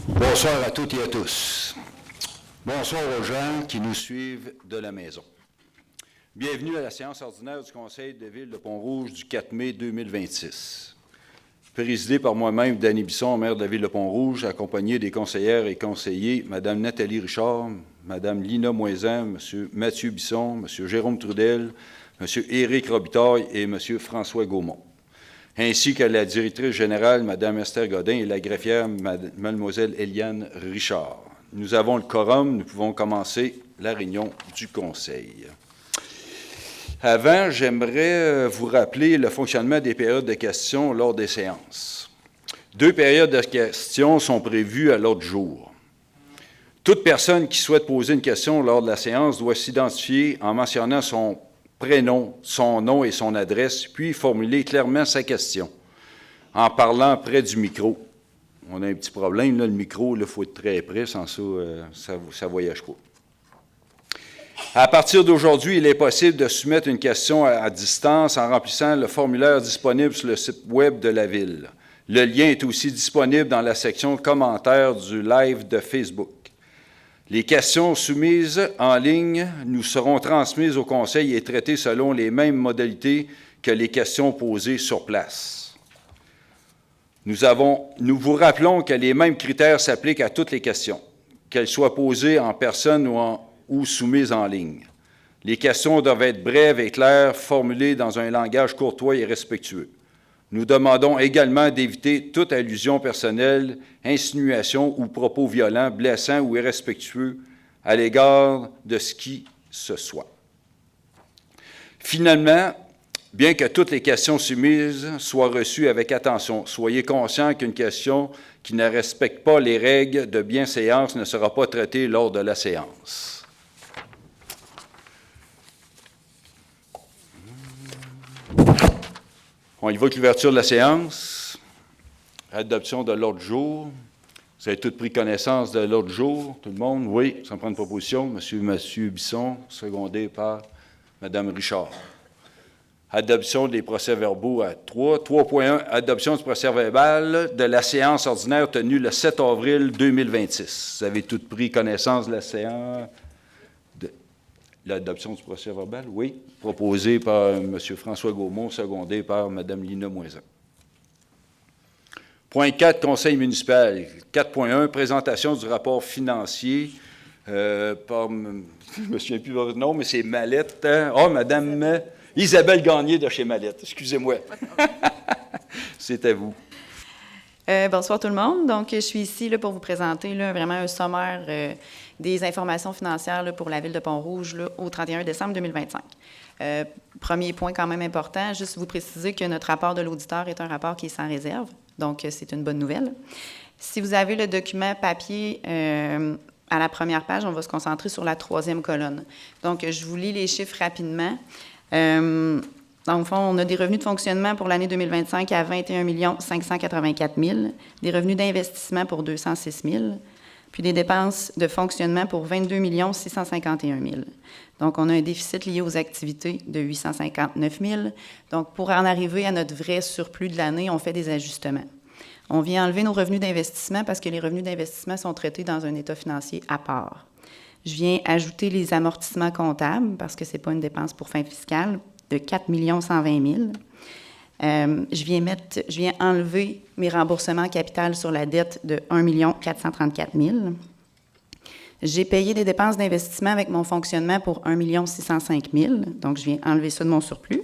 Bonsoir à toutes et à tous. Bonsoir aux gens qui nous suivent de la maison. Bienvenue à la séance ordinaire du Conseil de ville de Pont-Rouge du 4 mai 2026. Présidée par moi-même, Danny Bisson, maire de la ville de Pont-Rouge, accompagné des conseillères et conseillers, Mme Nathalie Richard, Mme Lina Moisan, M. Mathieu Bisson, M. Jérôme Trudel, M. Éric Robitaille et M. François Gaumont, ainsi que la directrice générale, Mme Esther Godin, et la greffière, Mlle Eliane Richard. Nous avons le quorum, nous pouvons commencer la réunion du Conseil. Avant, j'aimerais vous rappeler le fonctionnement des périodes de questions lors des séances. 2 périodes de questions sont prévues à l'ordre du jour. Toute personne qui souhaite poser une question lors de la séance doit s'identifier en mentionnant son prénom, son nom et son adresse, puis formuler clairement sa question en parlant près du micro. On a un petit problème, là, le micro, il faut être très près, sans ça, ça ne voyage pas. À partir d'aujourd'hui, il est possible de soumettre une question à distance en remplissant le formulaire disponible sur le site web de la Ville. Le lien est aussi disponible dans la section commentaires du live de Facebook. Les questions soumises en ligne nous seront transmises au Conseil et traitées selon les mêmes modalités que les questions posées sur place. Nous vous rappelons que les mêmes critères s'appliquent à toutes les questions, qu'elles soient posées en personne ou soumises en ligne. Les questions doivent être brèves et claires, formulées dans un langage courtois et respectueux. Nous demandons également d'éviter toute allusion personnelle, insinuation ou propos violents, blessants ou irrespectueux à l'égard de ce qui ce soit. Finalement, bien que toutes les questions soumises soient reçues avec attention, soyez conscients qu'une question qui ne respecte pas les règles de bienséance ne sera pas traitée lors de la séance. On y va avec l'ouverture de la séance. Adoption de l'ordre du jour. Vous avez tous pris connaissance de l'ordre du jour, tout le monde? Oui, sans prendre proposition. Monsieur Bisson, secondé par Mme Richard. Adoption des procès-verbaux à 3. 3.1, adoption du procès-verbal de la séance ordinaire tenue le 7 avril 2026. Vous avez tous pris connaissance de la séance, de l'adoption du procès-verbal? Oui. Proposé par M. François Gaumont, secondé par Mme Lina Moisan. Point 4, Conseil municipal. 4.1, présentation du rapport financier par, je ne me souviens plus de votre nom, mais c'est Mallette. Mme Isabelle Gagné de chez Mallette. Excusez-moi. C'est à vous. Bonsoir tout le monde. Donc, je suis ici là, pour vous présenter là, vraiment un sommaire des informations financières là, pour la Ville de Pont-Rouge là, au 31 décembre 2025. Premier point quand même important, juste vous préciser que notre rapport de l'auditeur est un rapport qui est sans réserve. Donc, c'est une bonne nouvelle. Si vous avez le document papier à la première page, on va se concentrer sur la 3e colonne. Donc, je vous lis les chiffres rapidement. Dans le fond, on a des revenus de fonctionnement pour l'année 2025 à 21 584 000, des revenus d'investissement pour 206 000, puis des dépenses de fonctionnement pour 22 651 000. Donc, on a un déficit lié aux activités de 859 000. Donc, pour en arriver à notre vrai surplus de l'année, on fait des ajustements. On vient enlever nos revenus d'investissement parce que les revenus d'investissement sont traités dans un état financier à part. Je viens ajouter les amortissements comptables parce que ce n'est pas une dépense pour fin fiscale de 4 120 000. Je viens enlever mes remboursements capital sur la dette de 1 434 000. J'ai payé des dépenses d'investissement avec mon fonctionnement pour 1 605 000. Donc, je viens enlever ça de mon surplus.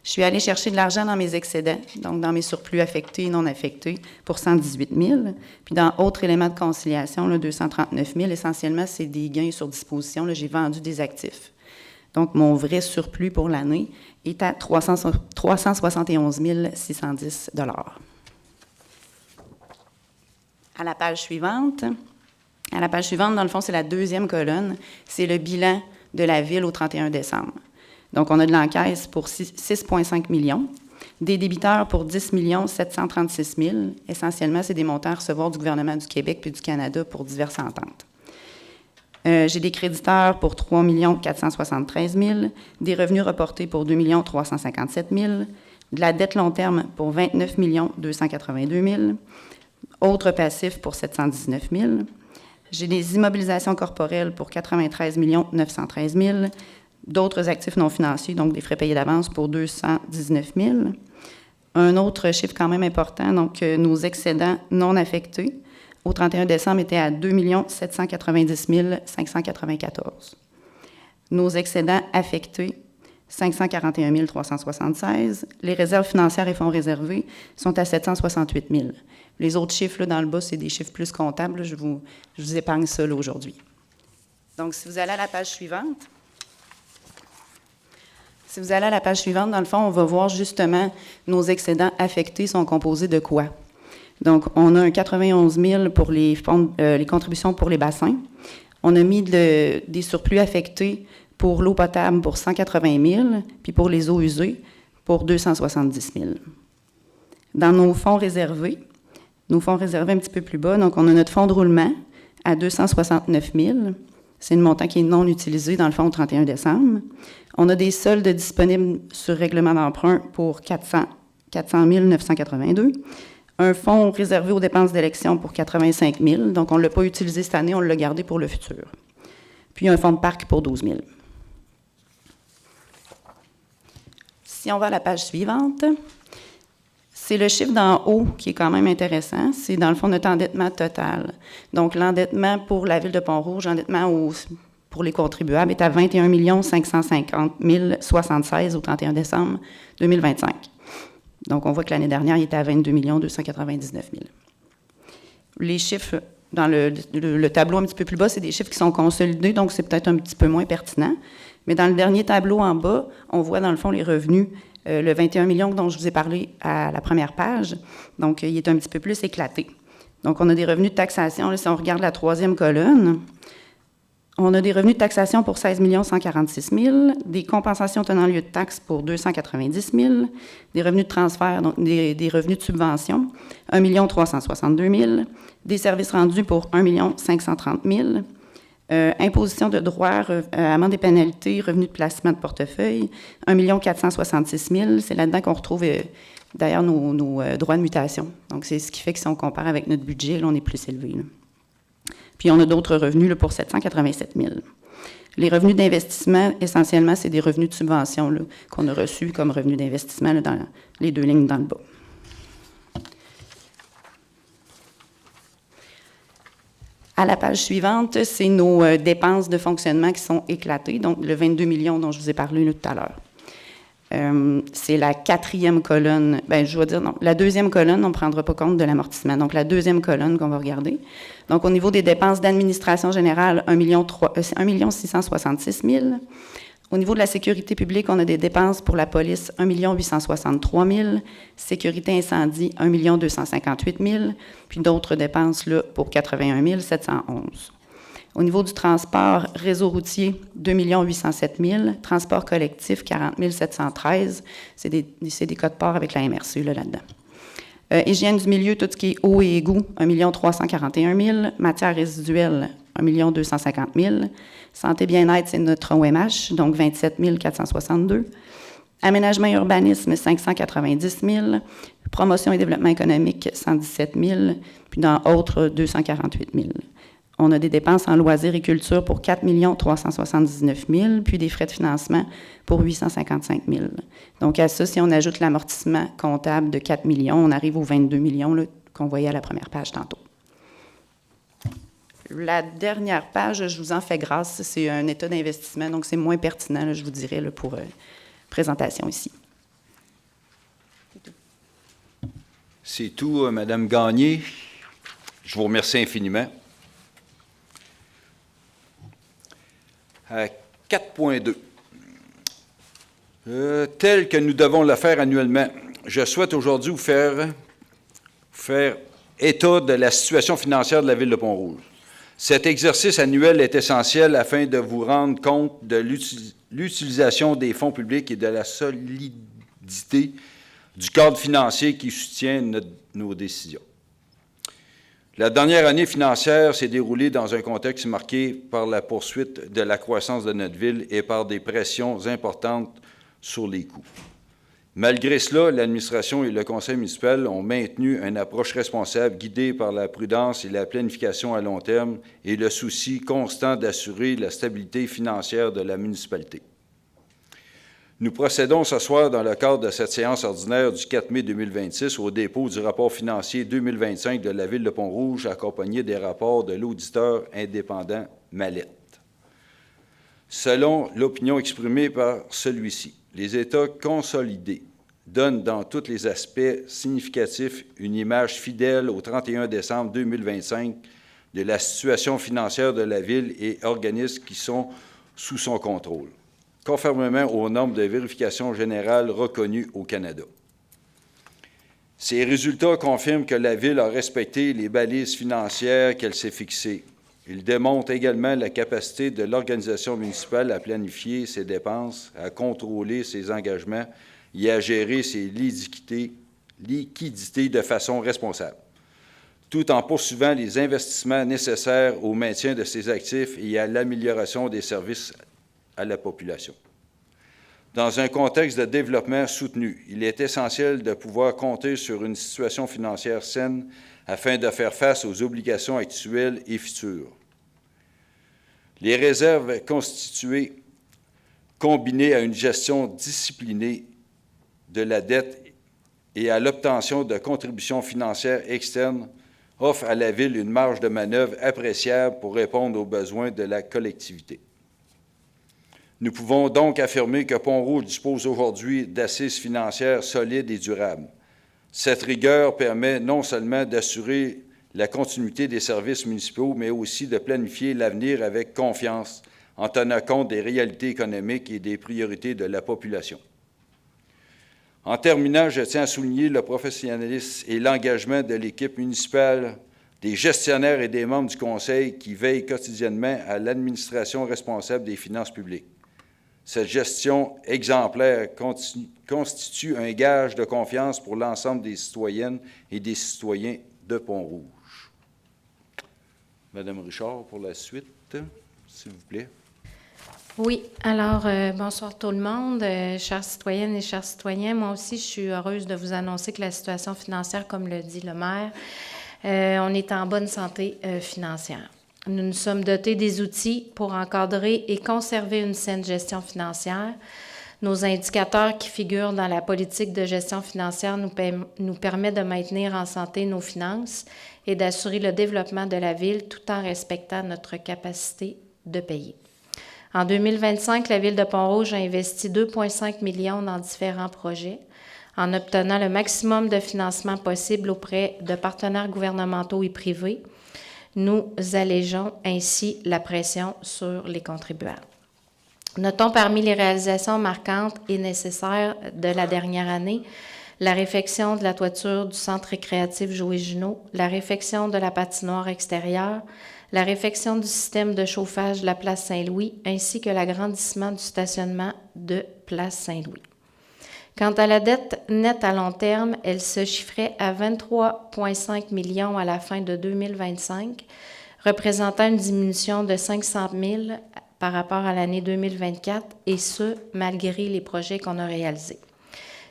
Je suis allée chercher de l'argent dans mes excédents, donc dans mes surplus affectés et non affectés, pour 118 000. Puis dans autres éléments de conciliation, là, 239 000. Essentiellement, c'est des gains sur disposition. Là, j'ai vendu des actifs. Donc, mon vrai surplus pour l'année est à 371 610 $. À la page suivante, dans le fond, c'est la 2e colonne. C'est le bilan de la Ville au 31 décembre. Donc, on a de l'encaisse pour 6,5 millions, des débiteurs pour 10 736 000. Essentiellement, c'est des montants à recevoir du gouvernement du Québec puis du Canada pour diverses ententes. J'ai des créditeurs pour 3 473 000, des revenus reportés pour 2 357 000, de la dette long terme pour 29 282 000. Autres passifs pour 719 000. J'ai des immobilisations corporelles pour 93 913 000. D'autres actifs non financiers, donc des frais payés d'avance pour 219 000. Un autre chiffre quand même important, donc nos excédents non affectés au 31 décembre étaient à 2 790 594. Nos excédents affectés, 541 376. Les réserves financières et fonds réservés sont à 768 000. Les autres chiffres là, dans le bas, c'est des chiffres plus comptables. Là, je vous épargne ça là, aujourd'hui. Donc, si vous allez à la page suivante, dans le fond, on va voir justement nos excédents affectés sont composés de quoi? Donc, on a un 91 000 pour les contributions pour les bassins. On a mis des surplus affectés pour l'eau potable pour 180 000, puis pour les eaux usées pour 270 000. Dans nos fonds réservés un petit peu plus bas, donc on a notre fonds de roulement à 269 000. C'est le montant qui est non utilisé dans le fonds au 31 décembre. On a des soldes disponibles sur règlement d'emprunt pour 400 982. Un fonds réservé aux dépenses d'élection pour 85 000. Donc, on ne l'a pas utilisé cette année, on l'a gardé pour le futur. Puis, un fonds de parc pour 12 000. Si on va à la page suivante, c'est le chiffre d'en haut qui est quand même intéressant. C'est, dans le fond, notre endettement total. Donc, l'endettement pour la Ville de Pont-Rouge, l'endettement pour les contribuables est à 21 550 076 au 31 décembre 2025. Donc, on voit que l'année dernière, il était à 22 299 000. Les chiffres dans le tableau un petit peu plus bas, c'est des chiffres qui sont consolidés, donc c'est peut-être un petit peu moins pertinent. Mais dans le dernier tableau en bas, on voit dans le fond les revenus, le 21 millions dont je vous ai parlé à la première page. Donc, il est un petit peu plus éclaté. Donc, on a des revenus de taxation. Là, si on regarde la troisième colonne, on a des revenus de taxation pour 16 146 000, des compensations tenant lieu de taxes pour 290 000, des revenus de transfert, donc des revenus de subvention, 1 362 000, des services rendus pour 1 530 000, imposition de droits, amende et pénalités, revenus de placement de portefeuille, 1 466 000. C'est là-dedans qu'on retrouve d'ailleurs nos droits de mutation. Donc, c'est ce qui fait que si on compare avec notre budget, là, on est plus élevé. Là. Puis, on a d'autres revenus là, pour 787 000. Les revenus d'investissement, essentiellement, c'est des revenus de subvention là, qu'on a reçus comme revenus d'investissement là, dans les deux lignes dans le bas. À la page suivante, c'est nos dépenses de fonctionnement qui sont éclatées, donc le 22 millions dont je vous ai parlé là, tout à l'heure. C'est la quatrième colonne, je vais dire non, la deuxième colonne, on ne prendra pas compte de l'amortissement. Donc, la deuxième colonne qu'on va regarder. Donc, au niveau des dépenses d'administration générale, 1 666 000. Au niveau de la sécurité publique, on a des dépenses pour la police, 1 863 000. Sécurité incendie, 1 258 000. Puis d'autres dépenses là, pour 81 711. Au niveau du transport, réseau routier, 2 807 000. Transport collectif, 40 713. C'est des codes-parts avec la MRC là-dedans. Hygiène du milieu, tout ce qui est eau et égout, 1 341 000. Matières résiduelles, 1 250 000. Santé bien-être, c'est notre OMH, donc 27 462. Aménagement et urbanisme, 590 000. Promotion et développement économique, 117 000. Puis dans autres, 248 000. On a des dépenses en loisirs et culture pour 4 379 000, puis des frais de financement pour 855 000. Donc, à ça, si on ajoute l'amortissement comptable de 4 millions, on arrive aux 22 millions là, qu'on voyait à la première page tantôt. La dernière page, je vous en fais grâce, c'est un état d'investissement, donc c'est moins pertinent, là, je vous dirais, là, pour présentation ici. C'est tout, Mme Gagné. Je vous remercie infiniment. 4.2. Tel que nous devons le faire annuellement, je souhaite aujourd'hui vous faire état de la situation financière de la Ville de Pont-Rouge. Cet exercice annuel est essentiel afin de vous rendre compte de l'utilisation des fonds publics et de la solidité du cadre financier qui soutient nos décisions. La dernière année financière s'est déroulée dans un contexte marqué par la poursuite de la croissance de notre ville et par des pressions importantes sur les coûts. Malgré cela, l'administration et le conseil municipal ont maintenu une approche responsable guidée par la prudence et la planification à long terme et le souci constant d'assurer la stabilité financière de la municipalité. Nous procédons ce soir, dans le cadre de cette séance ordinaire du 4 mai 2026, au dépôt du rapport financier 2025 de la Ville de Pont-Rouge, accompagné des rapports de l'auditeur indépendant Mallette. Selon l'opinion exprimée par celui-ci, les États consolidés donnent dans tous les aspects significatifs une image fidèle au 31 décembre 2025 de la situation financière de la Ville et organismes qui sont sous son contrôle, conformément aux normes de vérification générale reconnues au Canada. Ces résultats confirment que la Ville a respecté les balises financières qu'elle s'est fixées. Ils démontrent également la capacité de l'organisation municipale à planifier ses dépenses, à contrôler ses engagements et à gérer ses liquidités de façon responsable, tout en poursuivant les investissements nécessaires au maintien de ses actifs et à l'amélioration des services à la population. Dans un contexte de développement soutenu, il est essentiel de pouvoir compter sur une situation financière saine afin de faire face aux obligations actuelles et futures. Les réserves constituées, combinées à une gestion disciplinée de la dette et à l'obtention de contributions financières externes, offrent à la Ville une marge de manœuvre appréciable pour répondre aux besoins de la collectivité. Nous pouvons donc affirmer que Pont-Rouge dispose aujourd'hui d'assises financières solides et durables. Cette rigueur permet non seulement d'assurer la continuité des services municipaux, mais aussi de planifier l'avenir avec confiance en tenant compte des réalités économiques et des priorités de la population. En terminant, je tiens à souligner le professionnalisme et l'engagement de l'équipe municipale, des gestionnaires et des membres du Conseil qui veillent quotidiennement à l'administration responsable des finances publiques. Cette gestion exemplaire constitue un gage de confiance pour l'ensemble des citoyennes et des citoyens de Pont-Rouge. Madame Richard, pour la suite, s'il vous plaît. Oui, alors, bonsoir tout le monde, chères citoyennes et chers citoyens. Moi aussi, je suis heureuse de vous annoncer que la situation financière, comme le dit le maire, on est en bonne santé financière. Nous nous sommes dotés des outils pour encadrer et conserver une saine gestion financière. Nos indicateurs qui figurent dans la politique de gestion financière nous permettent de maintenir en santé nos finances et d'assurer le développement de la Ville tout en respectant notre capacité de payer. En 2025, la Ville de Pont-Rouge a investi 2,5 millions dans différents projets en obtenant le maximum de financement possible auprès de partenaires gouvernementaux et privés. Nous allégeons ainsi la pression sur les contribuables. Notons parmi les réalisations marquantes et nécessaires de la dernière année la réfection de la toiture du centre récréatif Joël Junot, la réfection de la patinoire extérieure, la réfection du système de chauffage de la place Saint-Louis, ainsi que l'agrandissement du stationnement de place Saint-Louis. Quant à la dette nette à long terme, elle se chiffrait à 23,5 millions à la fin de 2025, représentant une diminution de 500 000 par rapport à l'année 2024, et ce, malgré les projets qu'on a réalisés.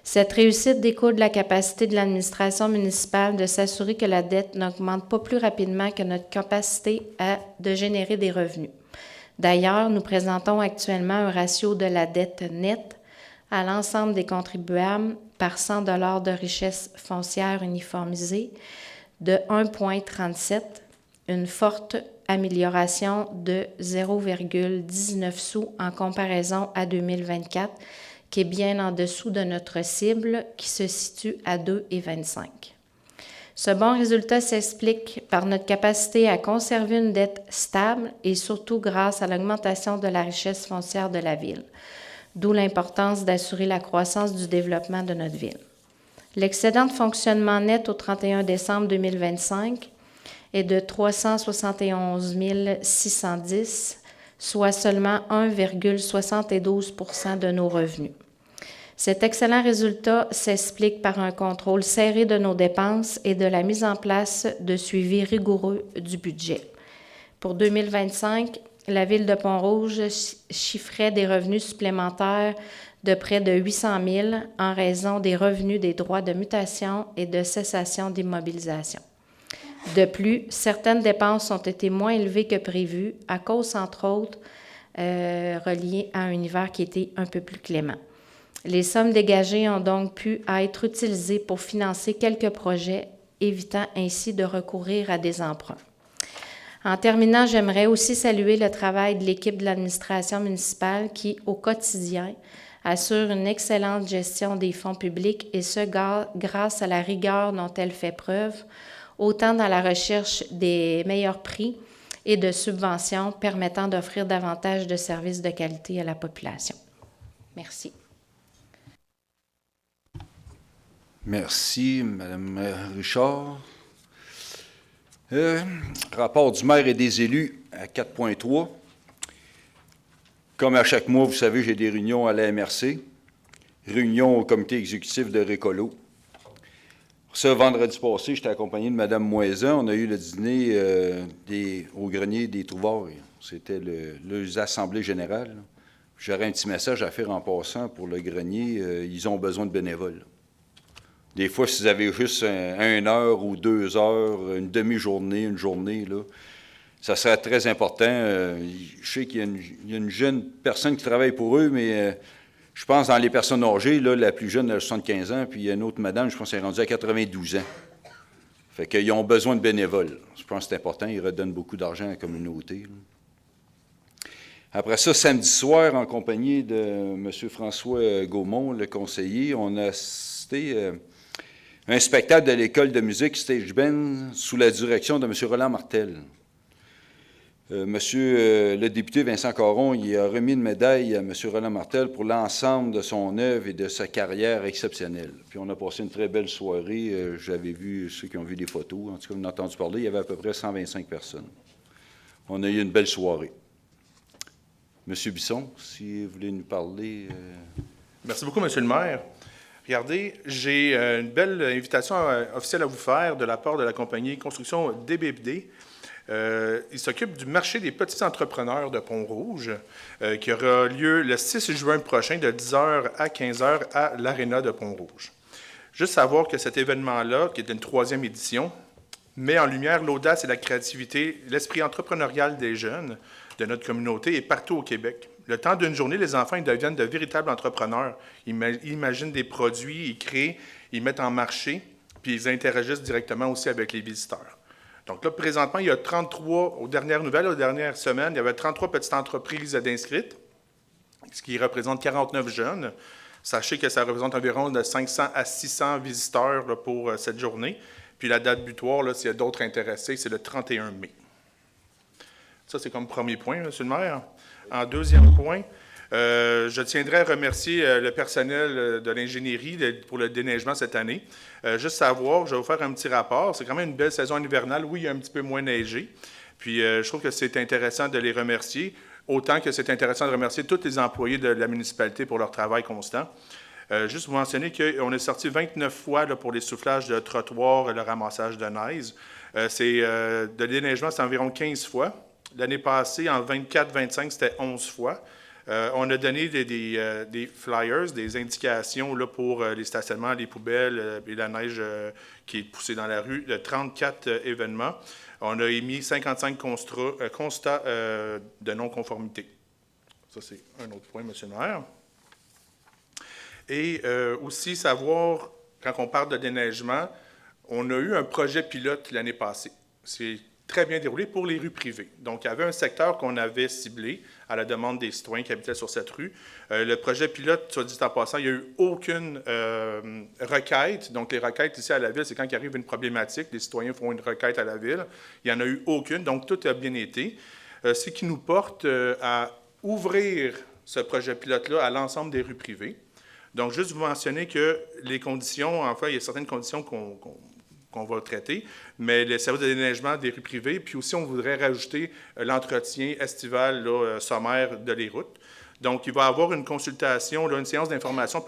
Cette réussite découle de la capacité de l'administration municipale de s'assurer que la dette n'augmente pas plus rapidement que notre capacité de générer des revenus. D'ailleurs, nous présentons actuellement un ratio de la dette nette à l'ensemble des contribuables par 100 $ de richesse foncière uniformisée de 1,37, une forte amélioration de 0,19 sous en comparaison à 2024, qui est bien en dessous de notre cible qui se situe à 2,25. Ce bon résultat s'explique par notre capacité à conserver une dette stable et surtout grâce à l'augmentation de la richesse foncière de la Ville, d'où l'importance d'assurer la croissance du développement de notre Ville. L'excédent de fonctionnement net au 31 décembre 2025 est de 371 610, soit seulement 1,72 % de nos revenus. Cet excellent résultat s'explique par un contrôle serré de nos dépenses et de la mise en place de suivi rigoureux du budget. Pour 2025, la Ville de Pont-Rouge chiffrait des revenus supplémentaires de près de 800 000 en raison des revenus des droits de mutation et de cessation d'immobilisation. De plus, certaines dépenses ont été moins élevées que prévu à cause, entre autres, reliées à un hiver qui était un peu plus clément. Les sommes dégagées ont donc pu être utilisées pour financer quelques projets, évitant ainsi de recourir à des emprunts. En terminant, j'aimerais aussi saluer le travail de l'équipe de l'administration municipale qui, au quotidien, assure une excellente gestion des fonds publics et ce, grâce à la rigueur dont elle fait preuve, autant dans la recherche des meilleurs prix et de subventions permettant d'offrir davantage de services de qualité à la population. Merci. Merci, Mme Richard. Rapport du maire et des élus à 4.3. Comme à chaque mois, vous savez, j'ai des réunions à la MRC, réunions au comité exécutif de Récolo. Ce vendredi passé, j'étais accompagné de Mme Moisan. On a eu le dîner au grenier des Trouvards. C'était l'assemblée générale. J'aurais un petit message à faire en passant pour le grenier. Ils ont besoin de bénévoles. Des fois, si vous avez juste 1 heure ou 2 heures, une demi-journée, une journée, là, ça serait très important. Je sais qu'il y a une jeune personne qui travaille pour eux, mais je pense dans les personnes âgées, là, la plus jeune, elle a 75 ans, puis il y a une autre madame, je pense qu'elle est rendue à 92 ans. Fait qu'ils ont besoin de bénévoles. Je pense que c'est important. Ils redonnent beaucoup d'argent à la communauté, là. Après ça, samedi soir, en compagnie de M. François Gaumont, le conseiller, on a assisté un spectacle de l'école de musique Stage Band sous la direction de M. Roland Martel. Monsieur le député Vincent Caron, il a remis une médaille à M. Roland Martel pour l'ensemble de son œuvre et de sa carrière exceptionnelle. Puis on a passé une très belle soirée. J'avais vu ceux qui ont vu les photos. En tout cas, on a entendu parler. Il y avait à peu près 125 personnes. On a eu une belle soirée. Monsieur Bisson, si vous voulez nous parler. Merci beaucoup, Monsieur le maire. Regardez, j'ai une belle invitation officielle à vous faire de la part de la compagnie Construction DBD. Il s'occupe du marché des petits entrepreneurs de Pont-Rouge, qui aura lieu le 6 juin prochain de 10h à 15h à l'Aréna de Pont-Rouge. Juste savoir que cet événement-là, qui est une 3e édition, met en lumière l'audace et la créativité, l'esprit entrepreneurial des jeunes de notre communauté et partout au Québec. Le temps d'une journée, les enfants ils deviennent de véritables entrepreneurs. Ils imaginent des produits, ils créent, ils mettent en marché, puis ils interagissent directement aussi avec les visiteurs. Donc là, présentement, il y a 33, aux dernières nouvelles, aux dernières semaines, il y avait 33 petites entreprises d'inscrites, ce qui représente 49 jeunes. Sachez que ça représente environ de 500 à 600 visiteurs là, pour cette journée. Puis la date butoir, là, s'il y a d'autres intéressés, c'est le 31 mai. Ça, c'est comme premier point, M. le maire. En deuxième point, je tiendrais à remercier le personnel de l'ingénierie pour le déneigement cette année. Juste savoir, je vais vous faire un petit rapport. C'est quand même une belle saison hivernale. Oui, il y a un petit peu moins neigé. Puis, je trouve que c'est intéressant de les remercier, autant que c'est intéressant de remercier tous les employés de la municipalité pour leur travail constant. Juste vous mentionner qu'on est sorti 29 fois là, pour les soufflages de trottoirs et le ramassage de neige. De déneigement, c'est environ 15 fois. L'année passée, en 24-25, c'était 11 fois. On a donné des flyers, des indications là, pour les stationnements, les poubelles et la neige qui est poussée dans la rue, de 34 événements. On a émis 55 constats de non-conformité. Ça, c'est un autre point, M. le maire. Et aussi savoir, quand on parle de déneigement, on a eu un projet pilote l'année passée. C'est très bien déroulé pour les rues privées. Donc, il y avait un secteur qu'on avait ciblé à la demande des citoyens qui habitaient sur cette rue. Le projet pilote, soit dit en passant, il n'y a eu aucune requête. Donc, les requêtes ici à la Ville, c'est quand il arrive une problématique, les citoyens font une requête à la Ville. Il n'y en a eu aucune, donc tout a bien été. Ce qui nous porte à ouvrir ce projet pilote-là à l'ensemble des rues privées. Donc, juste vous mentionner que les conditions, enfin, il y a certaines conditions qu'on va traiter, mais le service de déneigement des rues privées, puis aussi on voudrait rajouter l'entretien estival là, sommaire de les routes. Donc, il va y avoir une consultation, là, une séance d'information,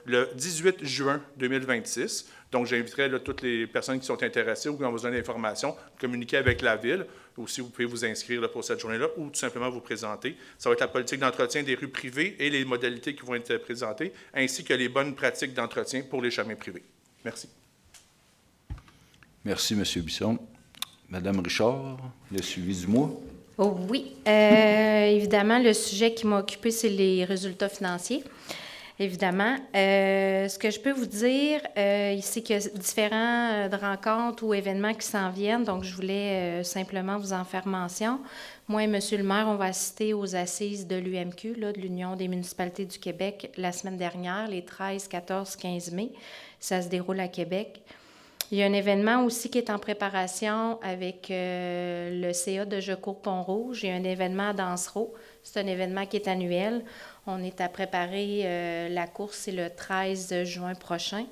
le 18 juin 2026. Donc, j'inviterai là, toutes les personnes qui sont intéressées ou qui ont besoin d'informations à communiquer avec la Ville aussi, vous pouvez vous inscrire là, pour cette journée-là ou tout simplement vous présenter. Ça va être la politique d'entretien des rues privées et les modalités qui vont être présentées, ainsi que les bonnes pratiques d'entretien pour les chemins privés. Merci. Merci, M. Bisson. Madame Richard, le suivi du mois. Oh oui, évidemment, le sujet qui m'a occupé, c'est les résultats financiers. Évidemment. Ce que je peux vous dire, c'est qu'il y a différents rencontres ou événements qui s'en viennent, donc je voulais simplement vous en faire mention. Moi et M. le maire, on va assister aux assises de l'UMQ, de l'Union des municipalités du Québec, la semaine dernière, les 13, 14, 15 mai. Ça se déroule à Québec. Il y a un événement aussi qui est en préparation avec le CA de Jecourt-Pont-Rouge. Il y a un événement à Dansereau. C'est un événement qui est annuel. On est à préparer la course, c'est le 13 juin prochain.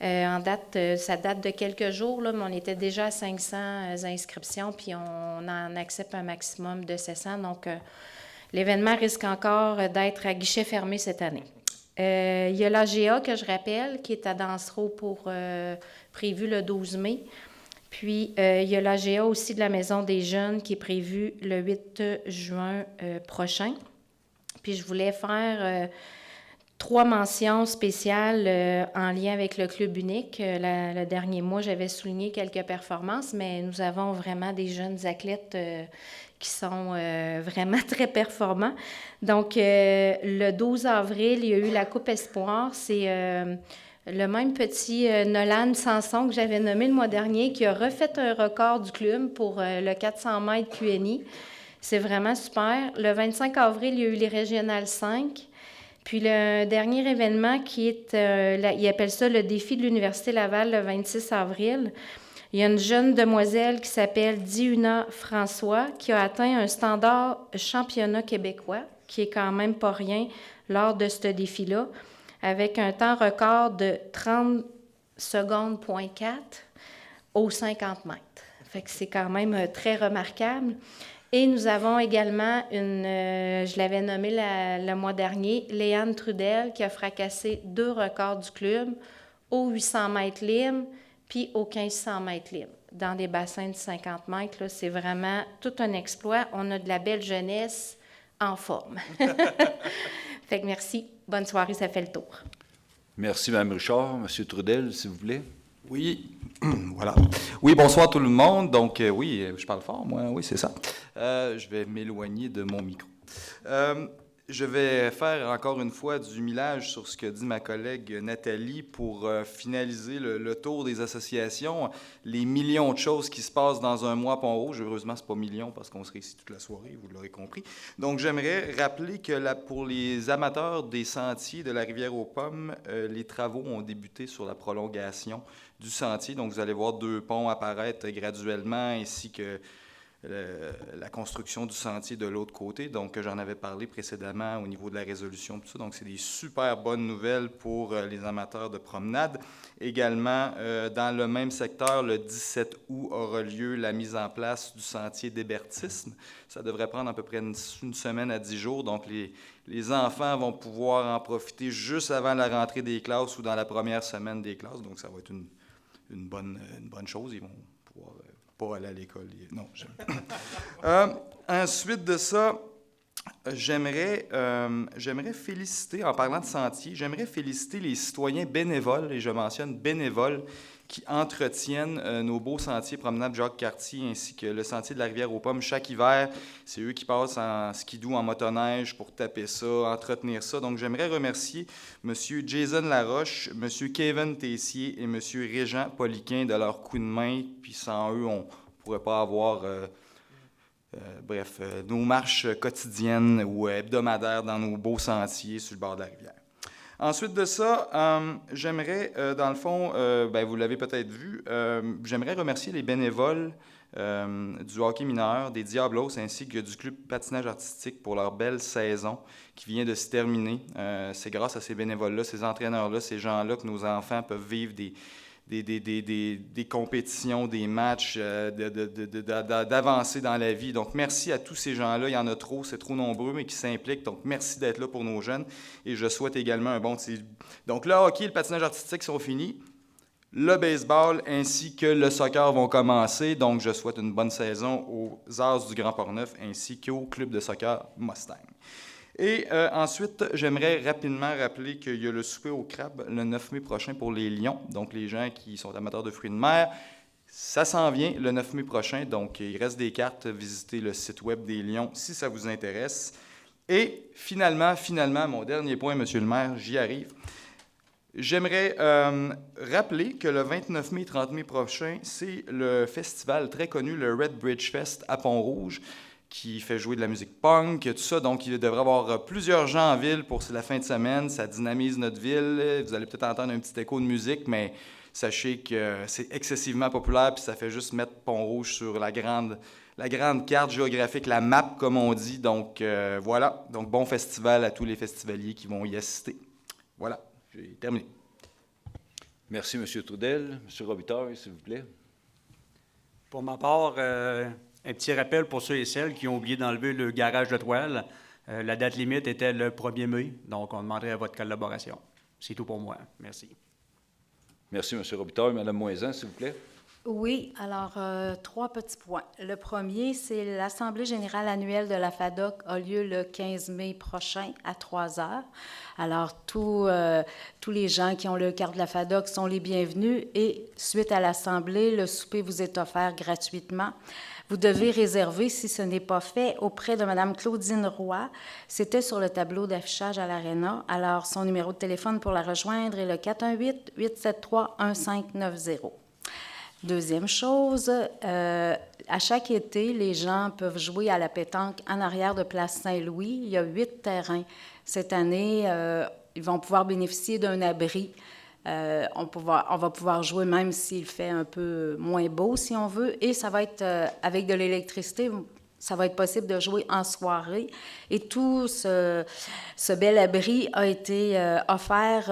Ça date de quelques jours, là, mais on était déjà à 500 inscriptions, puis on en accepte un maximum de 700. Donc, l'événement risque encore d'être à guichet fermé cette année. Il y a l'AGA, que je rappelle, qui est à Dansereau prévu le 12 mai. Puis, il y a l'AGA aussi de la Maison des Jeunes qui est prévu le 8 juin prochain. Puis, je voulais faire 3 mentions spéciales en lien avec le Club unique. Le dernier mois, j'avais souligné quelques performances, mais nous avons vraiment des jeunes athlètes qui sont vraiment très performants. Donc, le 12 avril, il y a eu la Coupe Espoir. C'est le même petit Nolan Sanson que j'avais nommé le mois dernier, qui a refait un record du club pour le 400 mètres QNI. C'est vraiment super. Le 25 avril, il y a eu les Régionales 5. Puis le dernier événement qui est, il appelle ça le défi de l'Université Laval le 26 avril. Il y a une jeune demoiselle qui s'appelle Diuna François qui a atteint un standard championnat québécois, qui est quand même pas rien lors de ce défi-là, avec un temps record de 30 secondes, 4 aux 50 mètres. Fait que c'est quand même très remarquable. Et nous avons également je l'avais nommée le mois dernier, Léane Trudel, qui a fracassé 2 records du club aux 800 mètres libres puis aux 1500 mètres libres. Dans des bassins de 50 mètres, là, c'est vraiment tout un exploit. On a de la belle jeunesse en forme. Fait que merci. Bonne soirée, ça fait le tour. Merci, Mme Richard. M. Trudel, s'il vous plaît. Oui, voilà. Oui, bonsoir tout le monde. Donc, oui, je parle fort, moi. Oui, c'est ça. Je vais m'éloigner de mon micro. Je vais faire encore une fois du millage sur ce que dit ma collègue Nathalie pour finaliser le tour des associations. Les millions de choses qui se passent dans un mois à Pont-Rouge. Heureusement, ce n'est pas millions parce qu'on serait ici toute la soirée, vous l'aurez compris. Donc, j'aimerais rappeler que pour les amateurs des sentiers de la Rivière-aux-Pommes, les travaux ont débuté sur la prolongation du sentier. Donc, vous allez voir 2 ponts apparaître graduellement ainsi que la construction du sentier de l'autre côté. Donc, j'en avais parlé précédemment au niveau de la résolution, tout ça. Donc, c'est des super bonnes nouvelles pour les amateurs de promenade. Également, dans le même secteur, le 17 août aura lieu la mise en place du sentier d'hébertisme. Ça devrait prendre à peu près une semaine à 10 jours. Donc, les enfants vont pouvoir en profiter juste avant la rentrée des classes ou dans la première semaine des classes. Donc, ça va être une bonne chose. Ils vont pouvoir pas aller à l'école. Non, ensuite de ça, j'aimerais féliciter, en parlant de sentier, j'aimerais féliciter les citoyens bénévoles, et je mentionne bénévoles, qui entretiennent nos beaux sentiers promenade Jacques-Cartier ainsi que le sentier de la Rivière-aux-Pommes. Chaque hiver, c'est eux qui passent en skidoo, en motoneige pour taper ça, entretenir ça. Donc, j'aimerais remercier M. Jason Laroche, M. Kevin Tessier et M. Régent Poliquin de leur coup de main. Puis sans eux, on ne pourrait pas avoir... nos marches quotidiennes ou hebdomadaires dans nos beaux sentiers sur le bord de la rivière. Ensuite de ça, j'aimerais, dans le fond, vous l'avez peut-être vu, j'aimerais remercier les bénévoles du hockey mineur, des Diablos, ainsi que du club patinage artistique pour leur belle saison qui vient de se terminer. C'est grâce à ces bénévoles-là, ces entraîneurs-là, ces gens-là que nos enfants peuvent vivre des compétitions, des matchs, d'avancer dans la vie. Donc, merci à tous ces gens-là. Il y en a trop, c'est trop nombreux, mais qui s'impliquent. Donc, merci d'être là pour nos jeunes. Et je souhaite également un bon... Donc, le hockey et le patinage artistique sont finis. le baseball ainsi que le soccer vont commencer. Donc, je souhaite une bonne saison aux As du Grand Portneuf ainsi qu'au club de soccer Mustang. Et ensuite, j'aimerais rapidement rappeler qu'il y a le souper au crabe le 9 mai prochain pour les Lions. Donc, les gens qui sont amateurs de fruits de mer, ça s'en vient le 9 mai prochain. Donc, il reste des cartes. Visitez le site web des Lions si ça vous intéresse. Et finalement, mon dernier point, Monsieur le maire, j'y arrive. J'aimerais rappeler que le 29 mai et 30 mai prochain, c'est le festival très connu, le Red Bridge Fest à Pont-Rouge, qui fait jouer de la musique punk, tout ça. Donc, il devrait y avoir plusieurs gens en ville pour la fin de semaine. Ça dynamise notre ville. Vous allez peut-être entendre un petit écho de musique, mais sachez que c'est excessivement populaire, puis ça fait juste mettre Pont-Rouge sur la grande carte géographique, la map, comme on dit. Donc, voilà. Donc, bon festival à tous les festivaliers qui vont y assister. Voilà, j'ai terminé. Merci, M. Trudel. M. Robitaille, s'il vous plaît. Pour ma part, un petit rappel pour ceux et celles qui ont oublié d'enlever le garage de toile. La date limite était le 1er mai, donc on demanderait à votre collaboration. C'est tout pour moi. Merci. Merci, M. Robitaille. Mme Moisan, s'il vous plaît. Oui, alors 3 petits points. Le premier, c'est l'Assemblée générale annuelle de la FADOC a lieu le 15 mai prochain à 3 heures. Alors, tous les gens qui ont le carte de la FADOC sont les bienvenus et suite à l'Assemblée, le souper vous est offert gratuitement. Vous devez réserver, si ce n'est pas fait, auprès de Mme Claudine Roy. C'était sur le tableau d'affichage à l'Arena. Alors, son numéro de téléphone pour la rejoindre est le 418-873-1590. Deuxième chose, à chaque été, les gens peuvent jouer à la pétanque en arrière de Place Saint-Louis. Il y a 8 terrains. Cette année, ils vont pouvoir bénéficier d'un abri. On va pouvoir jouer même s'il fait un peu moins beau, si on veut, et ça va être avec de l'électricité. Ça va être possible de jouer en soirée. Et tout ce bel abri a été offert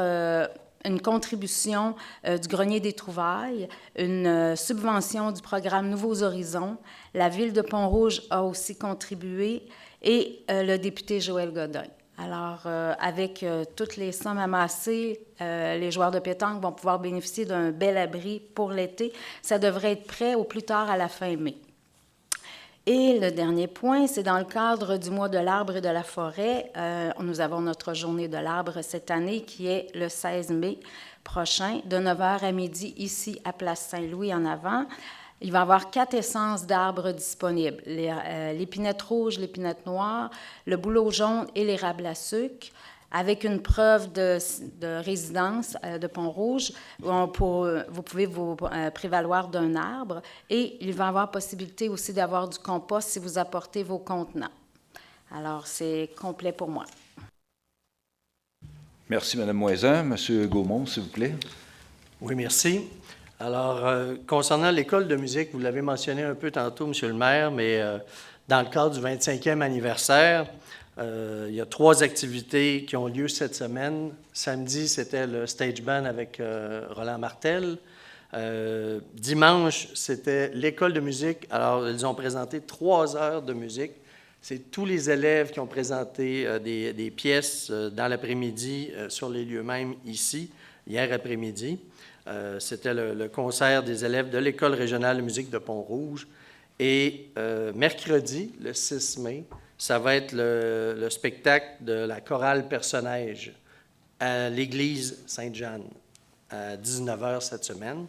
une contribution du Grenier des Trouvailles, une subvention du programme Nouveaux Horizons. La Ville de Pont-Rouge a aussi contribué et le député Joël Godin. Alors, avec toutes les sommes amassées, les joueurs de pétanque vont pouvoir bénéficier d'un bel abri pour l'été. Ça devrait être prêt au plus tard à la fin mai. Et le dernier point, c'est dans le cadre du mois de l'arbre et de la forêt. Nous avons notre journée de l'arbre cette année qui est le 16 mai prochain, de 9h à midi, ici à Place Saint-Louis en avant. Il va y avoir 4 essences d'arbres disponibles, l'épinette rouge, l'épinette noire, le bouleau jaune et l'érable à sucre, avec une preuve de résidence de Pont-Rouge. Vous pouvez vous prévaloir d'un arbre et il va y avoir possibilité aussi d'avoir du compost si vous apportez vos contenants. Alors, c'est complet pour moi. Merci, Mme Moisan. M. Gaumont, s'il vous plaît. Oui, merci. Alors, concernant l'école de musique, vous l'avez mentionné un peu tantôt, M. le maire, mais dans le cadre du 25e anniversaire, il y a 3 activités qui ont lieu cette semaine. Samedi, c'était le stage band avec Roland Martel. Dimanche, c'était l'école de musique. Alors, ils ont présenté 3 heures de musique. C'est tous les élèves qui ont présenté des pièces dans l'après-midi sur les lieux mêmes ici, hier après-midi. C'était le concert des élèves de l'École régionale de musique de Pont-Rouge. Et mercredi, le 6 mai, ça va être le spectacle de la chorale Personnage à l'église Sainte-Jeanne à 19h cette semaine.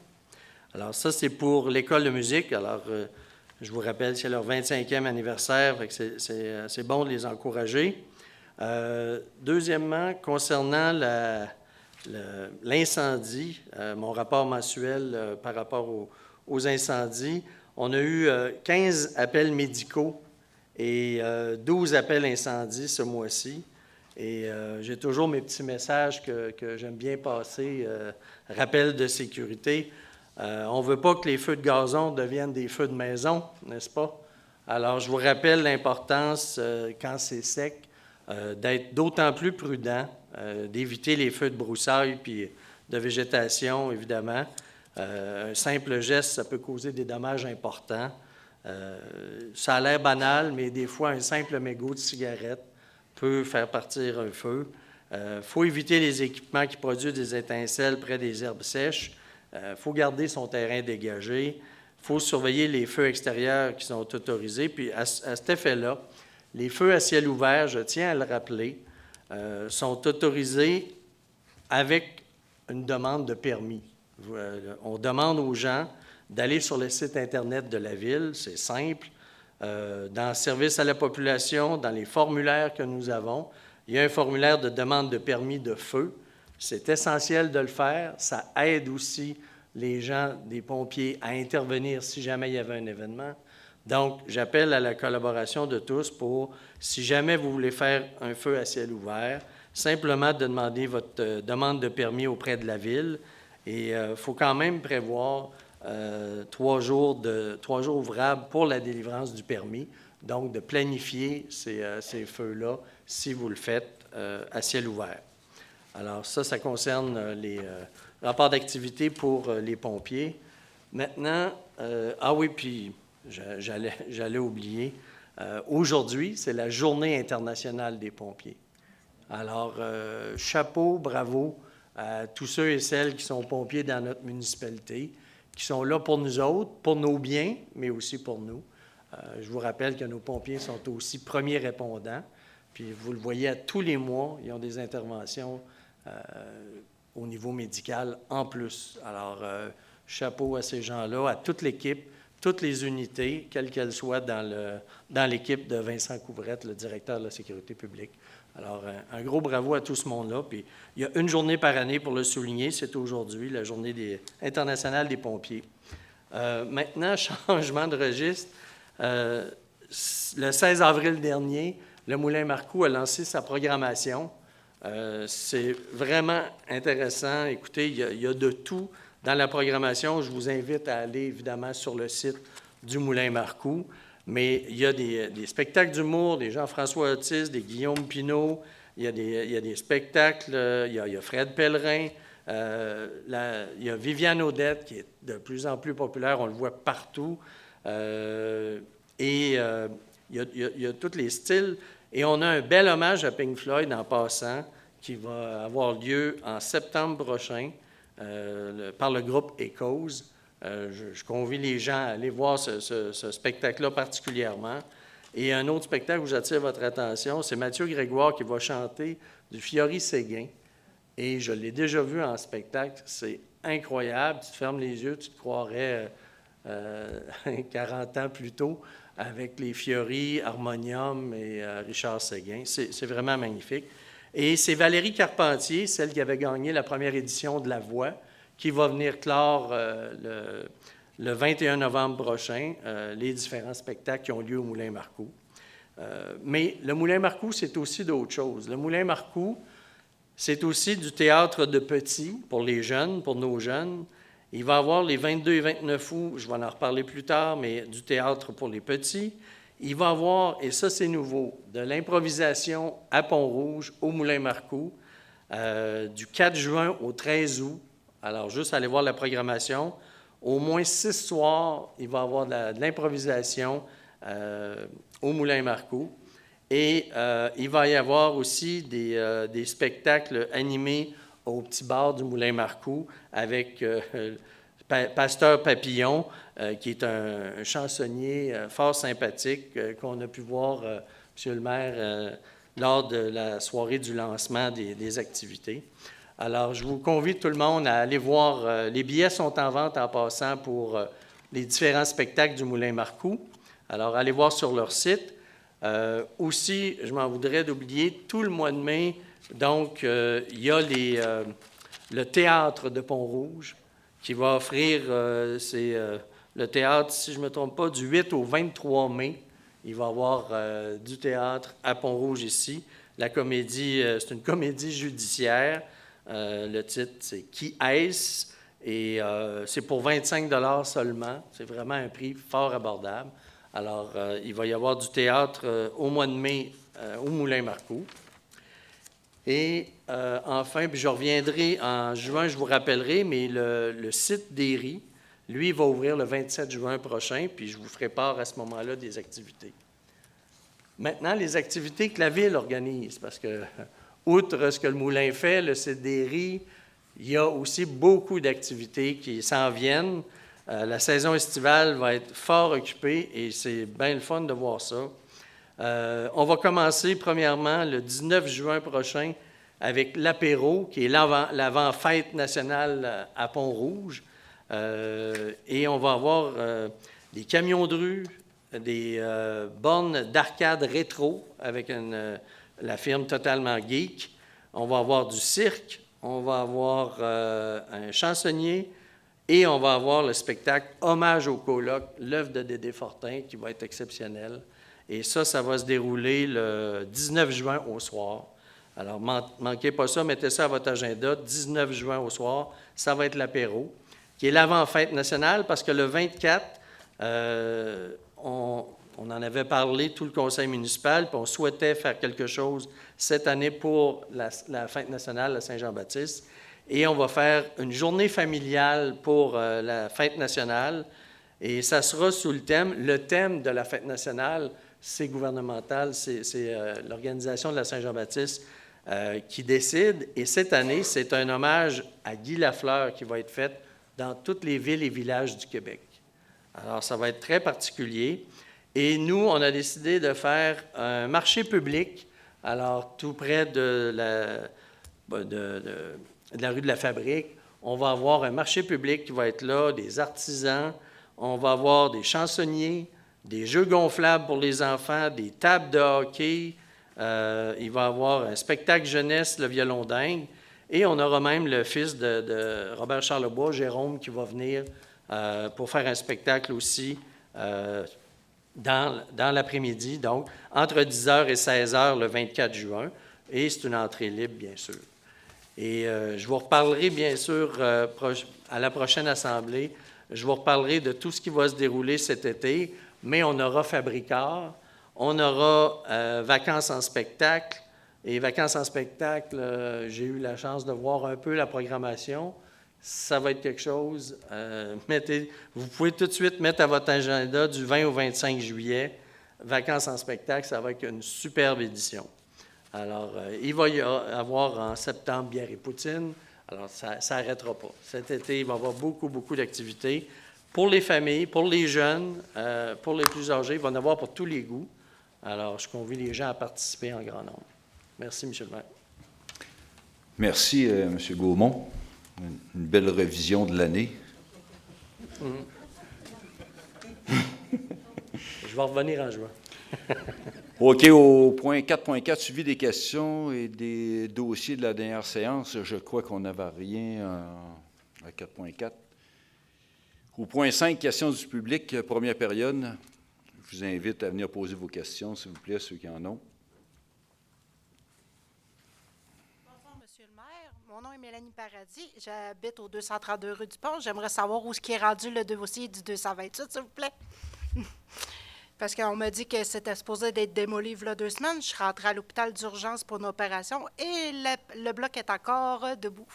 Alors ça, c'est pour l'école de musique. Alors, je vous rappelle, c'est leur 25e anniversaire, fait que c'est bon de les encourager. Deuxièmement, concernant l'incendie, mon rapport mensuel par rapport aux incendies, on a eu 15 appels médicaux et 12 appels incendies ce mois-ci. Et j'ai toujours mes petits messages que j'aime bien passer, rappel de sécurité. On ne veut pas que les feux de gazon deviennent des feux de maison, n'est-ce pas? Alors, je vous rappelle l'importance, quand c'est sec, d'être d'autant plus prudent, d'éviter les feux de broussailles puis de végétation, évidemment. Un simple geste, ça peut causer des dommages importants. Ça a l'air banal, mais des fois, un simple mégot de cigarette peut faire partir un feu. Il faut éviter les équipements qui produisent des étincelles près des herbes sèches. faut garder son terrain dégagé. Il faut surveiller les feux extérieurs qui sont autorisés. Puis à cet effet-là, les feux à ciel ouvert, je tiens à le rappeler, sont autorisés avec une demande de permis. On demande aux gens d'aller sur le site Internet de la Ville, c'est simple. Dans Service à la population, dans les formulaires que nous avons, il y a un formulaire de demande de permis de feu. C'est essentiel de le faire. Ça aide aussi les gens, des pompiers, à intervenir si jamais il y avait un événement. Donc, j'appelle à la collaboration de tous pour, si jamais vous voulez faire un feu à ciel ouvert, simplement de demander votre demande de permis auprès de la Ville. Et il faut quand même prévoir 3 jours ouvrables pour la délivrance du permis. Donc, de planifier ces feux-là si vous le faites à ciel ouvert. Alors, ça concerne les rapports d'activité pour les pompiers. Maintenant, puis j'allais oublier, aujourd'hui, c'est la Journée internationale des pompiers. Alors, chapeau, bravo à tous ceux et celles qui sont pompiers dans notre municipalité, qui sont là pour nous autres, pour nos biens, mais aussi pour nous. Je vous rappelle que nos pompiers sont aussi premiers répondants, puis vous le voyez à tous les mois, ils ont des interventions au niveau médical en plus. Alors, chapeau à ces gens-là, à toute l'équipe, toutes les unités, quelles qu'elles soient dans l'équipe de Vincent Couvrette, le directeur de la sécurité publique. Alors, un gros bravo à tout ce monde-là. Puis, il y a une journée par année pour le souligner, c'est aujourd'hui, la journée internationale des pompiers. Maintenant, changement de registre. Le 16 avril dernier, le Moulin Marcoux a lancé sa programmation. C'est vraiment intéressant. Écoutez, il y a de tout dans la programmation. Je vous invite à aller, évidemment, sur le site du Moulin Marcoux. Mais il y a des spectacles d'humour, des Jean-François Otis, des Guillaume Pinault, il y a des spectacles, il y a Fred Pellerin, il y a Viviane Audette qui est de plus en plus populaire, on le voit partout. Il y a tous les styles. Et on a un bel hommage à Pink Floyd en passant qui va avoir lieu en septembre prochain par le groupe Echoes. Je convie les gens à aller voir ce spectacle-là particulièrement. Et un autre spectacle où j'attire votre attention, c'est Mathieu Grégoire qui va chanter du Fiori Séguin. Et je l'ai déjà vu en spectacle. C'est incroyable. Tu te fermes les yeux, tu te croirais 40 ans plus tôt avec les Fiori, Harmonium et Richard Séguin. C'est vraiment magnifique. Et c'est Valérie Carpentier, celle qui avait gagné la première édition de La Voix, qui va venir clore le 21 novembre prochain les différents spectacles qui ont lieu au Moulin Marcoux. Mais le Moulin Marcoux, c'est aussi d'autres choses. Le Moulin Marcoux, c'est aussi du théâtre de petits pour les jeunes, pour nos jeunes. Il va y avoir les 22 et 29 août, je vais en reparler plus tard, mais du théâtre pour les petits. Il va y avoir, et ça c'est nouveau, de l'improvisation à Pont-Rouge, au Moulin Marcoux, du 4 juin au 13 août. Alors, juste aller voir la programmation. Au moins 6 soirs, il va y avoir de l'improvisation au Moulin Marcoux. Et il va y avoir aussi des spectacles animés au petit bar du Moulin Marcoux avec Pasteur Papillon, qui est un chansonnier fort sympathique qu'on a pu voir, M. le maire, lors de la soirée du lancement des activités. Alors, je vous convie tout le monde à aller voir. Les billets sont en vente en passant pour les différents spectacles du Moulin Marcoux. Alors, allez voir sur leur site. Aussi, je m'en voudrais d'oublier, tout le mois de mai, donc, il y a le théâtre de Pont-Rouge qui va offrir, le théâtre, si je ne me trompe pas, du 8 au 23 mai. Il va y avoir du théâtre à Pont-Rouge ici. La comédie, c'est une comédie judiciaire. Le titre, c'est « Qui est-ce ?» et c'est pour 25 $ seulement. C'est vraiment un prix fort abordable. Alors, il va y avoir du théâtre au mois de mai au Moulin Marcoux. Et enfin, puis je reviendrai en juin, je vous rappellerai, mais le site d'Éry, lui, va ouvrir le 27 juin prochain, puis je vous ferai part à ce moment-là des activités. Maintenant, les activités que la Ville organise, parce que outre ce que le Moulin fait, le site d'Éry, Il y a aussi beaucoup d'activités qui s'en viennent. La saison estivale va être fort occupée et c'est bien le fun de voir ça. On va commencer premièrement le 19 juin prochain avec l'apéro, qui est l'avant-fête nationale à Pont-Rouge. Et on va avoir des camions de rue, des bornes d'arcade rétro avec la firme Totalement Geek. On va avoir du cirque, on va avoir un chansonnier et on va avoir le spectacle Hommage au coloc, l'œuvre de Dédé Fortin, qui va être exceptionnel. Et ça va se dérouler le 19 juin au soir. Alors, manquez pas ça, mettez ça à votre agenda, 19 juin au soir, ça va être l'apéro, qui est l'avant-fête nationale, parce que le 24, on en avait parlé, tout le conseil municipal, puis on souhaitait faire quelque chose cette année pour la fête nationale à Saint-Jean-Baptiste. Et on va faire une journée familiale pour la fête nationale. Et ça sera sous le thème de la fête nationale, c'est gouvernemental, c'est l'organisation de la Saint-Jean-Baptiste qui décide. Et cette année, c'est un hommage à Guy Lafleur qui va être fait dans toutes les villes et villages du Québec. Alors, ça va être très particulier. Et nous, on a décidé de faire un marché public, alors tout près de la rue de la Fabrique. On va avoir un marché public qui va être là, des artisans, on va avoir des chansonniers, des jeux gonflables pour les enfants, des tables de hockey, il va y avoir un spectacle jeunesse, le violon dingue, et on aura même le fils de Robert Charlebois, Jérôme, qui va venir pour faire un spectacle aussi dans l'après-midi, donc entre 10h et 16h le 24 juin, et c'est une entrée libre, bien sûr. Et je vous reparlerai, bien sûr, à la prochaine assemblée, je vous reparlerai de tout ce qui va se dérouler cet été, mais on aura Fabricard, on aura Vacances en spectacle, et Vacances en spectacle, j'ai eu la chance de voir un peu la programmation. Ça va être quelque chose. Vous pouvez tout de suite mettre à votre agenda du 20 au 25 juillet, Vacances en spectacle, ça va être une superbe édition. Alors, il va y avoir en septembre bière et poutine. Alors, ça n'arrêtera pas. Cet été, il va y avoir beaucoup, beaucoup d'activités pour les familles, pour les jeunes, pour les plus âgés. Il va y en avoir pour tous les goûts. Alors, je convie les gens à participer en grand nombre. Merci, M. le maire. Merci, M. Gaumont. Une belle révision de l'année. Je vais revenir en juin. OK, au point 4.4, suivi des questions et des dossiers de la dernière séance. Je crois qu'on n'avait rien à 4.4. Au point 5, questions du public, première période. Je vous invite à venir poser vos questions, s'il vous plaît, ceux qui en ont. Monsieur le maire, mon nom est Mélanie Paradis. J'habite au 232 rue du Pont. J'aimerais savoir où est rendu le dossier du 228, s'il vous plaît. Parce qu'on m'a dit que c'était supposé d'être démoli il y a 2 semaines. Je suis rentrée à l'hôpital d'urgence pour une opération et le bloc est encore debout.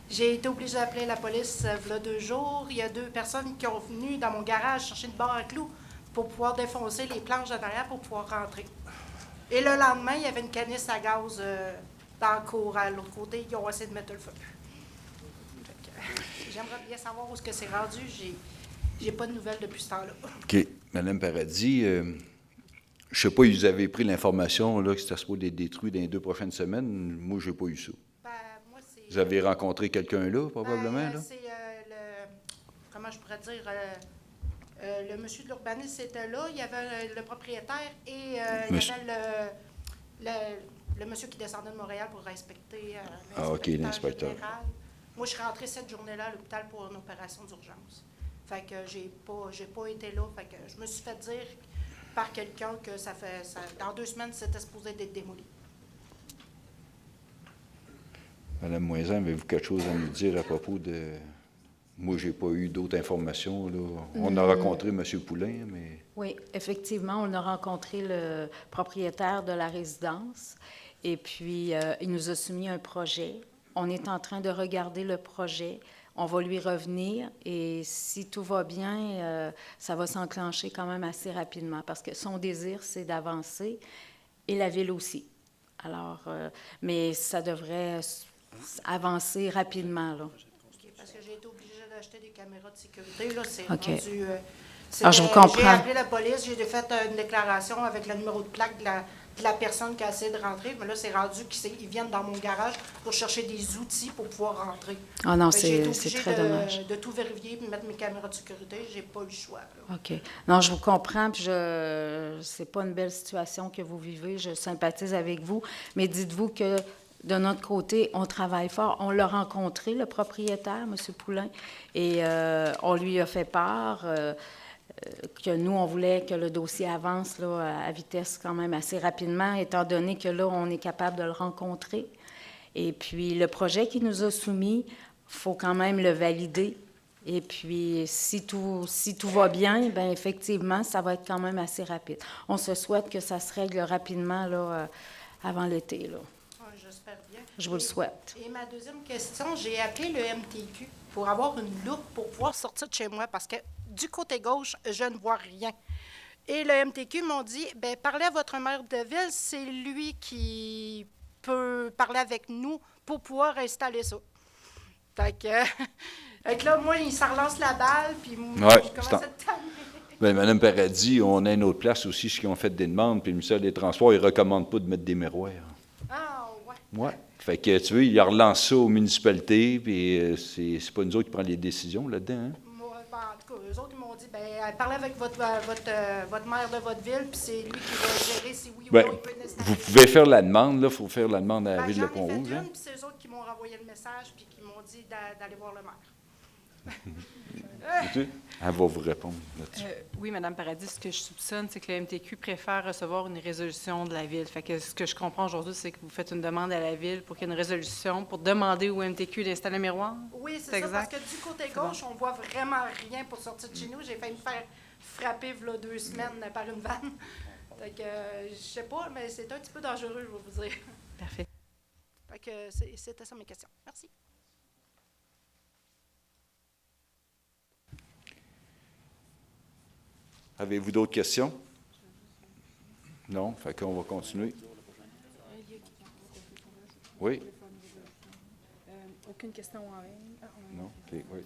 J'ai été obligée d'appeler la police il y a 2 jours. Il y a 2 personnes qui ont venu dans mon garage chercher une barre à clous pour pouvoir défoncer les planches en arrière pour pouvoir rentrer. Et le lendemain, il y avait une canisse à gaz dans le cour à l'autre côté. Ils ont essayé de mettre le feu. J'aimerais bien savoir où est-ce que c'est rendu. J'ai pas de nouvelles depuis ce temps-là. OK. Mme Paradis, je ne sais pas, vous avez pris l'information là, que c'était supposé être détruit dans les 2 prochaines semaines. Moi, je n'ai pas eu ça. Moi, vous avez rencontré quelqu'un là, probablement? Là? C'est comment je pourrais dire, le monsieur de l'urbanisme était là, il y avait le propriétaire et il y avait le monsieur qui descendait de Montréal pour respecter l'inspecteur général. Moi, je suis rentrée cette journée-là à l'hôpital pour une opération d'urgence. Fait que j'ai pas été là. Fait que je me suis fait dire par quelqu'un que dans 2 semaines, c'était supposé d'être démoli. Madame Moisan, avez-vous quelque chose à nous dire à propos de... Moi, je n'ai pas eu d'autres informations. Là. On a rencontré M. Poulain, mais... Oui, effectivement, on a rencontré le propriétaire de la résidence et puis il nous a soumis un projet. On est en train de regarder le projet. On va lui revenir et si tout va bien, ça va s'enclencher quand même assez rapidement parce que son désir, c'est d'avancer et la ville aussi. Alors, mais ça devrait avancer rapidement, là. OK, parce que j'ai été obligée d'acheter des caméras de sécurité. Là, c'est OK. rendu, Alors, je vous comprends. J'ai appelé la police, j'ai fait une déclaration avec le numéro de plaque de la personne qui a essayé de rentrer. Mais là, c'est rendu qu'ils viennent dans mon garage pour chercher des outils pour pouvoir rentrer. Ah non, Fait que j'ai été c'est obligée très dommage. de tout vérifier et mettre mes caméras de sécurité. J'ai pas eu le choix. Là. OK. Non, je vous comprends, puis c'est pas une belle situation que vous vivez. Je sympathise avec vous, mais dites-vous que de notre côté, on travaille fort. On l'a rencontré, le propriétaire, M. Poulain, et on lui a fait part que nous, on voulait que le dossier avance là, à vitesse quand même assez rapidement, étant donné que là, on est capable de le rencontrer. Et puis, le projet qu'il nous a soumis, il faut quand même le valider. Et puis, si tout va bien, bien effectivement, ça va être quand même assez rapide. On se souhaite que ça se règle rapidement là, avant l'été. Là. Ouais, j'espère bien. Je vous le souhaite. Et ma deuxième question, j'ai appelé le MTQ pour avoir une loupe pour pouvoir sortir de chez moi parce que du côté gauche, je ne vois rien. Et le MTQ m'ont dit, bien, parlez à votre maire de ville, c'est lui qui peut parler avec nous pour pouvoir installer ça. Fait que là, moi, il s'en relance la balle, puis moi, Ouais, je commence à tanner. Bien, Mme Paradis, on a une autre place aussi, ceux qui ont fait des demandes, puis le ministère des Transports, il ne recommande pas de mettre des miroirs. Ah, ouais. Ouais. Fait que, tu veux, il relance ça aux municipalités, puis c'est pas nous autres qui prenons les décisions là-dedans, hein? Moi, ben, en tout cas, eux autres, ils m'ont dit, bien, parlez avec votre maire de votre ville, puis c'est lui qui va gérer si oui ou Ben, non il peut l'installer. vous pouvez faire la demande, là, il faut faire la demande à la Ben, ville de j'en ai fait Pont-Rouge. Hein? une, puis c'est eux autres qui m'ont renvoyé le message, puis qui m'ont dit d'aller voir le maire. Tu sais, elle va vous répondre là-dessus. Oui, Mme Paradis, ce que je soupçonne, c'est que le MTQ préfère recevoir une résolution de la Ville. Fait que ce que je comprends aujourd'hui, c'est que vous faites une demande à la Ville pour qu'il y ait une résolution pour demander au MTQ d'installer un miroir? Oui, c'est ça, exact. parce que du côté gauche, on voit vraiment rien pour sortir de chez nous. J'ai failli me faire frapper il y a 2 semaines par une vanne. Fait que, je sais pas, mais c'est un petit peu dangereux, je vais vous dire. Parfait. Fait que c'était ça mes questions. Merci. Avez-vous d'autres questions? Non? Fait qu'on va continuer. Oui? Aucune question en ligne? Non? OK, oui.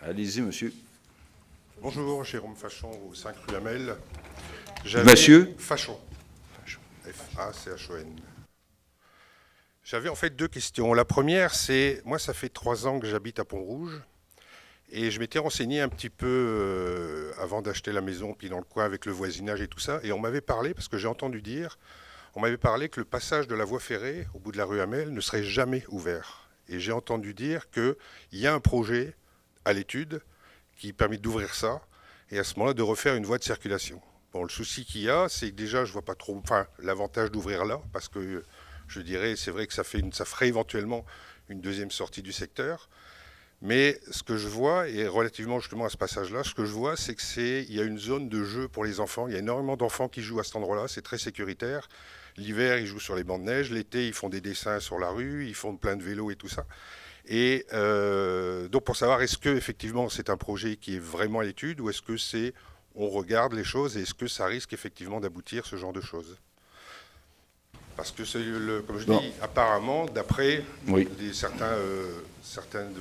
Allez-y, monsieur. Bonjour, Jérôme Fachon, au 5 rue Hamel. Monsieur? Fachon. F-A-C-H-O-N. J'avais en fait 2 questions. La première, c'est, moi, ça fait 3 ans que j'habite à Pont-Rouge. Et je m'étais renseigné un petit peu avant d'acheter la maison, puis dans le coin avec le voisinage et tout ça. Et on m'avait parlé, parce que j'ai entendu dire, on m'avait parlé que le passage de la voie ferrée au bout de la rue Hamel ne serait jamais ouvert. Et j'ai entendu dire qu'il y a un projet à l'étude qui permet d'ouvrir ça, et à ce moment-là de refaire une voie de circulation. Bon, le souci qu'il y a, c'est que déjà, je vois pas trop, l'avantage d'ouvrir là, parce que je dirais, c'est vrai que ça ferait éventuellement une deuxième sortie du secteur. Mais ce que je vois, et relativement justement à ce passage-là, ce que je vois, c'est qu'il y a une zone de jeu pour les enfants. Il y a énormément d'enfants qui jouent à cet endroit-là, c'est très sécuritaire. L'hiver, ils jouent sur les bancs de neige. L'été, ils font des dessins sur la rue, ils font plein de vélos et tout ça. Et donc pour savoir, est-ce que effectivement c'est un projet qui est vraiment à l'étude, ou est-ce que on regarde les choses, et est-ce que ça risque effectivement d'aboutir, ce genre de choses? Parce que c'est comme je dis, apparemment, d'après certaines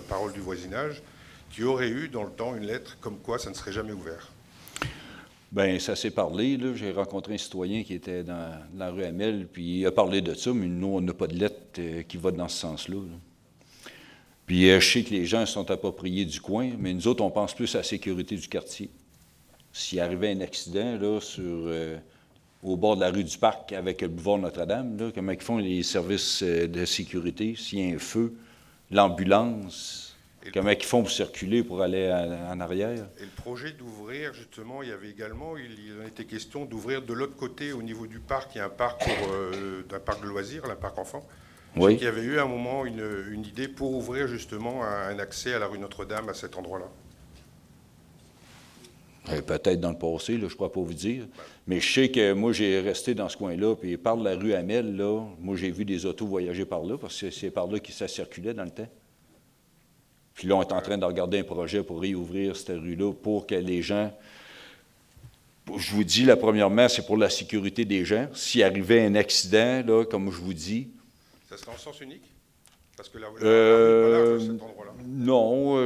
paroles du voisinage, qui aurait eu dans le temps une lettre comme quoi ça ne serait jamais ouvert. Bien, ça s'est parlé, là. J'ai rencontré un citoyen qui était dans la rue Hamel, puis il a parlé de ça, mais nous, on n'a pas de lettre qui va dans ce sens-là. Là. Puis je sais que les gens sont appropriés du coin, mais nous autres, on pense plus à la sécurité du quartier. S'il arrivait un accident, là, au bord de la rue du Parc avec le boulevard Notre-Dame, là, comment ils font les services de sécurité, s'il y a un feu, l'ambulance, comment ils font pour circuler, pour aller en arrière. Et le projet d'ouvrir, justement, il y avait également, il en était question d'ouvrir de l'autre côté, au niveau du parc, il y a un parc d'un parc de loisirs, un parc enfant. Oui. Il y avait eu à un moment une idée pour ouvrir justement un accès à la rue Notre-Dame, à cet endroit-là. Peut-être dans le passé, là, je ne pourrais pas vous dire. Mais je sais que moi, j'ai resté dans ce coin-là, puis par la rue Hamel, là, moi, j'ai vu des autos voyager par là, parce que c'est par là que ça circulait dans le temps. Puis là, on est en train de regarder un projet pour réouvrir cette rue-là, pour que les gens... Je vous dis, la premièrement, c'est pour la sécurité des gens. S'il arrivait un accident, là, comme je vous dis... Ça serait en sens unique? Parce que la route n'est pas large à cet endroit-là. Non,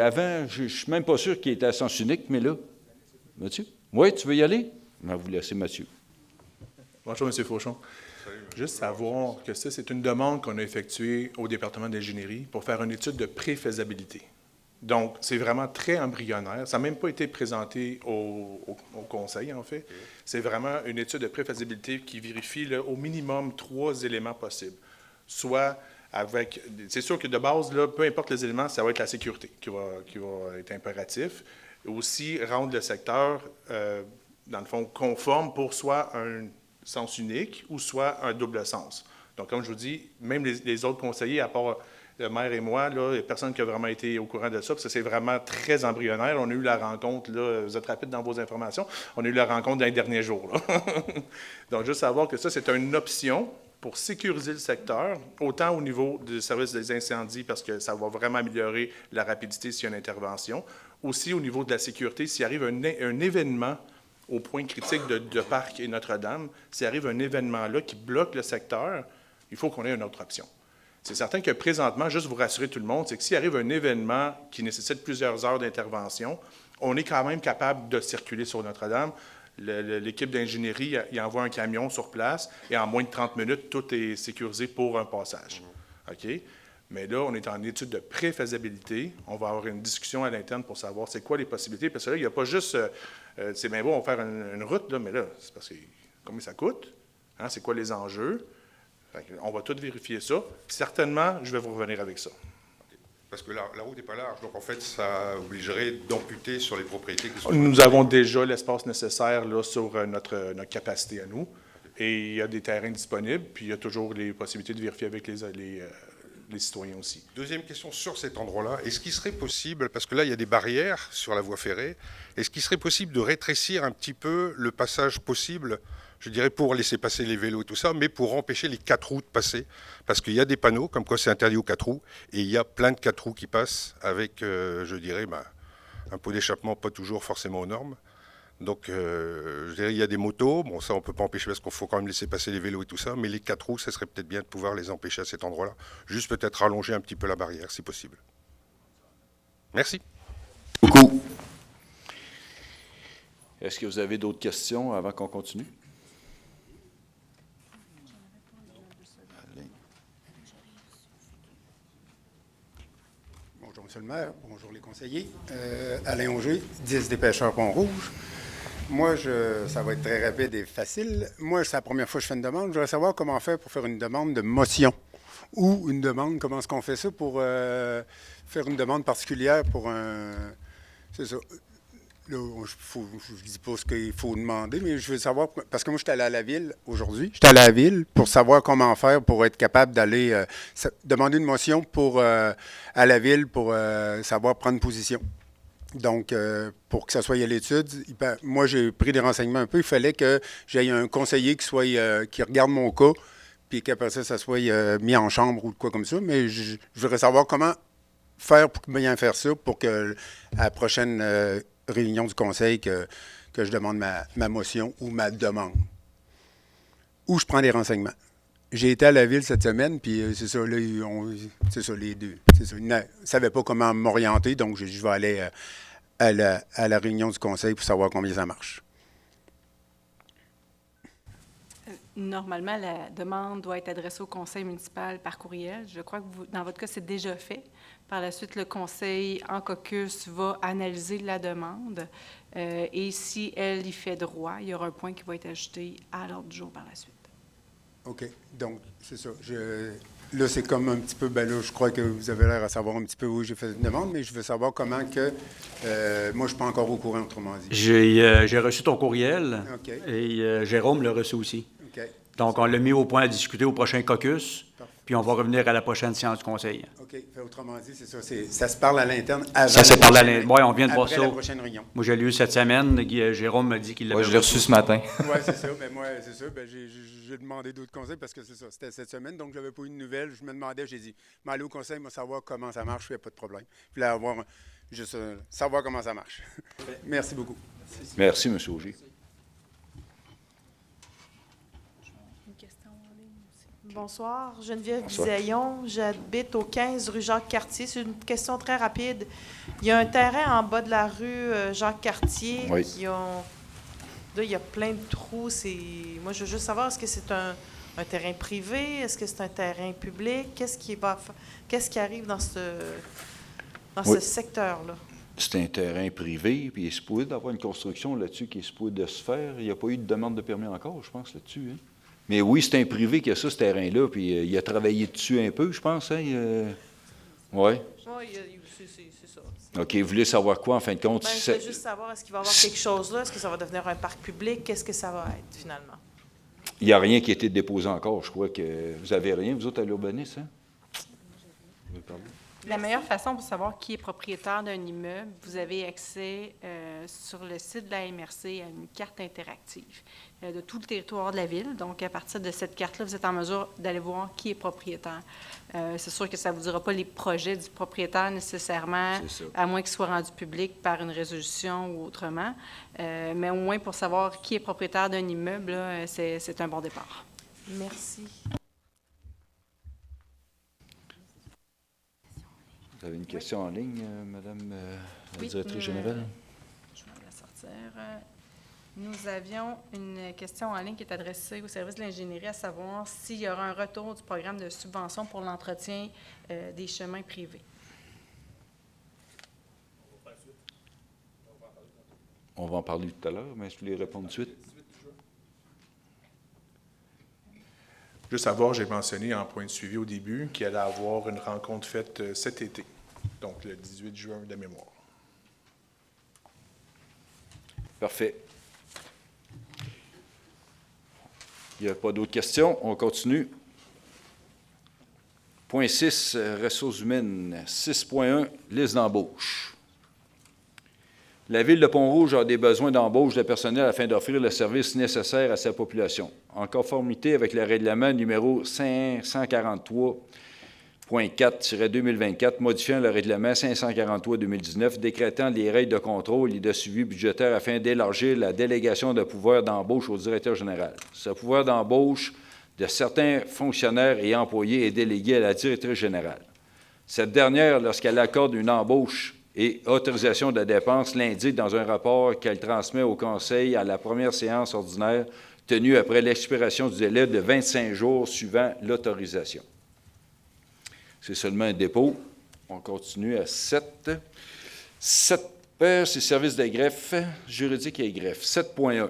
avant, je ne suis même pas sûr qu'il était à sens unique, mais là, Mathieu? Oui, tu veux y aller? Je vais vous laisser Mathieu. Bonjour, M. Fauchon. Juste savoir que ça, c'est une demande qu'on a effectuée au département d'ingénierie pour faire une étude de préfaisabilité. Donc, c'est vraiment très embryonnaire. Ça n'a même pas été présenté au conseil, en fait. Okay. C'est vraiment une étude de préfaisabilité qui vérifie là, au minimum 3 éléments possibles. Soit avec... C'est sûr que de base, là, peu importe les éléments, ça va être la sécurité qui va être impératif. Aussi, rendre le secteur, dans le fond, conforme pour soit un sens unique ou soit un double sens. Donc, comme je vous dis, même les autres conseillers, à part le maire et moi, là, il n'y a personne qui a vraiment été au courant de ça, parce que c'est vraiment très embryonnaire. On a eu la rencontre, là, vous êtes rapide dans vos informations, on a eu la rencontre dans les derniers jours. Là. Donc, juste savoir que ça, c'est une option pour sécuriser le secteur, autant au niveau du service des incendies, parce que ça va vraiment améliorer la rapidité s'il y a une intervention, aussi au niveau de la sécurité, s'il arrive un événement au point critique de Parc et Notre-Dame, s'il arrive un événement là qui bloque le secteur, il faut qu'on ait une autre option. C'est certain que présentement, juste vous rassurer tout le monde, c'est que s'il arrive un événement qui nécessite plusieurs heures d'intervention, on est quand même capable de circuler sur Notre-Dame. L'équipe d'ingénierie y envoie un camion sur place et en moins de 30 minutes, tout est sécurisé pour un passage. OK? Mais là, on est en étude de préfaisabilité. On va avoir une discussion à l'interne pour savoir c'est quoi les possibilités. Parce que là, il n'y a pas juste... c'est bien beau, on va faire une route, là, mais là, c'est parce que combien ça coûte? Hein, c'est quoi les enjeux? On va tout vérifier ça. Certainement, je vais vous revenir avec ça. Parce que la route n'est pas large, donc en fait, ça obligerait d'amputer sur les propriétés qui sont... Nous avons déjà l'espace nécessaire là, sur notre capacité à nous. Et il y a des terrains disponibles, puis il y a toujours les possibilités de vérifier avec les citoyens aussi. Deuxième question sur cet endroit-là. Est-ce qu'il serait possible, parce que là, il y a des barrières sur la voie ferrée, est-ce qu'il serait possible de rétrécir un petit peu le passage possible, je dirais pour laisser passer les vélos et tout ça, mais pour empêcher les 4 roues de passer? Parce qu'il y a des panneaux, comme quoi c'est interdit aux 4 roues, et il y a plein de 4 roues qui passent avec, je dirais, un pot d'échappement pas toujours forcément aux normes. Donc, je dirais, il y a des motos, bon ça on ne peut pas empêcher parce qu'il faut quand même laisser passer les vélos et tout ça, mais les 4 roues, ça serait peut-être bien de pouvoir les empêcher à cet endroit-là. Juste peut-être rallonger un petit peu la barrière, si possible. Merci. Beaucoup. Est-ce que vous avez d'autres questions avant qu'on continue? Bonjour, M. le maire. Bonjour, les conseillers. Alain Auger, 10 des Pêcheurs Pont-Rouge. Moi, ça va être très rapide et facile. Moi, c'est la première fois que je fais une demande. Je voudrais savoir comment faire pour faire une demande de motion ou une demande, comment est-ce qu'on fait ça pour faire une demande particulière pour un... C'est ça. Là, je ne dis pas ce qu'il faut demander, mais je veux savoir, parce que moi, je suis allé à la ville aujourd'hui. J'étais à la ville pour savoir comment faire pour être capable d'aller demander une motion à la ville pour savoir prendre position. Donc, pour que ça soit à l'étude, moi, j'ai pris des renseignements un peu. Il fallait que j'aille un conseiller qui regarde mon cas, puis qu'après ça, ça soit mis en chambre ou quoi comme ça. Mais je voudrais savoir comment faire pour bien faire ça pour que à la prochaine réunion du conseil que je demande ma motion ou ma demande. Ou je prends des renseignements. J'ai été à la ville cette semaine, puis c'est ça, là, c'est ça, les deux. C'est ça, ils ne savaient pas comment m'orienter, donc je vais aller à la réunion du conseil pour savoir combien ça marche. Normalement, la demande doit être adressée au conseil municipal par courriel. Je crois que dans votre cas, c'est déjà fait. Par la suite, le conseil en caucus va analyser la demande et si elle y fait droit, il y aura un point qui va être ajouté à l'ordre du jour par la suite. OK. Donc, c'est ça. Là, c'est comme un petit peu, là, je crois que vous avez l'air à savoir un petit peu où j'ai fait une demande, mais je veux savoir comment que... moi, je ne suis pas encore au courant, autrement dit. J'ai reçu ton courriel OK. Et Jérôme l'a reçu aussi. OK. Donc, on l'a mis au point à discuter au prochain caucus, puis on va revenir à la prochaine séance du conseil. OK. Autrement dit, c'est ça. Ça se parle à l'interne avant. Ça se parle à l'interne. Oui, on vient de voir ça. Après la prochaine réunion. Moi, j'ai lu cette semaine. Jérôme m'a dit qu'il l'avait reçu. Je l'ai reçu ce matin. Oui, c'est ça. Mais moi, c'est ça. J'ai demandé d'autres conseils parce que c'est ça. C'était cette semaine, donc je n'avais pas eu de nouvelles. Je me demandais, j'ai dit, mais aller au conseil, moi, savoir comment ça marche, il n'y a pas de problème. Puis là, juste savoir comment ça marche. Merci beaucoup. Merci, M. Auger. Bonsoir, Geneviève Bonsoir. Bisaillon. J'habite au 15 rue Jacques-Cartier. C'est une question très rapide. Il y a un terrain en bas de la rue Jacques-Cartier Oui. qui ont... Là, il y a plein de trous. Moi, je veux juste savoir, est-ce que c'est un terrain privé? Est-ce que c'est un terrain public? Qu'est-ce qui arrive dans ce secteur-là? C'est un terrain privé, puis il est supposé d'avoir une construction là-dessus qui est supposée de se faire. Il n'y a pas eu de demande de permis encore, je pense, là-dessus. Hein? Mais oui, c'est un privé qui a ça, ce terrain-là, puis il a travaillé dessus un peu, je pense. Hein? Oui. Oui, c'est ça. OK, vous voulez savoir quoi, en fin de compte? Je voulais juste savoir, est-ce qu'il va y avoir quelque chose là? Est-ce que ça va devenir un parc public? Qu'est-ce que ça va être, finalement? Il n'y a rien qui a été déposé encore. Je crois que vous n'avez rien, vous autres, à l'urbanisme, hein? Vous voulez parler? La meilleure façon pour savoir qui est propriétaire d'un immeuble, vous avez accès sur le site de la MRC à une carte interactive de tout le territoire de la ville. Donc, à partir de cette carte-là, vous êtes en mesure d'aller voir qui est propriétaire. C'est sûr que ça ne vous dira pas les projets du propriétaire nécessairement, à moins qu'il soit rendu public par une résolution ou autrement. Mais au moins, pour savoir qui est propriétaire d'un immeuble, là, c'est un bon départ. Merci. Vous avez une question en ligne, Madame la directrice générale? Je vais la sortir. Nous avions une question en ligne qui est adressée au service de l'ingénierie, à savoir s'il y aura un retour du programme de subvention pour l'entretien des chemins privés. On va en parler tout à l'heure, mais je voulais répondre tout de suite. Juste à voir, j'ai mentionné en point de suivi au début qu'il allait avoir une rencontre faite cet été, donc le 18 juin de mémoire. Parfait. Il n'y a pas d'autres questions. On continue. Point 6, ressources humaines. 6.1, liste d'embauche. La Ville de Pont-Rouge a des besoins d'embauche de personnel afin d'offrir le service nécessaire à sa population. En conformité avec le règlement numéro 543.4-2024, modifiant le règlement 543-2019, décrétant les règles de contrôle et de suivi budgétaire afin d'élargir la délégation de pouvoir d'embauche au directeur général. Ce pouvoir d'embauche de certains fonctionnaires et employés est délégué à la directrice générale. Cette dernière, lorsqu'elle accorde une embauche et autorisation de dépenses, l'indique dans un rapport qu'elle transmet au Conseil à la première séance ordinaire tenue après l'expiration du délai de 25 jours suivant l'autorisation. C'est seulement un dépôt. On continue à 7. 7, c'est service de greffe, juridique et greffe. 7.1.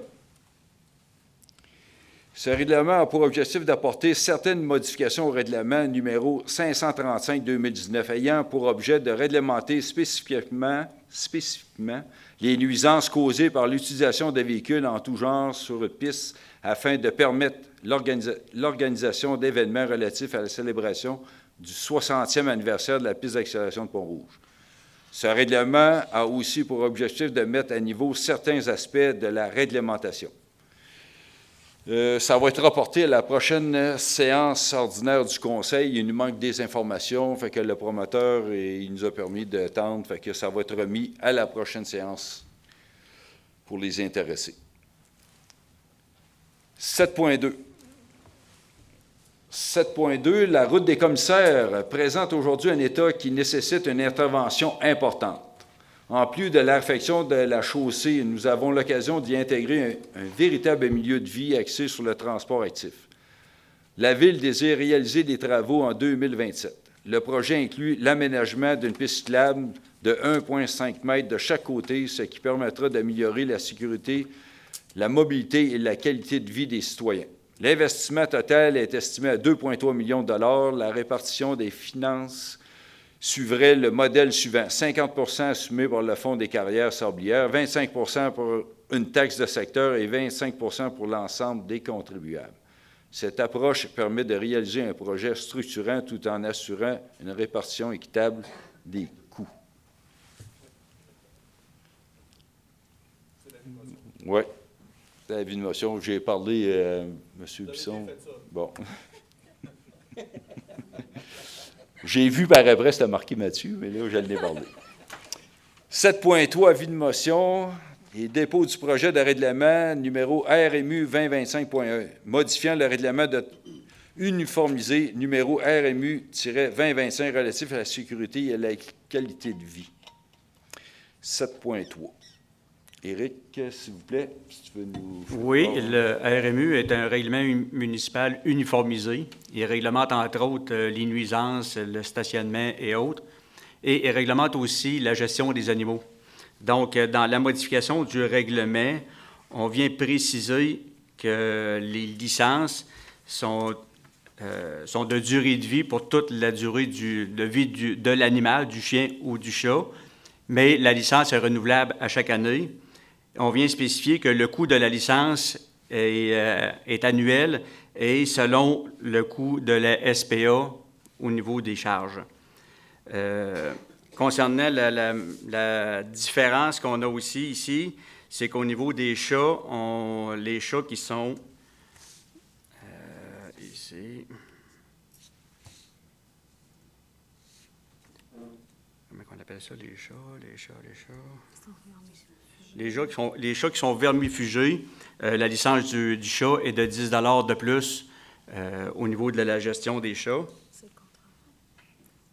Ce règlement a pour objectif d'apporter certaines modifications au règlement numéro 535-2019 ayant pour objet de réglementer spécifiquement les nuisances causées par l'utilisation de véhicules en tout genre sur une piste afin de permettre l'organisation d'événements relatifs à la célébration du 60e anniversaire de la piste d'accélération de Pont-Rouge. Ce règlement a aussi pour objectif de mettre à niveau certains aspects de la réglementation. Ça va être rapporté à la prochaine séance ordinaire du Conseil. Il nous manque des informations, fait que le promoteur il nous a permis d'attendre, fait que ça va être remis à la prochaine séance pour les intéressés. 7.2. 7.2, la route des commissaires présente aujourd'hui un état qui nécessite une intervention importante. En plus de la réfection de la chaussée, nous avons l'occasion d'y intégrer un véritable milieu de vie axé sur le transport actif. La Ville désire réaliser des travaux en 2027. Le projet inclut l'aménagement d'une piste cyclable de 1,5 m de chaque côté, ce qui permettra d'améliorer la sécurité, la mobilité et la qualité de vie des citoyens. L'investissement total est estimé à 2,3 millions de dollars. La répartition des finances suivrait le modèle suivant. 50 assumé par le Fonds des carrières sablières, 25 pour une taxe de secteur et 25 pour l'ensemble des contribuables. Cette approche permet de réaliser un projet structurant tout en assurant une répartition équitable des coûts. Oui, c'est l'avis de motion. J'ai parlé à M. Bisson. Bon. J'ai vu par après, c'était marqué Mathieu, mais là, je l'ai parlé. 7.3, avis de motion et dépôt du projet de règlement numéro RMU 2025.1, modifiant le règlement uniformisé numéro RMU-2025 relatif à la sécurité et à la qualité de vie. 7.3. Éric, s'il vous plaît, si tu veux nous... Oui, le RMU est un règlement municipal uniformisé. Il réglemente entre autres les nuisances, le stationnement et autres. Et il réglemente aussi la gestion des animaux. Donc, dans la modification du règlement, on vient préciser que les licences sont de durée de vie pour toute la durée de vie de l'animal, du chien ou du chat, mais la licence est renouvelable à chaque année. On vient spécifier que le coût de la licence est annuel et selon le coût de la SPA au niveau des charges. Concernant la différence qu'on a aussi ici, c'est qu'au niveau des chats, les chats qui sont ici. Comment on appelle ça, les chats? Les chats qui sont vermifugés, la licence du chat est de 10 $ de plus au niveau de la gestion des chats. C'est le contraire.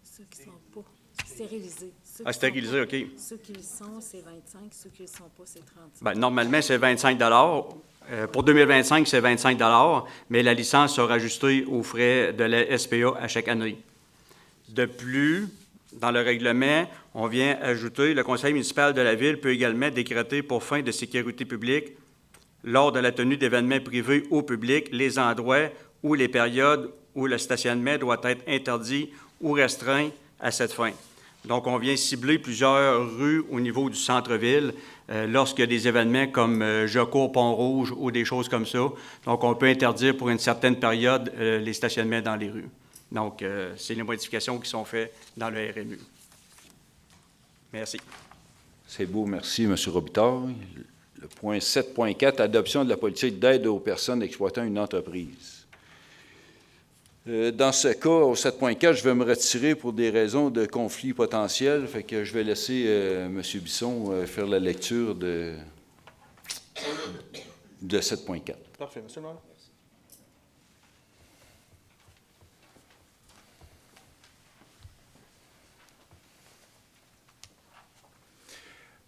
Ceux qui ne sont pas stérilisés. Stérilisés, OK. Ceux qui le sont, c'est 25. Ceux qui ne le sont pas, c'est 35. Bien, normalement, c'est 25 $. Pour 2025, c'est 25 $, mais la licence sera ajustée aux frais de la SPA à chaque année. De plus, dans le règlement, on vient ajouter, le conseil municipal de la ville peut également décréter pour fin de sécurité publique, lors de la tenue d'événements privés au public, les endroits ou les périodes où le stationnement doit être interdit ou restreint à cette fin. Donc, on vient cibler plusieurs rues au niveau du centre-ville lorsqu'il y a des événements comme Jocko, Pont-Rouge ou des choses comme ça. Donc, on peut interdire pour une certaine période les stationnements dans les rues. Donc, c'est les modifications qui sont faites dans le RMU. Merci. C'est beau, merci, M. Robitaille. Le point 7.4, adoption de la politique d'aide aux personnes exploitant une entreprise. Dans ce cas, au 7.4, je vais me retirer pour des raisons de conflit potentiel, fait que je vais laisser M. Bisson faire la lecture de 7.4. Parfait, M. le maire.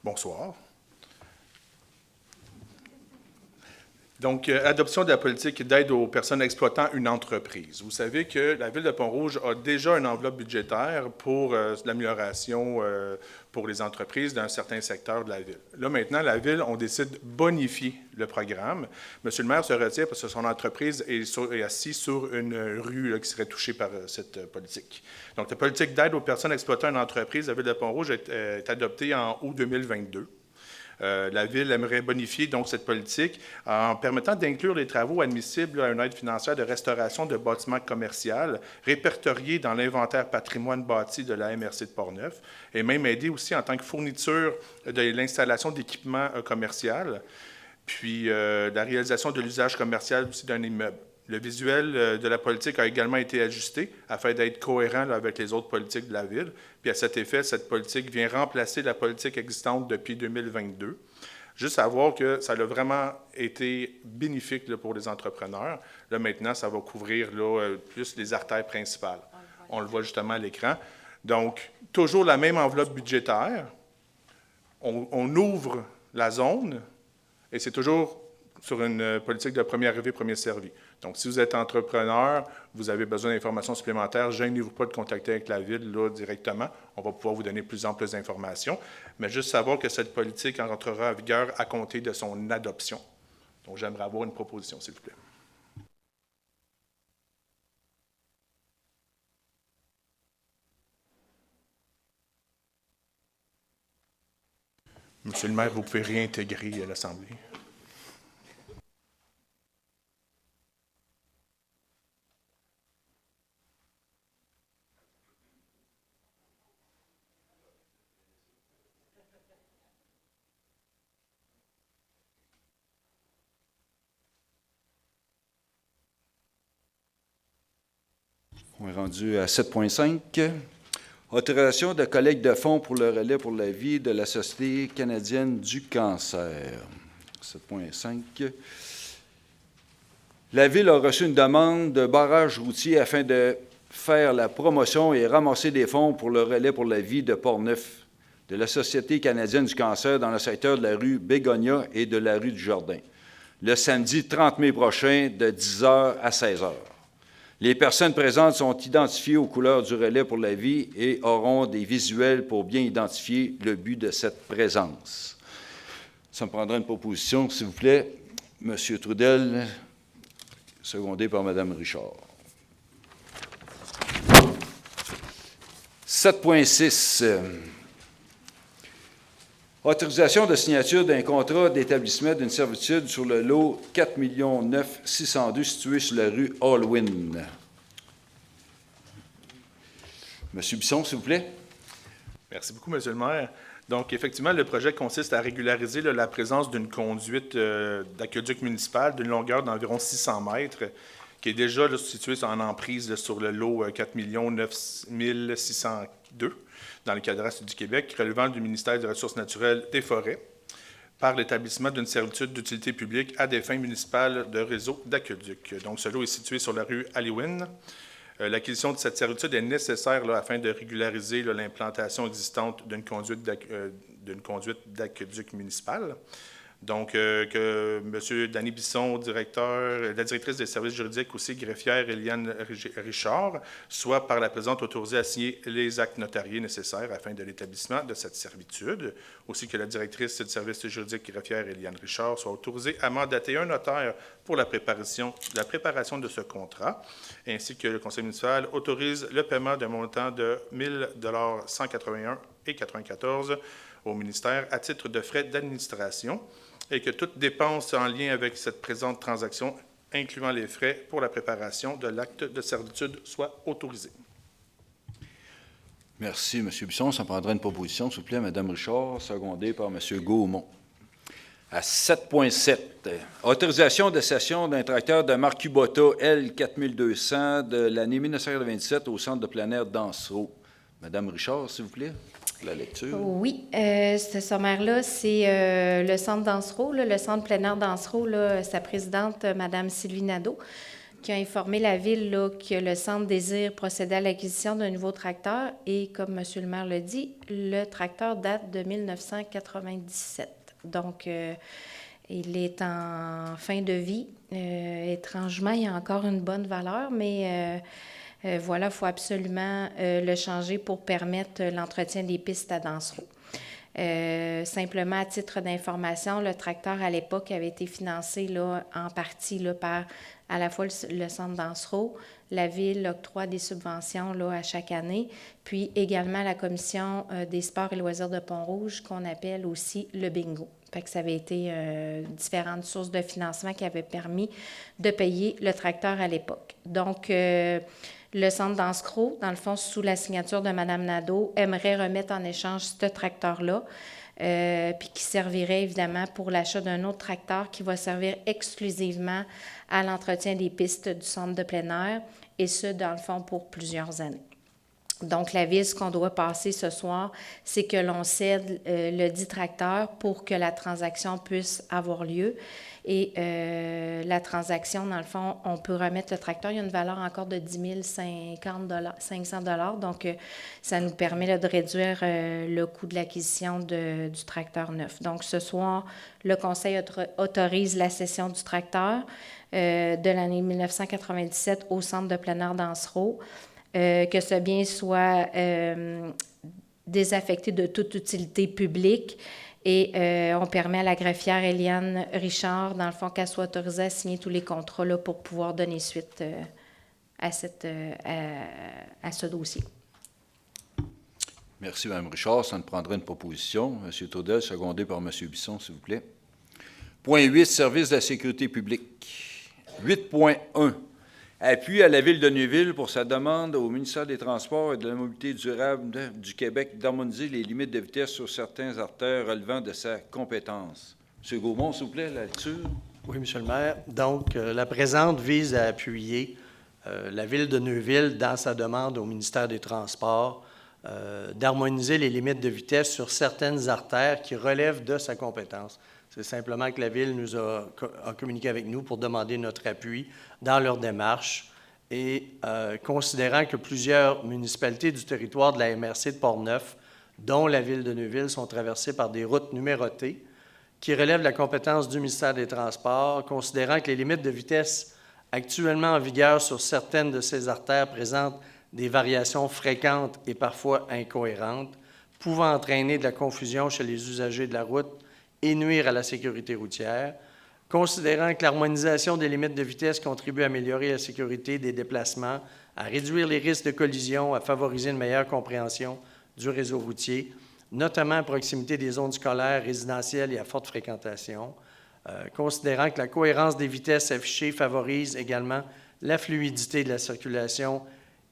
Bonsoir. Donc, adoption de la politique d'aide aux personnes exploitant une entreprise. Vous savez que la Ville de Pont-Rouge a déjà une enveloppe budgétaire pour l'amélioration pour les entreprises d'un certain secteur de la Ville. Là, maintenant, la Ville, on décide de bonifier le programme. Monsieur le maire se retire parce que son entreprise est assise sur une rue là, qui serait touchée par cette politique. Donc, la politique d'aide aux personnes exploitant une entreprise, la Ville de Pont-Rouge est adoptée en août 2022. La Ville aimerait bonifier donc cette politique en permettant d'inclure les travaux admissibles à une aide financière de restauration de bâtiments commerciaux répertoriés dans l'inventaire patrimoine bâti de la MRC de Portneuf et même aider aussi en tant que fourniture de l'installation d'équipements commerciaux, puis la réalisation de l'usage commercial aussi d'un immeuble. Le visuel de la politique a également été ajusté afin d'être cohérent là, avec les autres politiques de la Ville. Puis à cet effet, cette politique vient remplacer la politique existante depuis 2022. Juste à voir que ça a vraiment été bénéfique là, pour les entrepreneurs. Là, maintenant, ça va couvrir là, plus les artères principales. On le voit justement à l'écran. Donc, toujours la même enveloppe budgétaire. On ouvre la zone et c'est toujours sur une politique de premier arrivé, premier servi. Donc, si vous êtes entrepreneur, vous avez besoin d'informations supplémentaires, gênez-vous pas de contacter avec la Ville là, directement. On va pouvoir vous donner plus amples informations. Mais juste savoir que cette politique entrera en vigueur à compter de son adoption. Donc, j'aimerais avoir une proposition, s'il vous plaît. Monsieur le maire, vous pouvez réintégrer l'Assemblée. On est rendu à 7.5. Autorisation de collecte de fonds pour le relais pour la vie de la Société canadienne du cancer. 7.5. La Ville a reçu une demande de barrage routier afin de faire la promotion et ramasser des fonds pour le relais pour la vie de Portneuf, de la Société canadienne du cancer dans le secteur de la rue Bégonia et de la rue du Jardin, le samedi 30 mai prochain de 10h à 16h. Les personnes présentes sont identifiées aux couleurs du relais pour la vie et auront des visuels pour bien identifier le but de cette présence. Ça me prendra une proposition, s'il vous plaît. Monsieur Trudel, secondé par Mme Richard. 7.6. Autorisation de signature d'un contrat d'établissement d'une servitude sur le lot 4 900 602 situé sur la rue Hallwyn. Monsieur Bisson, s'il vous plaît. Merci beaucoup, Monsieur le maire. Donc, effectivement, le projet consiste à régulariser la présence d'une conduite d'aqueduc municipal d'une longueur d'environ 600 mètres, qui est déjà située en emprise sur le lot 4 900 602 dans le cadastre du Québec, relevant du ministère des Ressources naturelles des Forêts, par l'établissement d'une servitude d'utilité publique à des fins municipales de réseau d'aqueduc. Donc, ce lot est situé sur la rue Hallwyn. L'acquisition de cette servitude est nécessaire afin de régulariser l'implantation existante d'une conduite d'aqueduc municipal. Donc, que M. Danny Bisson, la directrice des services juridiques, aussi greffière Eliane Richard, soit par la présente autorisée à signer les actes notariés nécessaires afin de l'établissement de cette servitude. Aussi que la directrice du service juridique greffière Eliane Richard soit autorisée à mandater un notaire pour la préparation de ce contrat, ainsi que le conseil municipal autorise le paiement d'un montant de 1 181,94 au ministère à titre de frais d'administration, et que toute dépense en lien avec cette présente transaction, incluant les frais pour la préparation de l'acte de servitude, soit autorisée. Merci, M. Bisson. Ça prendra une proposition, s'il vous plaît, Mme Richard, secondée par M. Gaumont. À 7.7, autorisation de cession d'un tracteur de marque Kubota L4200 de l'année 1997 au centre de plein air d'Ansereau. Mme Richard, s'il vous plaît. La lecture. Oui, ce sommaire-là, c'est le centre d'Ansereau, le centre plein air d'Ansereau, sa présidente, Mme Sylvie Nadeau, qui a informé la Ville que le centre désire procéder à l'acquisition d'un nouveau tracteur et, comme M. le maire le dit, le tracteur date de 1997. Donc, il est en fin de vie. Étrangement, il a encore une bonne valeur, mais... voilà, il faut absolument le changer pour permettre l'entretien des pistes à Dansereau. Simplement, à titre d'information, le tracteur, à l'époque, avait été financé en partie par à la fois le centre Dansereau. La Ville octroie des subventions à chaque année, puis également la Commission des sports et loisirs de Pont-Rouge, qu'on appelle aussi le bingo. Fait que ça avait été différentes sources de financement qui avaient permis de payer le tracteur à l'époque. Donc, le centre d'Ansereau, dans le fond, sous la signature de Mme Nadeau, aimerait remettre en échange ce tracteur-là, puis qui servirait évidemment pour l'achat d'un autre tracteur qui va servir exclusivement à l'entretien des pistes du centre de plein air, et ce, dans le fond, pour plusieurs années. Donc, la Ville, ce qu'on doit passer ce soir, c'est que l'on cède le dit tracteur pour que la transaction puisse avoir lieu. Et la transaction, dans le fond, on peut remettre le tracteur. Il y a une valeur encore de 10 500 $. Donc, ça nous permet de réduire le coût de l'acquisition du tracteur neuf. Donc, ce soir, le Conseil autorise la cession du tracteur de l'année 1997 au centre de plein air d'Ansereau. Que ce bien soit désaffecté de toute utilité publique. Et on permet à la greffière Eliane Richard, dans le fond, qu'elle soit autorisée à signer tous les contrats là, pour pouvoir donner suite à ce dossier. Merci, Mme Richard. Ça nous prendra une proposition. M. Taudel, secondé par M. Bisson, s'il vous plaît. Point 8, service de la sécurité publique. 8.1. Appui à la Ville de Neuville pour sa demande au ministère des Transports et de la Mobilité durable du Québec d'harmoniser les limites de vitesse sur certaines artères relevant de sa compétence. M. Gaumont, s'il vous plaît, la lecture. Oui, M. le maire. Donc, la présente vise à appuyer la Ville de Neuville dans sa demande au ministère des Transports d'harmoniser les limites de vitesse sur certaines artères qui relèvent de sa compétence. C'est simplement que la Ville a communiqué avec nous pour demander notre appui dans leur démarche. Et considérant que plusieurs municipalités du territoire de la MRC de Portneuf, dont la Ville de Neuville, sont traversées par des routes numérotées qui relèvent de la compétence du ministère des Transports, considérant que les limites de vitesse actuellement en vigueur sur certaines de ces artères présentent des variations fréquentes et parfois incohérentes, pouvant entraîner de la confusion chez les usagers de la route et nuire à la sécurité routière, considérant que l'harmonisation des limites de vitesse contribue à améliorer la sécurité des déplacements, à réduire les risques de collision, à favoriser une meilleure compréhension du réseau routier, notamment à proximité des zones scolaires, résidentielles et à forte fréquentation, considérant que la cohérence des vitesses affichées favorise également la fluidité de la circulation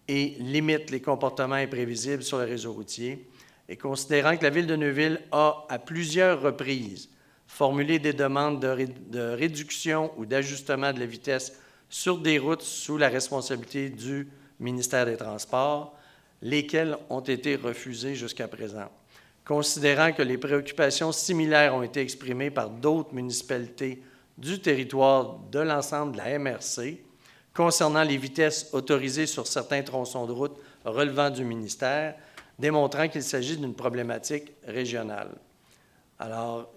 et limite les comportements imprévisibles sur le réseau routier, et considérant que la Ville de Neuville a, à plusieurs reprises, formulé des demandes de réduction ou d'ajustement de la vitesse sur des routes sous la responsabilité du ministère des Transports, lesquelles ont été refusées jusqu'à présent. Considérant que les préoccupations similaires ont été exprimées par d'autres municipalités du territoire de l'ensemble de la MRC, concernant les vitesses autorisées sur certains tronçons de route relevant du ministère, démontrant qu'il s'agit d'une problématique régionale. Alors,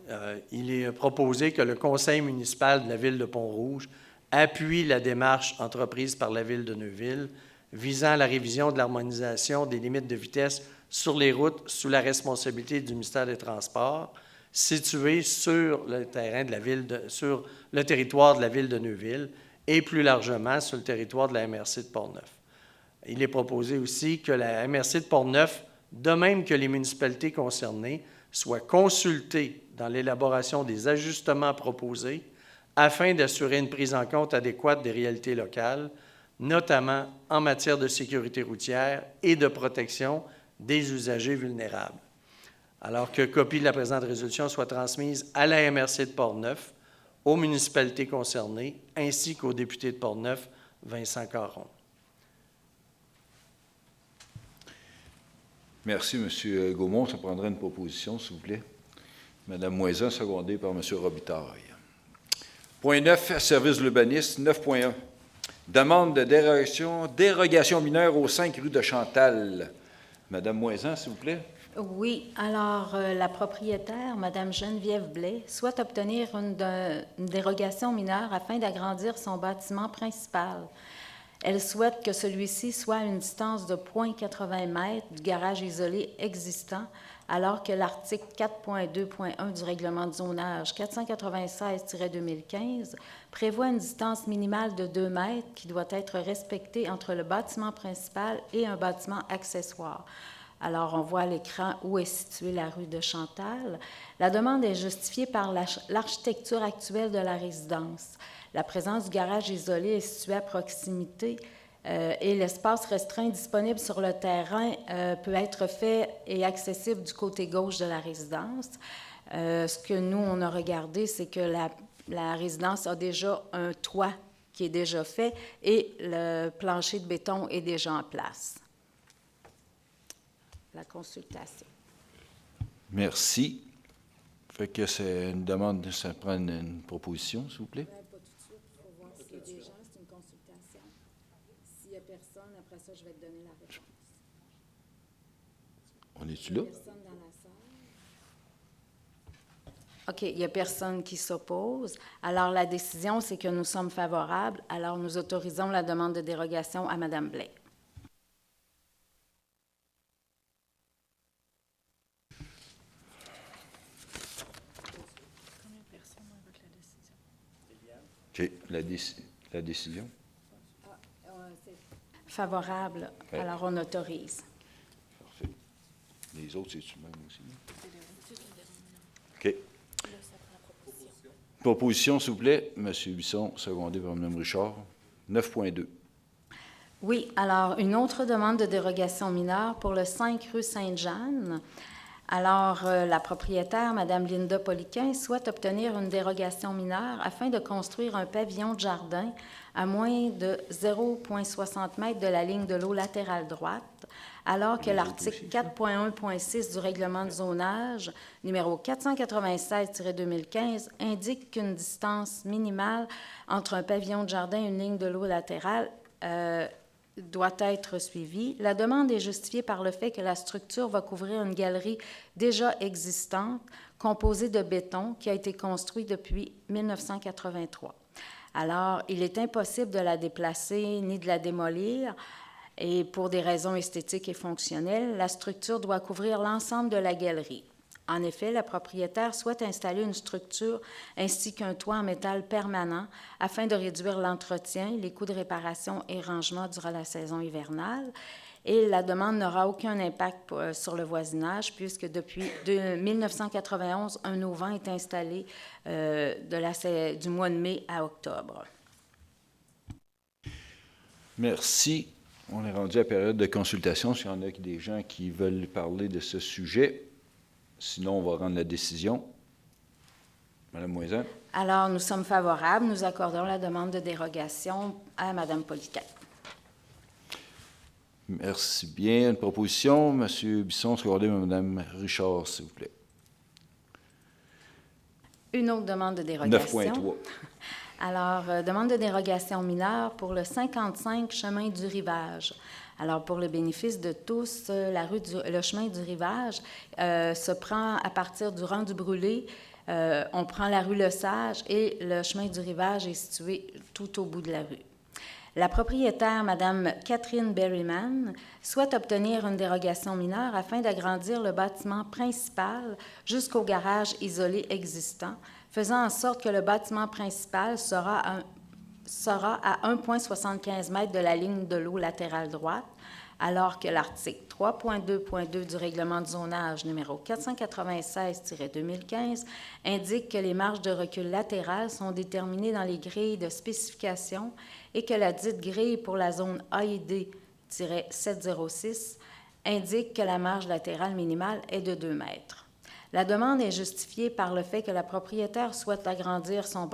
il est proposé que le conseil municipal de la Ville de Pont-Rouge appuie la démarche entreprise par la Ville de Neuville visant à la révision de l'harmonisation des limites de vitesse sur les routes sous la responsabilité du ministère des Transports, situées sur le terrain de la sur le territoire de la Ville de Neuville et plus largement sur le territoire de la MRC de Portneuf. Il est proposé aussi que la MRC de Portneuf, de même que les municipalités concernées, soient consultées dans l'élaboration des ajustements proposés afin d'assurer une prise en compte adéquate des réalités locales, notamment en matière de sécurité routière et de protection des usagers vulnérables. Alors que copie de la présente résolution soit transmise à la MRC de Portneuf, aux municipalités concernées, ainsi qu'au député de Portneuf, Vincent Caron. Merci, M. Gaumont. Ça prendrait une proposition, s'il vous plaît. Mme Moisan, secondée par M. Robitaille. Point 9, service de l'urbanisme. 9.1. Demande de dérogation mineure aux 5 rue de Chantal. Mme Moisan, s'il vous plaît. Oui, alors la propriétaire, Mme Geneviève Blais, souhaite obtenir une dérogation mineure afin d'agrandir son bâtiment principal. Elle souhaite que celui-ci soit à une distance de 0,80 m du garage isolé existant, alors que l'article 4.2.1 du règlement de zonage 496-2015 prévoit une distance minimale de 2 mètres qui doit être respectée entre le bâtiment principal et un bâtiment accessoire. Alors, on voit à l'écran où est située la rue de Chantal. La demande est justifiée par l'architecture actuelle de la résidence. La présence du garage isolé est située à proximité et l'espace restreint disponible sur le terrain peut être fait et accessible du côté gauche de la résidence. Ce que nous, on a regardé, c'est que la résidence a déjà un toit qui est déjà fait et le plancher de béton est déjà en place. La consultation. Merci. Fait que c'est une demande, ça prend une proposition, s'il vous plaît. Pas tout de suite, il faut voir s'il y a des gens, c'est une consultation. S'il n'y a personne, après ça, je vais te donner la réponse. On est-tu là? Personne dans la salle. OK, il n'y a personne qui s'oppose. Alors, la décision, c'est que nous sommes favorables. Alors, nous autorisons la demande de dérogation à Mme Blais. OK. La décision? Favorable. Ouais. Alors, on autorise. Parfait. Les autres, c'est-tu même aussi? OK. Proposition, s'il vous plaît. M. Bisson, secondé par Mme Richard. 9.2. Oui, alors, une autre demande de dérogation mineure pour le 5 rue Sainte-Jeanne. Alors, la propriétaire, Mme Linda Poliquin, souhaite obtenir une dérogation mineure afin de construire un pavillon de jardin à moins de 0,60 m de la ligne de l'eau latérale droite, alors que l'article 4.1.6 du règlement de zonage, numéro 496-2015, indique qu'une distance minimale entre un pavillon de jardin et une ligne de l'eau latérale doit être suivie. La demande est justifiée par le fait que la structure va couvrir une galerie déjà existante, composée de béton, qui a été construit depuis 1983. Alors, il est impossible de la déplacer ni de la démolir, et pour des raisons esthétiques et fonctionnelles, la structure doit couvrir l'ensemble de la galerie. En effet, la propriétaire souhaite installer une structure ainsi qu'un toit en métal permanent afin de réduire l'entretien, les coûts de réparation et rangement durant la saison hivernale. Et la demande n'aura aucun impact sur le voisinage puisque depuis 1991, un auvent est installé du mois de mai à octobre. Merci. On est rendu à la période de consultation. S'il y en a des gens qui veulent parler de ce sujet, sinon on va rendre la décision. Madame Moisin. Alors, nous sommes favorables. Nous accordons la demande de dérogation à Madame Poliquin. Merci bien. Une proposition. Monsieur Bisson, secondé par Madame Richard, s'il vous plaît. Une autre demande de dérogation. 9.3. Alors, demande de dérogation mineure pour le 55 chemin du Rivage. Alors, pour le bénéfice de tous, le chemin du Rivage se prend à partir du rang du Brûlé. On prend la rue Le Sage et le chemin du Rivage est situé tout au bout de la rue. La propriétaire, Mme Catherine Berryman, souhaite obtenir une dérogation mineure afin d'agrandir le bâtiment principal jusqu'au garage isolé existant, faisant en sorte que le bâtiment principal sera à 1,75 m de la ligne de l'eau latérale droite, alors que l'article 3.2.2 du règlement de zonage numéro 496-2015 indique que les marges de recul latérales sont déterminées dans les grilles de spécification et que la dite grille pour la zone AID-706 indique que la marge latérale minimale est de 2 mètres. La demande est justifiée par le fait que la propriétaire souhaite agrandir son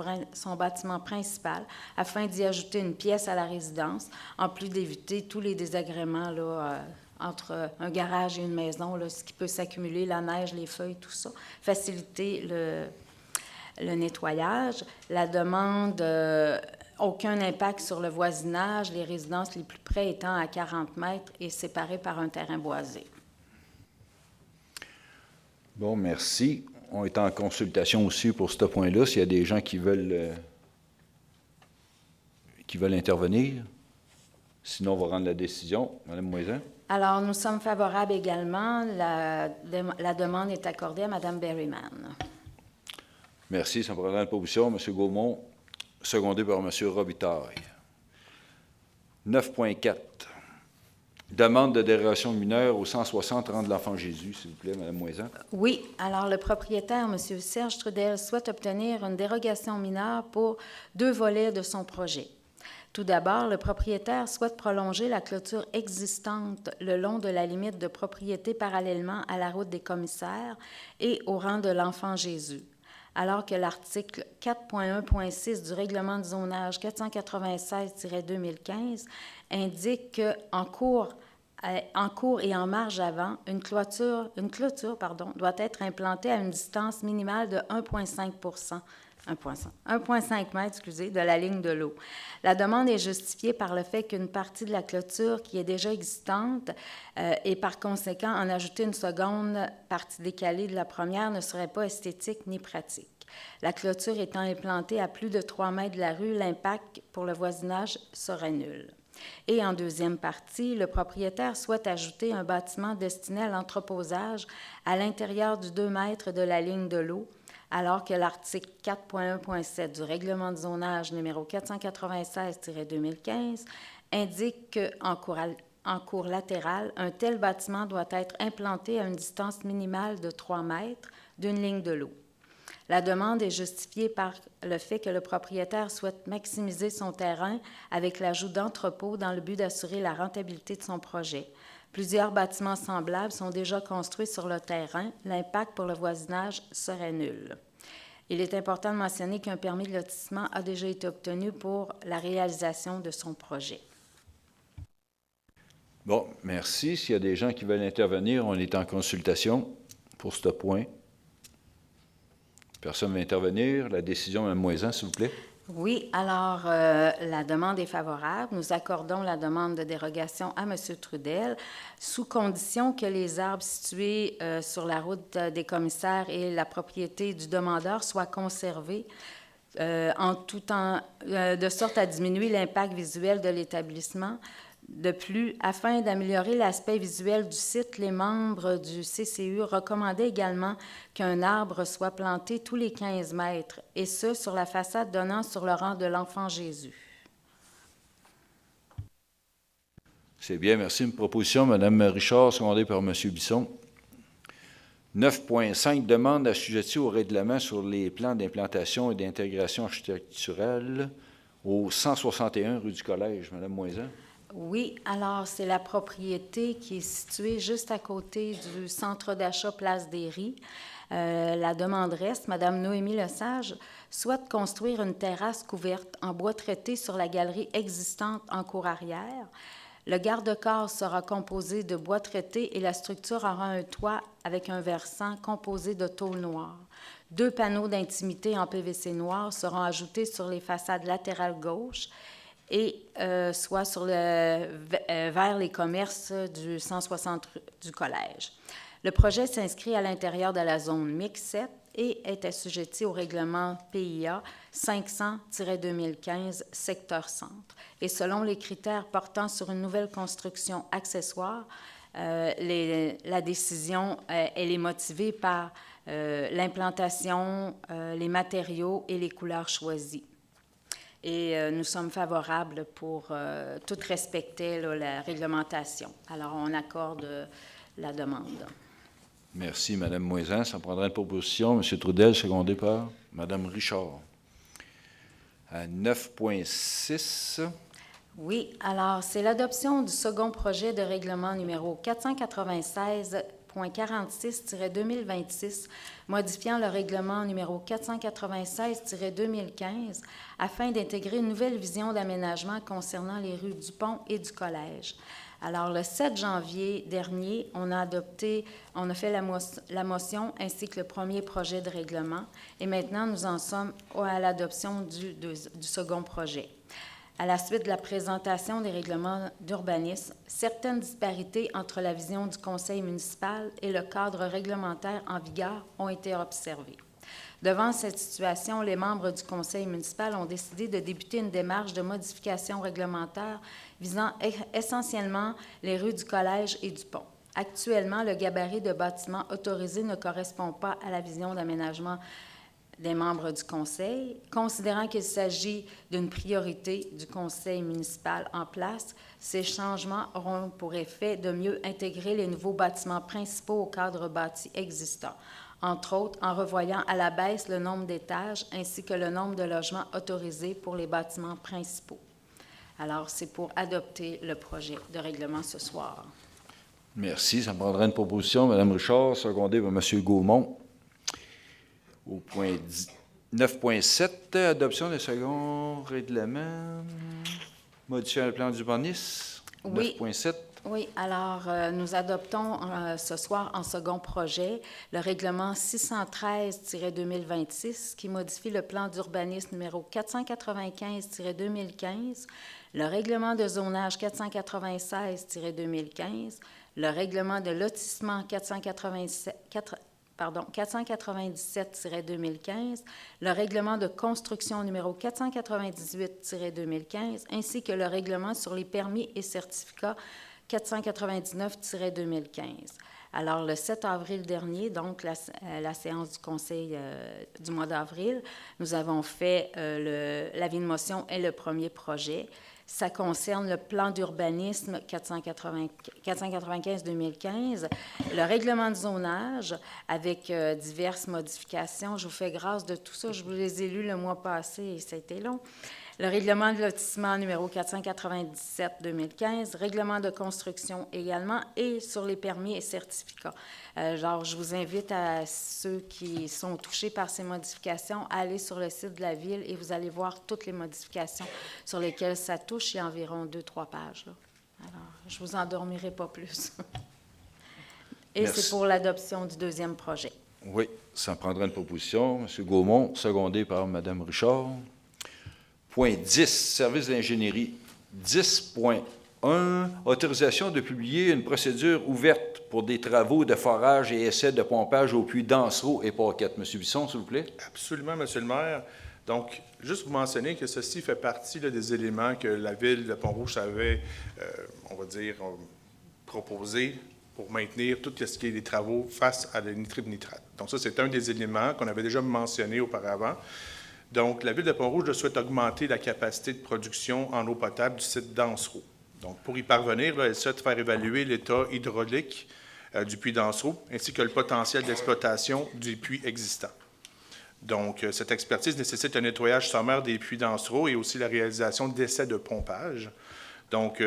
bâtiment principal afin d'y ajouter une pièce à la résidence, en plus d'éviter tous les désagréments entre un garage et une maison, ce qui peut s'accumuler, la neige, les feuilles, tout ça, faciliter le nettoyage. La demande, aucun impact sur le voisinage, les résidences les plus près étant à 40 mètres et séparées par un terrain boisé. Bon, merci. On est en consultation aussi pour ce point-là. S'il y a des gens qui veulent intervenir, sinon on va rendre la décision. Madame Moisin. Alors, nous sommes favorables également. La demande est accordée à Mme Berryman. Merci. Ça me prendra la proposition. M. Gaumont, secondé par M. Robitaille. 9.4. Demande de dérogation mineure au 160 rang de l'Enfant Jésus, s'il vous plaît, Mme Moisin. Oui. Alors, le propriétaire, M. Serge Trudel, souhaite obtenir une dérogation mineure pour 2 volets de son projet. Tout d'abord, le propriétaire souhaite prolonger la clôture existante le long de la limite de propriété parallèlement à la route des commissaires et au rang de l'Enfant Jésus, alors que l'article 4.1.6 du règlement de zonage 496-2015 indique qu'en cours et en marge avant, une clôture doit être implantée à une distance minimale de 1,5 m, de la ligne de l'eau. La demande est justifiée par le fait qu'une partie de la clôture qui est déjà existante et par conséquent en ajouter une seconde partie décalée de la première ne serait pas esthétique ni pratique. La clôture étant implantée à plus de 3 mètres de la rue, l'impact pour le voisinage serait nul. Et en deuxième partie, le propriétaire souhaite ajouter un bâtiment destiné à l'entreposage à l'intérieur du 2 mètres de la ligne de l'eau, alors que l'article 4.1.7 du règlement de zonage numéro 496-2015 indique qu'en cour latérale, un tel bâtiment doit être implanté à une distance minimale de 3 mètres d'une ligne de l'eau. La demande est justifiée par le fait que le propriétaire souhaite maximiser son terrain avec l'ajout d'entrepôts dans le but d'assurer la rentabilité de son projet. Plusieurs bâtiments semblables sont déjà construits sur le terrain. L'impact pour le voisinage serait nul. Il est important de mentionner qu'un permis de lotissement a déjà été obtenu pour la réalisation de son projet. Bon, merci. S'il y a des gens qui veulent intervenir, on est en consultation pour ce point. Personne ne veut intervenir. La décision, Mme Moisan, s'il vous plaît. Oui, alors la demande est favorable. Nous accordons la demande de dérogation à M. Trudel sous condition que les arbres situés sur la route des commissaires et la propriété du demandeur soient conservés en tout temps, de sorte à diminuer l'impact visuel de l'établissement. De plus, afin d'améliorer l'aspect visuel du site, les membres du CCU recommandaient également qu'un arbre soit planté tous les 15 mètres, et ce, sur la façade donnant sur le rang de l'Enfant Jésus. C'est bien, merci. Une proposition, Mme Richard, secondée par M. Bisson. 9.5, demande assujettie au règlement sur les plans d'implantation et d'intégration architecturale au 161 rue du Collège. Mme Moisan. Oui, alors c'est la propriété qui est située juste à côté du centre d'achat Place des Ries. La demanderesse, Mme Noémie Lesage, souhaite construire une terrasse couverte en bois traité sur la galerie existante en cour arrière. Le garde-corps sera composé de bois traité et la structure aura un toit avec un versant composé de tôle noire. 2 panneaux d'intimité en PVC noir seront ajoutés sur les façades latérales gauche et soit sur vers les commerces du 160 rue du Collège. Le projet s'inscrit à l'intérieur de la zone MIC 7 et est assujetti au règlement PIA 500-2015, secteur centre. Et selon les critères portant sur une nouvelle construction accessoire, la décision, elle est motivée par l'implantation, les matériaux et les couleurs choisies. Et nous sommes favorables pour tout respecter là, la réglementation. Alors, on accorde la demande. Merci, Mme Moisan. Ça prendra une proposition. M. Trudel, secondé par Mme Richard. À 9.6. Oui, alors c'est l'adoption du second projet de règlement numéro 496.46-2026, modifiant le règlement numéro 496-2015 afin d'intégrer une nouvelle vision d'aménagement concernant les rues du Pont et du Collège. Alors, le 7 janvier dernier, on a fait la motion ainsi que le premier projet de règlement et maintenant, nous en sommes à l'adoption du second projet. À la suite de la présentation des règlements d'urbanisme, certaines disparités entre la vision du conseil municipal et le cadre réglementaire en vigueur ont été observées. Devant cette situation, les membres du conseil municipal ont décidé de débuter une démarche de modification réglementaire visant essentiellement les rues du Collège et du Pont. Actuellement, le gabarit de bâtiments autorisés ne correspond pas à la vision d'aménagement des membres du conseil. Considérant qu'il s'agit d'une priorité du conseil municipal en place, ces changements auront pour effet de mieux intégrer les nouveaux bâtiments principaux au cadre bâti existant, entre autres en revoyant à la baisse le nombre d'étages ainsi que le nombre de logements autorisés pour les bâtiments principaux. Alors, c'est pour adopter le projet de règlement ce soir. Merci. Ça me prendra une proposition. Mme Richard, secondée par M. Gaumont. Au point 9.7, adoption des second règlement, modifiant le plan d'urbanisme. Oui. 9.7. Oui, alors nous adoptons ce soir en second projet le règlement 613-2026 qui modifie le plan d'urbanisme numéro 495-2015, le règlement de zonage 496-2015, le règlement de lotissement 497-2015, le règlement de construction numéro 498-2015, ainsi que le règlement sur les permis et certificats 499-2015. Alors, le 7 avril dernier, donc la séance du Conseil du mois d'avril, nous avons fait l'avis de motion et le premier projet. Ça concerne le plan d'urbanisme 495-2015, le règlement de zonage avec diverses modifications. Je vous fais grâce de tout ça. Je vous les ai lus le mois passé et ça a été long. Le règlement de lotissement numéro 497-2015, règlement de construction également, et sur les permis et certificats. Je vous invite à ceux qui sont touchés par ces modifications à aller sur le site de la Ville et vous allez voir toutes les modifications sur lesquelles ça touche. Il y a environ 2-3 pages. Là. Alors, je ne vous endormirai pas plus. Et Merci. c'est pour l'adoption du deuxième projet. Oui, ça prendra une proposition. M. Gaumont, secondé par Mme Richard. Point 10, service d'ingénierie. 10.1, autorisation de publier une procédure ouverte pour des travaux de forage et essais de pompage au puits d'Ansereau et Paquette. M. Bisson, s'il vous plaît. Absolument, Monsieur le maire. Donc, juste vous mentionner que ceci fait partie là, des éléments que la Ville de Pont-Rouge avait, on va dire, proposé pour maintenir tout ce qui est des travaux face à la nitrite-nitrate. Donc ça, c'est un des éléments qu'on avait déjà mentionné auparavant. Donc, la Ville de Pont-Rouge souhaite augmenter la capacité de production en eau potable du site d'Ansereau. Donc, pour y parvenir, là, elle souhaite faire évaluer l'état hydraulique du puits d'Ansereau ainsi que le potentiel d'exploitation du puits existant. Donc, cette expertise nécessite un nettoyage sommaire des puits d'Ansereau et aussi la réalisation d'essais de pompage. Donc,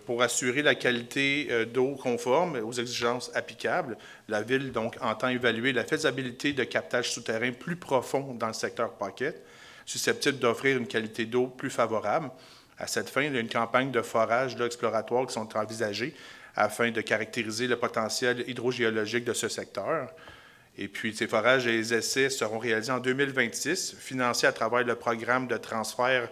pour assurer la qualité d'eau conforme aux exigences applicables, la Ville donc, entend évaluer la faisabilité de captage souterrain plus profond dans le secteur Paquette, susceptible d'offrir une qualité d'eau plus favorable. À cette fin, il y a une campagne de forage exploratoire qui sont envisagées afin de caractériser le potentiel hydrogéologique de ce secteur. Et puis, ces forages et les essais seront réalisés en 2026, financés à travers le programme de transfert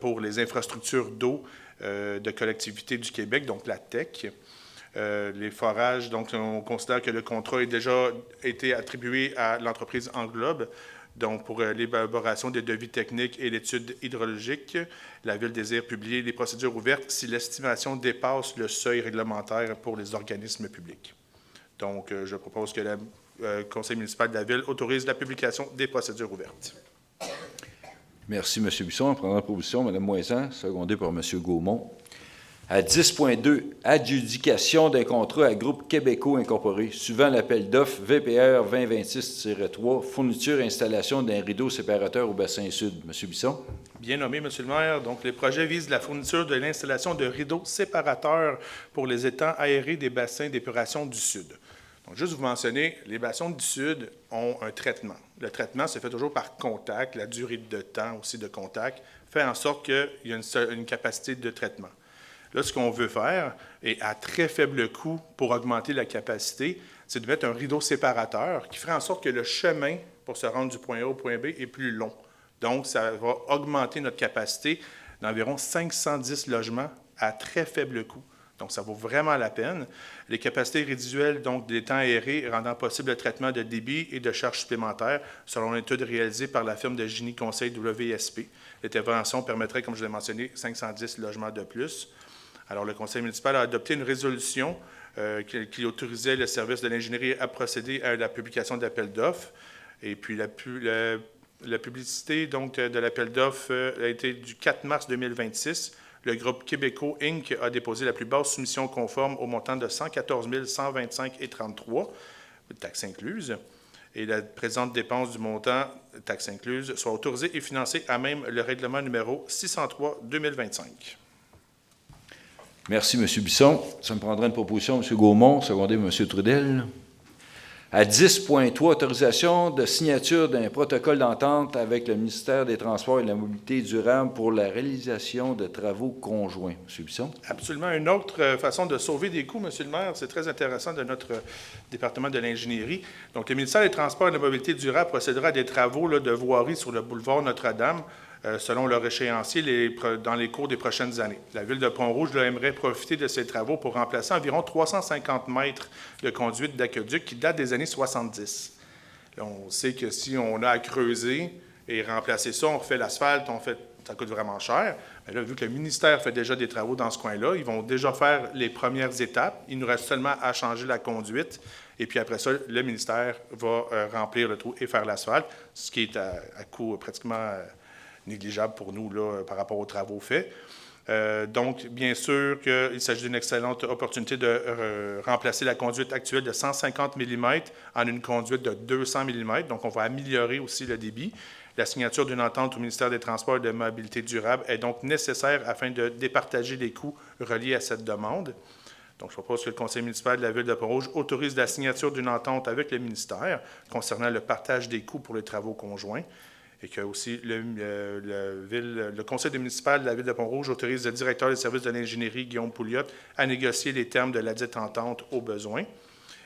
pour les infrastructures d'eau de collectivités du Québec, donc la TEC. Les forages, donc, on considère que le contrat a déjà été attribué à l'entreprise Englobe. Donc, pour l'élaboration des devis techniques et l'étude hydrologique, la Ville désire publier les procédures ouvertes si l'estimation dépasse le seuil réglementaire pour les organismes publics. Donc, je propose que le Conseil municipal de la Ville autorise la publication des procédures ouvertes. Merci, M. Bisson. On prendra la proposition. Mme Moisan, secondée par M. Gaumont. À 10.2, adjudication d'un contrat à Groupe Québéco Incorporé, suivant l'appel d'offres VPR 2026-3, fourniture et installation d'un rideau séparateur au bassin sud. M. Bisson. Bien nommé, M. le maire. Donc, les projets visent la fourniture de l'installation de rideaux séparateurs pour les étangs aérés des bassins d'épuration du Sud. Donc, juste vous mentionner, les bassins du Sud ont un traitement. Le traitement se fait toujours par contact. La durée de temps aussi de contact fait en sorte qu'il y a une capacité de traitement. Là, ce qu'on veut faire, et à très faible coût pour augmenter la capacité, c'est de mettre un rideau séparateur qui ferait en sorte que le chemin pour se rendre du point A au point B est plus long. Donc, ça va augmenter notre capacité d'environ 510 logements à très faible coût. Donc, ça vaut vraiment la peine. Les capacités résiduelles donc, des temps aérés rendant possible le traitement de débit et de charges supplémentaires selon l'étude réalisée par la firme de génie conseil WSP. L'intervention permettrait, comme je l'ai mentionné, 510 logements de plus. Alors, le Conseil municipal a adopté une résolution qui autorisait le service de l'ingénierie à procéder à la publication d'appels d'offres. Et puis, la publicité donc, de l'appel d'offres a été du 4 mars 2026. Le groupe Québéco Inc. a déposé la plus basse soumission conforme au montant de 114 125,33 taxes incluses. Et la présente dépense du montant, taxes incluses, soit autorisée et financée à même le règlement numéro 603-2025. Merci, M. Bisson. Ça me prendra une proposition, M. Gaumont, secondé par M. Trudel. À 10.3, autorisation de signature d'un protocole d'entente avec le ministère des Transports et de la Mobilité durable pour la réalisation de travaux conjoints. M. Bisson. Absolument. Une autre façon de sauver des coûts, M. le maire, c'est très intéressant de notre département de l'ingénierie. Donc, le ministère des Transports et de la Mobilité durable procédera à des travaux de voirie sur le boulevard Notre-Dame, selon leur échéancier dans les cours des prochaines années. La Ville de Pont-Rouge aimerait profiter de ces travaux pour remplacer environ 350 mètres de conduite d'aqueduc qui datent des années 70. Là, on sait que si on a à creuser et remplacer ça, on refait l'asphalte, ça coûte vraiment cher. Mais là, vu que le ministère fait déjà des travaux dans ce coin-là, ils vont déjà faire les premières étapes. Il nous reste seulement à changer la conduite. Et puis après ça, le ministère va remplir le trou et faire l'asphalte, ce qui est à coût pratiquement négligeable pour nous là, par rapport aux travaux faits. Donc, bien sûr qu'il s'agit d'une excellente opportunité de remplacer la conduite actuelle de 150 mm en une conduite de 200 mm. Donc, on va améliorer aussi le débit. La signature d'une entente au ministère des Transports et de la Mobilité durable est donc nécessaire afin de départager les coûts reliés à cette demande. Donc, je propose que le Conseil municipal de la Ville de Pont-Rouge autorise la signature d'une entente avec le ministère concernant le partage des coûts pour les travaux conjoints. et que aussi le conseil municipal de la Ville de Pont-Rouge autorise le directeur des services de l'ingénierie, Guillaume Pouliot, à négocier les termes de la dite entente au besoin,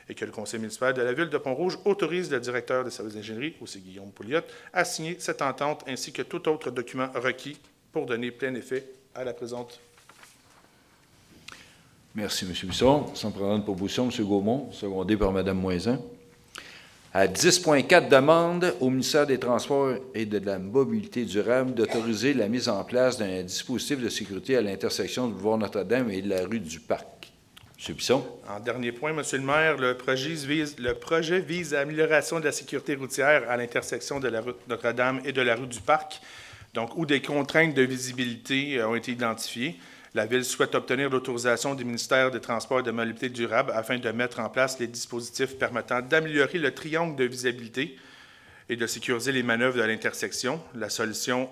et que le conseil municipal de la Ville de Pont-Rouge autorise le directeur des services d'ingénierie, aussi Guillaume Pouliot, à signer cette entente ainsi que tout autre document requis pour donner plein effet à la présente. Merci, M. Bisson. Sans prendre une proposition, M. Gaumont, secondé par Mme Moisan. À 10.4, demande au ministère des Transports et de la Mobilité durable d'autoriser la mise en place d'un dispositif de sécurité à l'intersection du boulevard Notre-Dame et de la rue du Parc. M. Bisson. En dernier point, M. le maire, le projet vise à l'amélioration de la sécurité routière à l'intersection de la rue Notre-Dame et de la rue du Parc, donc où des contraintes de visibilité ont été identifiées. La Ville souhaite obtenir l'autorisation du ministère des Transports et de la Mobilité durable afin de mettre en place les dispositifs permettant d'améliorer le triangle de visibilité et de sécuriser les manœuvres de l'intersection. La solution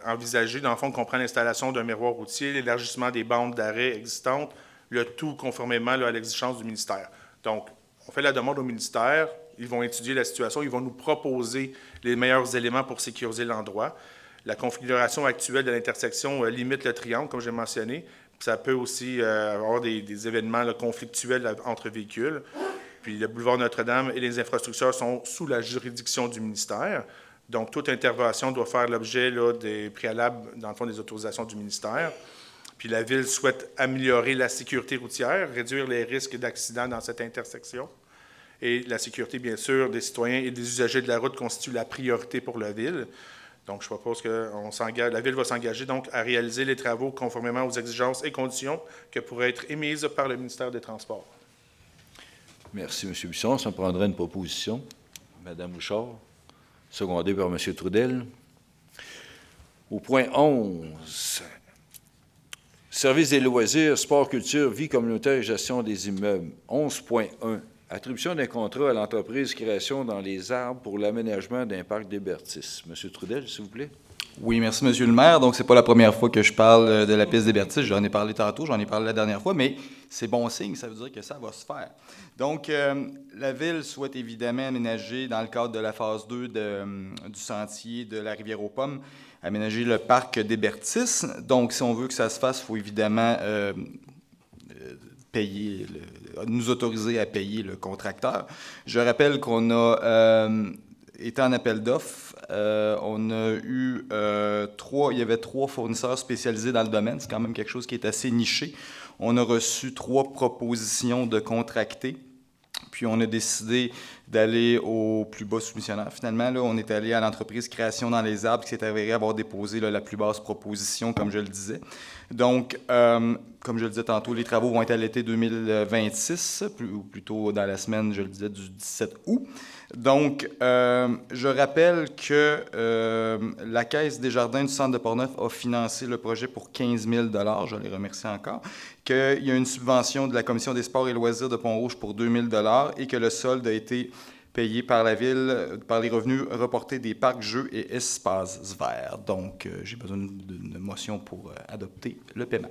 envisagée, dans le fond, comprend l'installation d'un miroir routier, l'élargissement des bandes d'arrêt existantes, le tout conformément à l'exigence du ministère. Donc, on fait la demande au ministère, ils vont étudier la situation, ils vont nous proposer les meilleurs éléments pour sécuriser l'endroit. La configuration actuelle de l'intersection limite le triangle, comme j'ai mentionné. Ça peut aussi avoir des événements conflictuels entre véhicules. Puis le boulevard Notre-Dame et les infrastructures sont sous la juridiction du ministère. Donc, toute intervention doit faire l'objet des préalables, dans le fond, des autorisations du ministère. Puis la Ville souhaite améliorer la sécurité routière, réduire les risques d'accidents dans cette intersection. Et la sécurité, bien sûr, des citoyens et des usagers de la route constitue la priorité pour la Ville. Donc, je propose que la Ville va s'engager donc à réaliser les travaux conformément aux exigences et conditions que pourraient être émises par le ministère des Transports. Merci, M. Bisson. Ça prendrait une proposition. Mme Bouchard, secondée par M. Trudel. Au point 11, Service des loisirs, sport, culture, vie communautaire et gestion des immeubles. 11.1, attribution d'un contrat à l'entreprise Création dans les Arbres pour l'aménagement d'un parc d'Hébertis. M. Trudel, s'il vous plaît. Oui, merci, M. le maire. Donc, ce n'est pas la première fois que je parle de la piste d'Hébertis. J'en ai parlé tantôt, j'en ai parlé la dernière fois, mais c'est bon signe, ça veut dire que ça va se faire. Donc, la Ville souhaite évidemment aménager, dans le cadre de la phase 2 du sentier de la Rivière-aux-Pommes, aménager le parc d'Hébertis. Donc, si on veut que ça se fasse, il faut évidemment nous autoriser à payer le contracteur. Je rappelle qu'on a été en appel d'offres. On a eu il y avait 3 fournisseurs spécialisés dans le domaine. C'est quand même quelque chose qui est assez niché. On a reçu 3 propositions de contractés. Puis on a décidé d'aller au plus bas soumissionnaire. Finalement, là, on est allé à l'entreprise Création dans les Arbres qui s'est avéré avoir déposé la plus basse proposition, comme je le disais. Donc, comme je le disais tantôt, les travaux vont être à l'été 2026, ou plutôt dans la semaine, je le disais, du 17 août. Donc, je rappelle que la Caisse des jardins du Centre de Portneuf a financé le projet pour 15 000 $, je les remercie encore, qu'il y a une subvention de la Commission des sports et loisirs de Pont-Rouge pour 2 000 $ et que le solde a été payé par la Ville par les revenus reportés des parcs, jeux et espaces verts. Donc, j'ai besoin d'une motion pour adopter le paiement.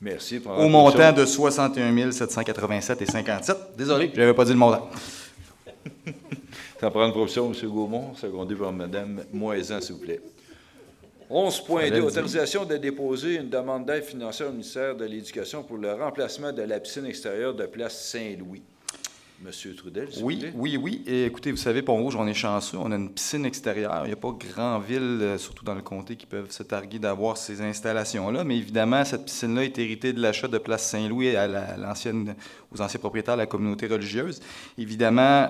Merci. Au montant de 61 787,57 $. Désolé, je n'avais pas dit le montant. Ça prend une proposition, M. Gaumont, secondé par Mme Moisan, s'il vous plaît. 11.2, autorisation de déposer une demande d'aide financière au ministère de l'Éducation pour le remplacement de la piscine extérieure de Place Saint-Louis. M. Trudel, s'il vous plaît. Oui. Et écoutez, vous savez, Pont-Rouge, on est chanceux. On a une piscine extérieure. Il n'y a pas grand ville, surtout dans le comté, qui peuvent se targuer d'avoir ces installations-là. Mais évidemment, cette piscine-là est héritée de l'achat de Place Saint-Louis aux anciens propriétaires de la communauté religieuse. Évidemment,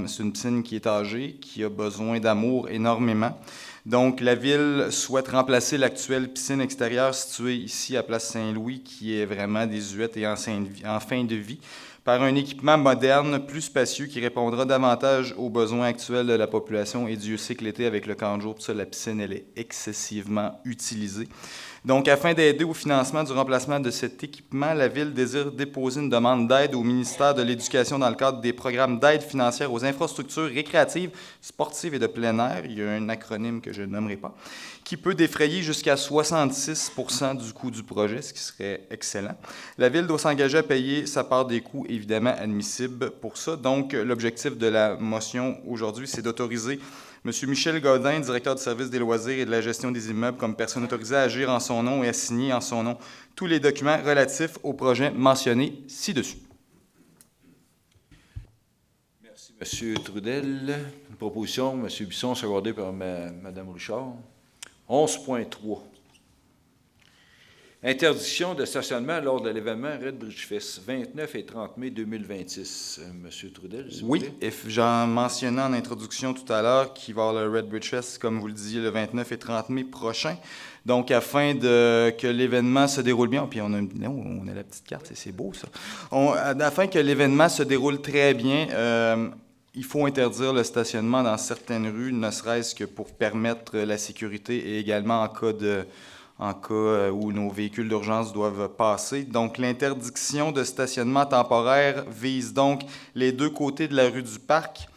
c'est une piscine qui est âgée, qui a besoin d'amour énormément. Donc, la Ville souhaite remplacer l'actuelle piscine extérieure située ici à Place Saint-Louis, qui est vraiment désuète et en fin de vie, par un équipement moderne, plus spacieux, qui répondra davantage aux besoins actuels de la population. Et Dieu sait que l'été, avec le camp de jour, la piscine, elle est excessivement utilisée. Donc, afin d'aider au financement du remplacement de cet équipement, la Ville désire déposer une demande d'aide au ministère de l'Éducation dans le cadre des programmes d'aide financière aux infrastructures récréatives, sportives et de plein air. Il y a un acronyme que je ne nommerai pas, qui peut défrayer jusqu'à 66 % du coût du projet, ce qui serait excellent. La Ville doit s'engager à payer sa part des coûts évidemment admissibles pour ça. Donc, l'objectif de la motion aujourd'hui, c'est d'autoriser M. Michel Godin, directeur du service des loisirs et de la gestion des immeubles, comme personne autorisée à agir en son nom et à signer en son nom tous les documents relatifs au projet mentionné ci-dessus. Merci, M. Trudel. Une proposition, M. Bisson, secondée par Mme Richard. 11.3. Interdiction de stationnement lors de l'événement Red Bridge Fest, 29 et 30 mai 2026. M. Trudel, s'il vous plaît. Oui, j'en mentionnais en introduction tout à l'heure qu'il va y avoir le Red Bridge Fest, comme vous le disiez, le 29 et 30 mai prochain. Donc, afin que l'événement se déroule bien, puis on a la petite carte, c'est beau ça. Afin que l'événement se déroule très bien, il faut interdire le stationnement dans certaines rues, ne serait-ce que pour permettre la sécurité et également en cas où nos véhicules d'urgence doivent passer. Donc, l'interdiction de stationnement temporaire vise donc les deux côtés de la rue du Parc,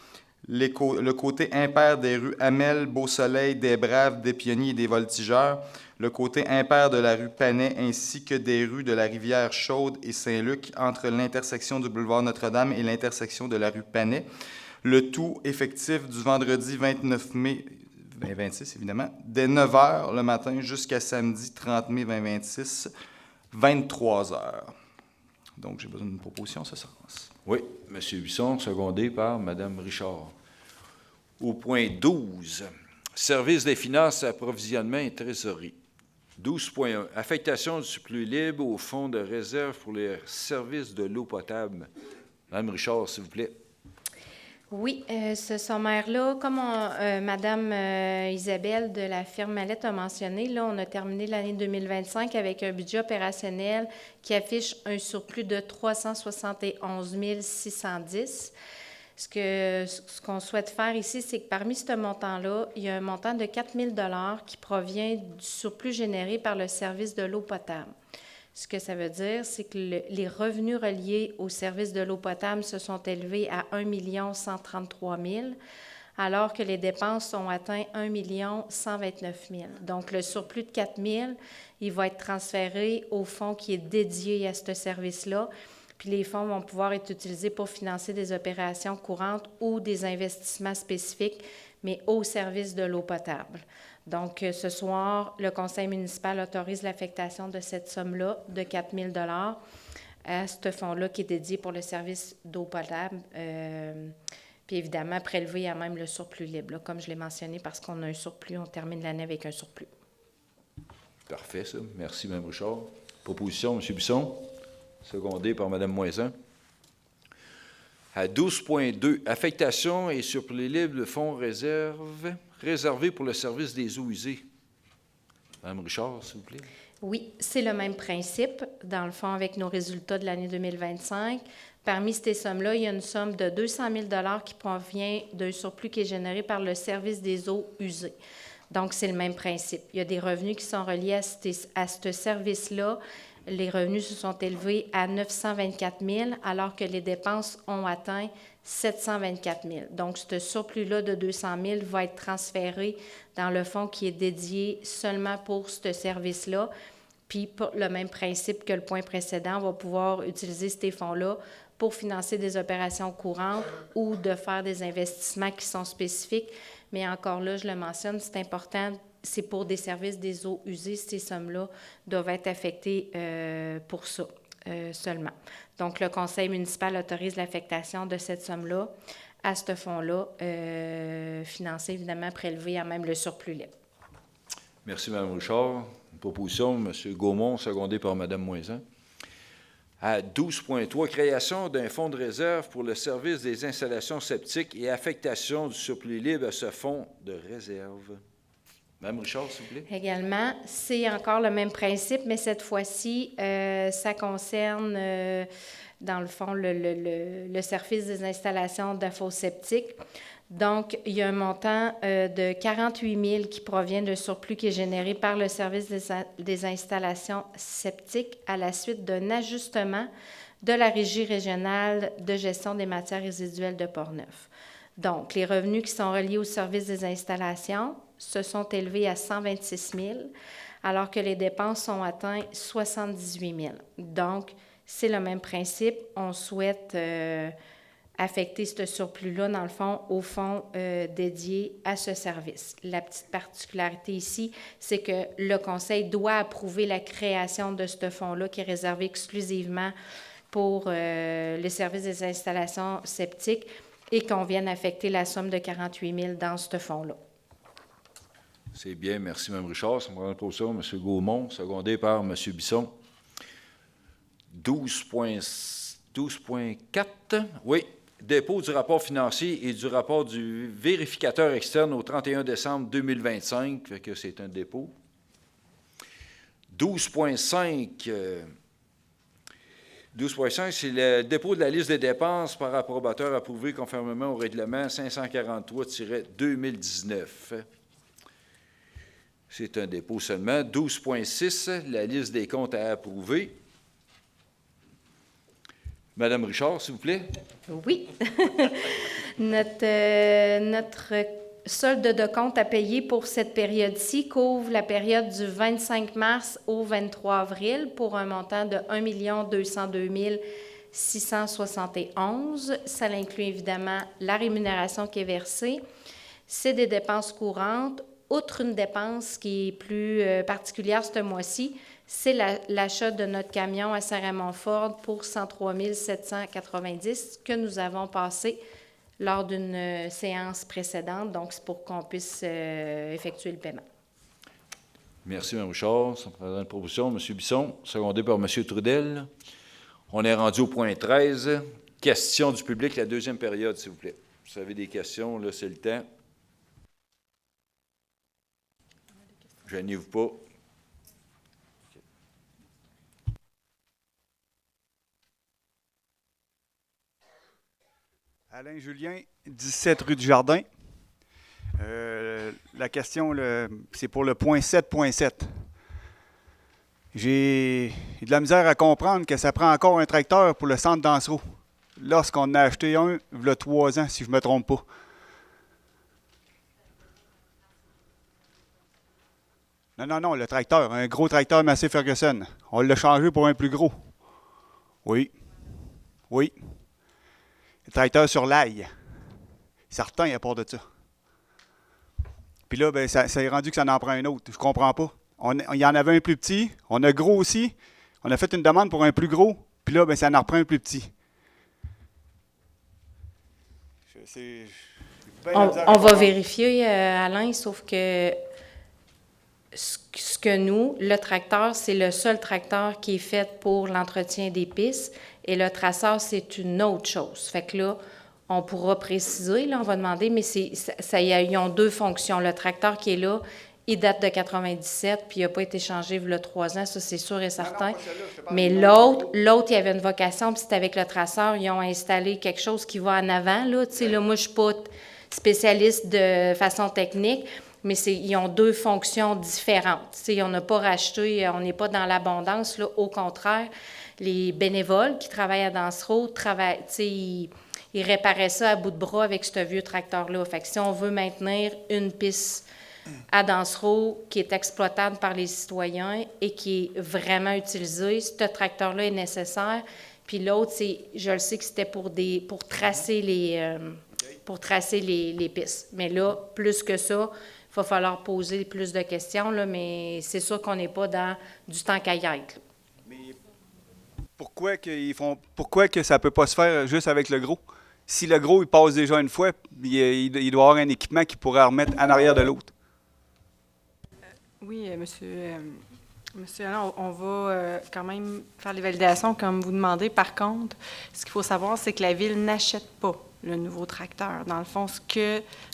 le côté impair des rues Hamel, Beau-Soleil, des Braves, des Pionniers et des Voltigeurs, le côté impair de la rue Panet, ainsi que des rues de la Rivière Chaude et Saint-Luc entre l'intersection du boulevard Notre-Dame et l'intersection de la rue Panet. Le tout effectif du vendredi 29 mai 2026, évidemment, dès 9 h le matin jusqu'à samedi 30 mai 2026, 23 h. Donc, j'ai besoin d'une proposition en ce sens. Oui, M. Bisson, secondé par Mme Richard. Au point 12, service des finances, approvisionnement et trésorerie. 12.1, affectation du surplus libre au fonds de réserve pour les services de l'eau potable. Mme Richard, s'il vous plaît. Oui, ce sommaire-là, comme Mme Isabelle de la firme Mallette a mentionné, là, on a terminé l'année 2025 avec un budget opérationnel qui affiche un surplus de 371 610. Ce qu'on souhaite faire ici, c'est que parmi ce montant-là, il y a un montant de 4 000 $ qui provient du surplus généré par le service de l'eau potable. Ce que ça veut dire, c'est que les revenus reliés au service de l'eau potable se sont élevés à 1 133 000 alors que les dépenses ont atteint 1 129 000 Donc, le surplus de 4 000 il va être transféré au fonds qui est dédié à ce service-là. Puis les fonds vont pouvoir être utilisés pour financer des opérations courantes ou des investissements spécifiques, mais au service de l'eau potable. Donc, ce soir, le conseil municipal autorise l'affectation de cette somme-là de 4 000 $ à ce fonds-là qui est dédié pour le service d'eau potable. Puis évidemment, prélevé à même le surplus libre, là, comme je l'ai mentionné, parce qu'on a un surplus, on termine l'année avec un surplus. Parfait, ça. Merci, Mme Richard. Proposition, M. Bisson, secondé par Mme Moisan. À 12.2, affectation et surplus libre de fonds réservés pour le service des eaux usées. Mme Richard, s'il vous plaît. Oui, c'est le même principe, dans le fond, avec nos résultats de l'année 2025. Parmi ces sommes-là, il y a une somme de 200 000 $ qui provient d'un surplus qui est généré par le service des eaux usées. Donc, c'est le même principe. Il y a des revenus qui sont reliés à ce service-là. Les revenus se sont élevés à 924 000 alors que les dépenses ont atteint 724 000 Donc, ce surplus-là de 200 000 va être transféré dans le fonds qui est dédié seulement pour ce service-là. Puis, pour le même principe que le point précédent, on va pouvoir utiliser ces fonds-là pour financer des opérations courantes ou de faire des investissements qui sont spécifiques. Mais encore là, je le mentionne, c'est important. C'est pour des services des eaux usées, ces sommes-là doivent être affectées pour ça seulement. Donc, le conseil municipal autorise l'affectation de cette somme-là à ce fonds-là, financé, évidemment, prélevé à même le surplus libre. Merci, Mme Richard. Une proposition, M. Gaumont, secondé par Mme Moisan. À 12.3, création d'un fonds de réserve pour le service des installations septiques et affectation du surplus libre à ce fonds de réserve. Mme Richard, s'il vous plaît. Également, c'est encore le même principe, mais cette fois-ci, ça concerne, dans le fond, le service des installations de fosse septique. Donc, il y a un montant de 48 000 qui provient d'un surplus qui est généré par le service des installations septiques à la suite d'un ajustement de la Régie régionale de gestion des matières résiduelles de Portneuf. Donc, les revenus qui sont reliés au service des installations se sont élevés à 126 000 alors que les dépenses ont atteint 78 000 Donc, c'est le même principe. On souhaite affecter ce surplus-là, dans le fond, au fonds dédié à ce service. La petite particularité ici, c'est que le Conseil doit approuver la création de ce fonds-là qui est réservé exclusivement pour le service des installations septiques et qu'on vienne affecter la somme de 48 000 dans ce fonds-là. C'est bien, merci Mme Richard. Ça me rend pour ça, M. Gaumont, secondé par M. Bisson. 12.4, oui. Dépôt du rapport financier et du rapport du vérificateur externe au 31 décembre 2025, fait que c'est un dépôt. 12.5, 12.5, c'est le dépôt de la liste des dépenses par approbateur approuvé conformément au règlement 543-2019. C'est un dépôt seulement. 12.6, la liste des comptes à approuver. Madame Richard, s'il vous plaît. Oui. Notre solde de compte à payer pour cette période-ci couvre la période du 25 mars au 23 avril pour un montant de 1 202 671. Ça inclut évidemment la rémunération qui est versée. C'est des dépenses courantes. Outre une dépense qui est plus particulière ce mois-ci, c'est l'achat de notre camion à Saint-Raymond-Ford pour 103 790 que nous avons passé lors d'une séance précédente. Donc, c'est pour qu'on puisse effectuer le paiement. Merci, Mme Richard. Ça me prendra une proposition. M. Bisson, secondé par M. Trudel. On est rendu au point 13. Questions du public, la deuxième période, s'il vous plaît. Vous avez des questions, là, c'est le temps. Gênez-vous pas. Alain Julien, 17 rue du Jardin. La question, c'est pour le point 7.7. J'ai de la misère à comprendre que ça prend encore un tracteur pour le centre d'Ansereau, lorsqu'on en a acheté un, il y a 3 ans, si je ne me trompe pas. Non, le tracteur, un gros tracteur Massey Ferguson. On l'a changé pour un plus gros. Oui. Le tracteur sur l'ail. Certain à part de ça. Puis là, ben, ça est rendu que ça en prend un autre. Je comprends pas. Il y en avait un plus petit, on a grossi, on a fait une demande pour un plus gros, puis là, ben, ça en reprend un plus petit. On va vérifier, Alain, sauf que ce que nous, le tracteur, c'est le seul tracteur qui est fait pour l'entretien des pistes et le traceur, c'est une autre chose. Fait que là, on pourra préciser, là, on va demander, mais ils ont 2 fonctions. Le tracteur qui est là, il date de 97, puis il n'a pas été changé il y a 3 ans, ça c'est sûr et certain. Mais l'autre, il y avait une vocation, puis c'était avec le traceur, ils ont installé quelque chose qui va en avant, là. Tu sais, là, moi, je ne suis pas spécialiste de façon technique, mais ils ont 2 fonctions différentes. Tu sais, on n'a pas racheté, on n'est pas dans l'abondance, là. Au contraire, les bénévoles qui travaillent à Dansereau travaillent, tu sais, ils réparaient ça à bout de bras avec ce vieux tracteur-là. Fait que si on veut maintenir une piste à Dansereau qui est exploitable par les citoyens et qui est vraiment utilisé, ce tracteur-là est nécessaire. Puis l'autre, je le sais que c'était pour tracer les pistes. Mais là, plus que ça, il va falloir poser plus de questions, là, mais c'est sûr qu'on n'est pas dans du temps qu'à y être. Mais pourquoi que ça ne peut pas se faire juste avec le gros? Si le gros, il passe déjà une fois, il doit avoir un équipement qui pourrait remettre en arrière de l'autre. Oui, monsieur Alain, on va quand même faire les validations comme vous demandez. Par contre, ce qu'il faut savoir, c'est que la Ville n'achète pas le nouveau tracteur. Dans le fond,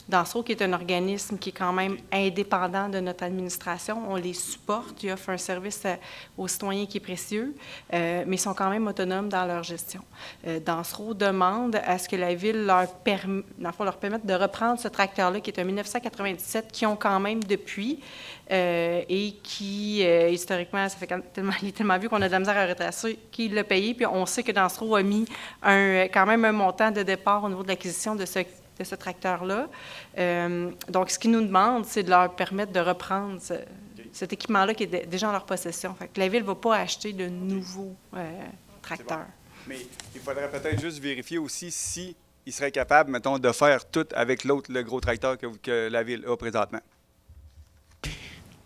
Dansereau, qui est un organisme qui est quand même indépendant de notre administration, on les supporte, ils offrent un service aux citoyens qui est précieux, mais ils sont quand même autonomes dans leur gestion. Dansereau demande à ce que la Ville leur permette de reprendre ce tracteur-là, qui est un 1997, qu'ils ont quand même depuis, et qui, historiquement, il est tellement vu qu'on a de la misère à retracer qui l'a payé, puis on sait que Dansereau a mis quand même un montant de départ au niveau de l'acquisition de ce tracteur-là. Donc, ce qu'ils nous demandent, c'est de leur permettre de reprendre cet équipement-là qui est déjà en leur possession. Fait que la Ville ne va pas acheter de nouveaux tracteur. Mais il faudrait peut-être juste vérifier aussi si il serait capable, mettons, de faire tout avec l'autre, le gros tracteur que la ville a présentement.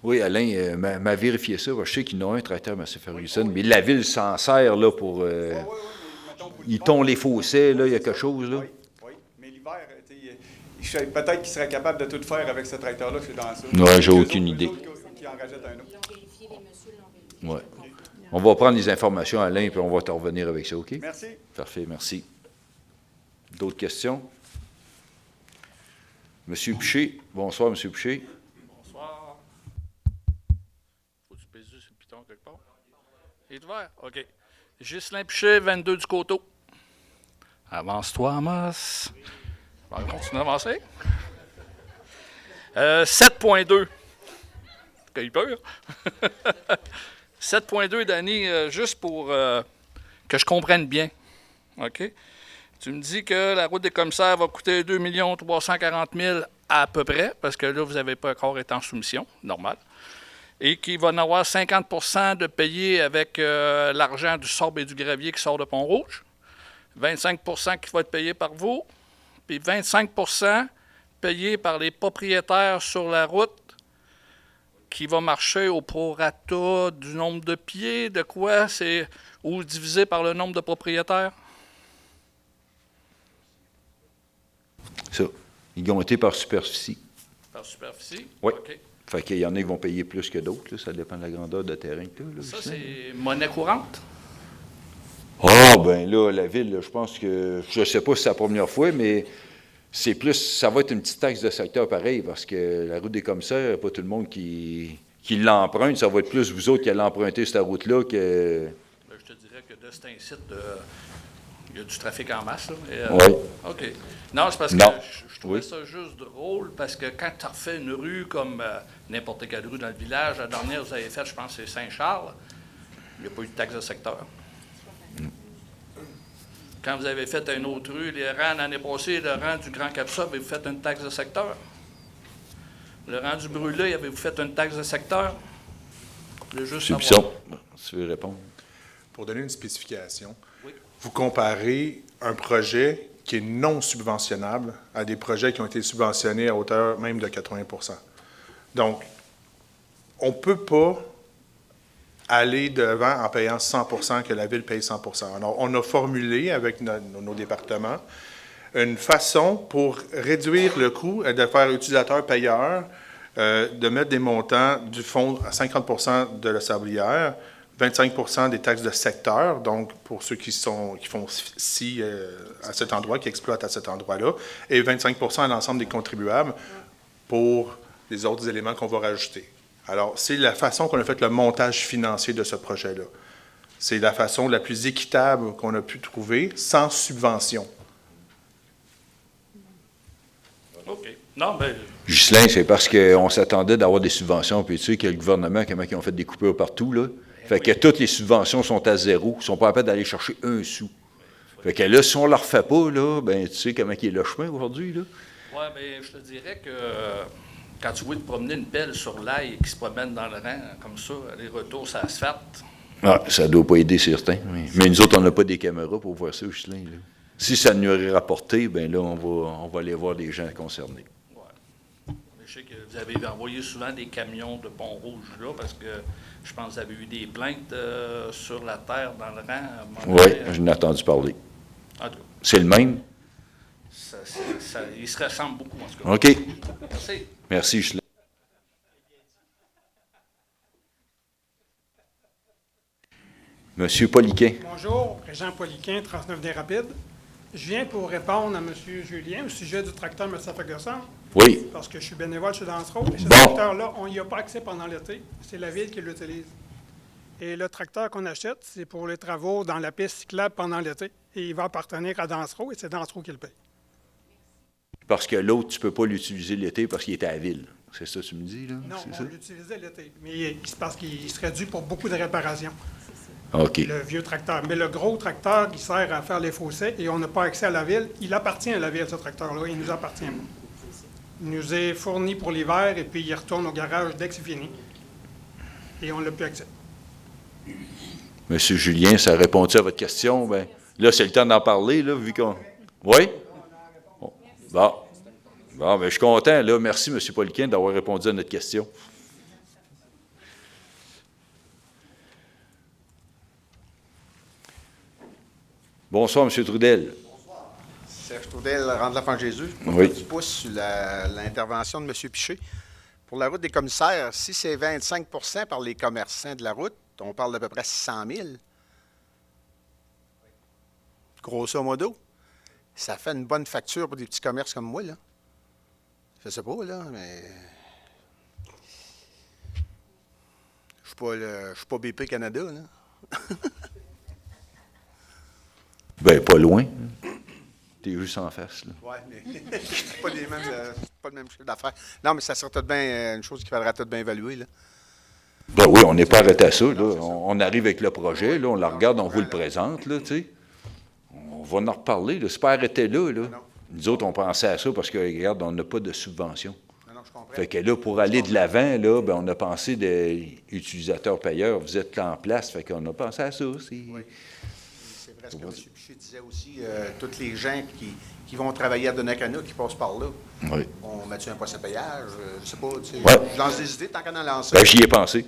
Oui, Alain m'a vérifié ça. Je sais qu'ils ont un tracteur M. Ferguson, mais la ville s'en sert là, pour... ils tondent les fossés, là, il y a quelque chose. Là. Oui, mais l'hiver, peut-être qu'il serait capable de tout faire avec ce tracteur-là, c'est dans ça. Oui, j'ai aucune idée. Qui en rachètent un autre. Ouais. On va prendre les informations, Alain, puis on va te revenir avec ça, OK? Merci. Parfait, merci. D'autres questions? Monsieur Piché. Bonsoir, Monsieur Piché. Bonsoir. Faut-tu peser sur le piton quelque part? Il est ouvert? OK. Ghislain Piché, 22 du Coteau. Avance-toi, Amos. On va continuer à avancer. 7.2. T'as eu peur? 7.2, Danny, juste pour que je comprenne bien. OK? Tu me dis que la route des commissaires va coûter 2 340 000 à peu près, parce que là, vous n'avez pas encore été en soumission, normal. Et qu'il va en avoir 50 % de payé avec l'argent du sable et du gravier qui sort de Pont-Rouge, 25 % qui va être payé par vous, puis 25 % payé par les propriétaires sur la route qui va marcher au prorata du nombre de pieds, de quoi? C'est ou divisé par le nombre de propriétaires? Ça. Ils ont été par superficie. Par superficie? Oui. OK. Fait qu'il y en a qui vont payer plus que d'autres. Là. Ça dépend de la grandeur de terrain que tu as. Ça, c'est monnaie courante? Ah, ben là, la ville, là, je pense que, je ne sais pas si c'est la première fois, mais c'est plus, ça va être une petite taxe de secteur pareil, parce que la route des commissaires, pas tout le monde qui l'emprunte. Ça va être plus vous autres qui allez emprunter cette route-là que... Ben, je te dirais que de cet incite, il y a du trafic en masse. Là, oui. OK. Non, c'est parce que je trouvais ça juste drôle, parce que quand tu refais une rue comme n'importe quelle rue dans le village, la dernière que vous avez faite, je pense, c'est Saint-Charles, il n'y a pas eu de taxe de secteur. Quand vous avez fait une autre rue, les rangs l'année passée, le rang du Grand Capsa, avez-vous fait une taxe de secteur? Le rang du Brûlé, avez-vous fait une taxe de secteur? Soupçon. Tu veux répondre? Pour donner une spécification, vous comparez un projet qui est non subventionnable à des projets qui ont été subventionnés à hauteur même de 80 %. Donc, on ne peut pas aller devant en payant 100 % que la ville paye 100 %. Alors, on a formulé avec nos départements une façon pour réduire le coût, de faire utilisateur-payeur, de mettre des montants du fonds à 50 % de la sablière, 25 % des taxes de secteur, donc pour ceux qui font scie à cet endroit, qui exploitent à cet endroit-là, et 25 % à l'ensemble des contribuables pour les autres éléments qu'on va rajouter. Alors, c'est la façon qu'on a fait le montage financier de ce projet-là. C'est la façon la plus équitable qu'on a pu trouver, sans subvention. OK. Non, bien... Ghislain, c'est parce qu'on s'attendait d'avoir des subventions, puis tu sais que le gouvernement, comment ils ont fait des coupures partout, là. Fait que toutes les subventions sont à zéro. Ils ne sont pas capables d'aller chercher un sou. Fait que là, si on ne leur fait pas, là, ben tu sais comment il est le chemin aujourd'hui, là. Oui, bien, je te dirais que quand tu vois te promener une pelle sur l'ail qui se promène dans le rang, comme ça, aller-retour sur l'asphalte. Ah, ça ne doit pas aider certains. Oui. Mais nous autres, on n'a pas des caméras pour voir ça, Ghislain, là. Si ça nous aurait rapporté, bien là, on va aller voir les gens concernés. Oui. Je sais que vous avez envoyé souvent des camions de Pont-Rouge, là, parce que je pense que vous avez eu des plaintes sur la terre dans le rang. Oui, j'en ai entendu parler. En tout cas. C'est le même? Il se ressemble beaucoup, en tout cas. OK. Merci. Merci, Ghislain. Monsieur Poliquin. Bonjour, Régent Poliquin, 39 des Rapides. Je viens pour répondre à M. Julien au sujet du tracteur M. Ferguson. Oui. Parce que je suis bénévole chez Dansereau. Et ce Bon. tracteur-là, on n'y a pas accès pendant l'été. C'est la ville qui l'utilise. Et le tracteur qu'on achète, c'est pour les travaux dans la piste cyclable pendant l'été. Et il va appartenir à Dansereau et c'est Dansereau qui le paye. Parce que l'autre, tu ne peux pas l'utiliser l'été parce qu'il est à la ville. C'est ça que tu me dis, là? Non, c'est on ça? l'utilisait l'été. Mais c'est parce qu'il serait dû pour beaucoup de réparations. OK. Le vieux tracteur. Mais le gros tracteur, il sert à faire les fossés et on n'a pas accès à la ville. Il appartient à la ville, ce tracteur-là. Il nous appartient pas. Il nous est fourni pour l'hiver et puis il retourne au garage dès que c'est fini. Et on n'a plus accès. Monsieur Julien, ça répond-tu à votre question? Ben, là, c'est le temps d'en parler, là, vu qu'on... Oui? Bon. Bon, ben, je suis content, là. Merci, M. Poliquin, d'avoir répondu à notre question. Bonsoir, M. Trudel. Bonsoir. Serge Trudel, Rendre l'Enfant Jésus. Oui. Du pouce sur l'intervention de M. Piché. Pour la route des commissaires, si c'est 25 par les commerçants de la route, on parle d'à peu près 600 000. Grosso modo, ça fait une bonne facture pour des petits commerces comme moi, là. Je sais pas, là, mais... Je suis pas BP Canada, là. Ben, pas loin. T'es juste en face, là. Oui, mais c'est pas le même chiffre d'affaires. Non, mais ça serait tout de bien une chose qu'il faudrait tout de bien évaluer, là. Ben oui, on n'est pas arrêté à ça, là. On arrive avec le projet, là, on la regarde, on vous le présente, là, tu sais. On va en reparler, là. C'est pas arrêté là, là. Nous autres, on pensait à ça parce que, regarde, on n'a pas de subvention. Fait que là, pour aller de l'avant, là, ben, on a pensé des utilisateurs-payeurs. Vous êtes là en place, fait qu'on a pensé à ça aussi. Oui. C'est vrai ce que M. Piché disait aussi, tous les gens qui vont travailler à Donnacona, qui passent par là. Oui. On met-tu un poste à payage? Je sais pas, tu sais. Ouais. Je lance des idées tant qu'on en lance. Ben, j'y ai pensé.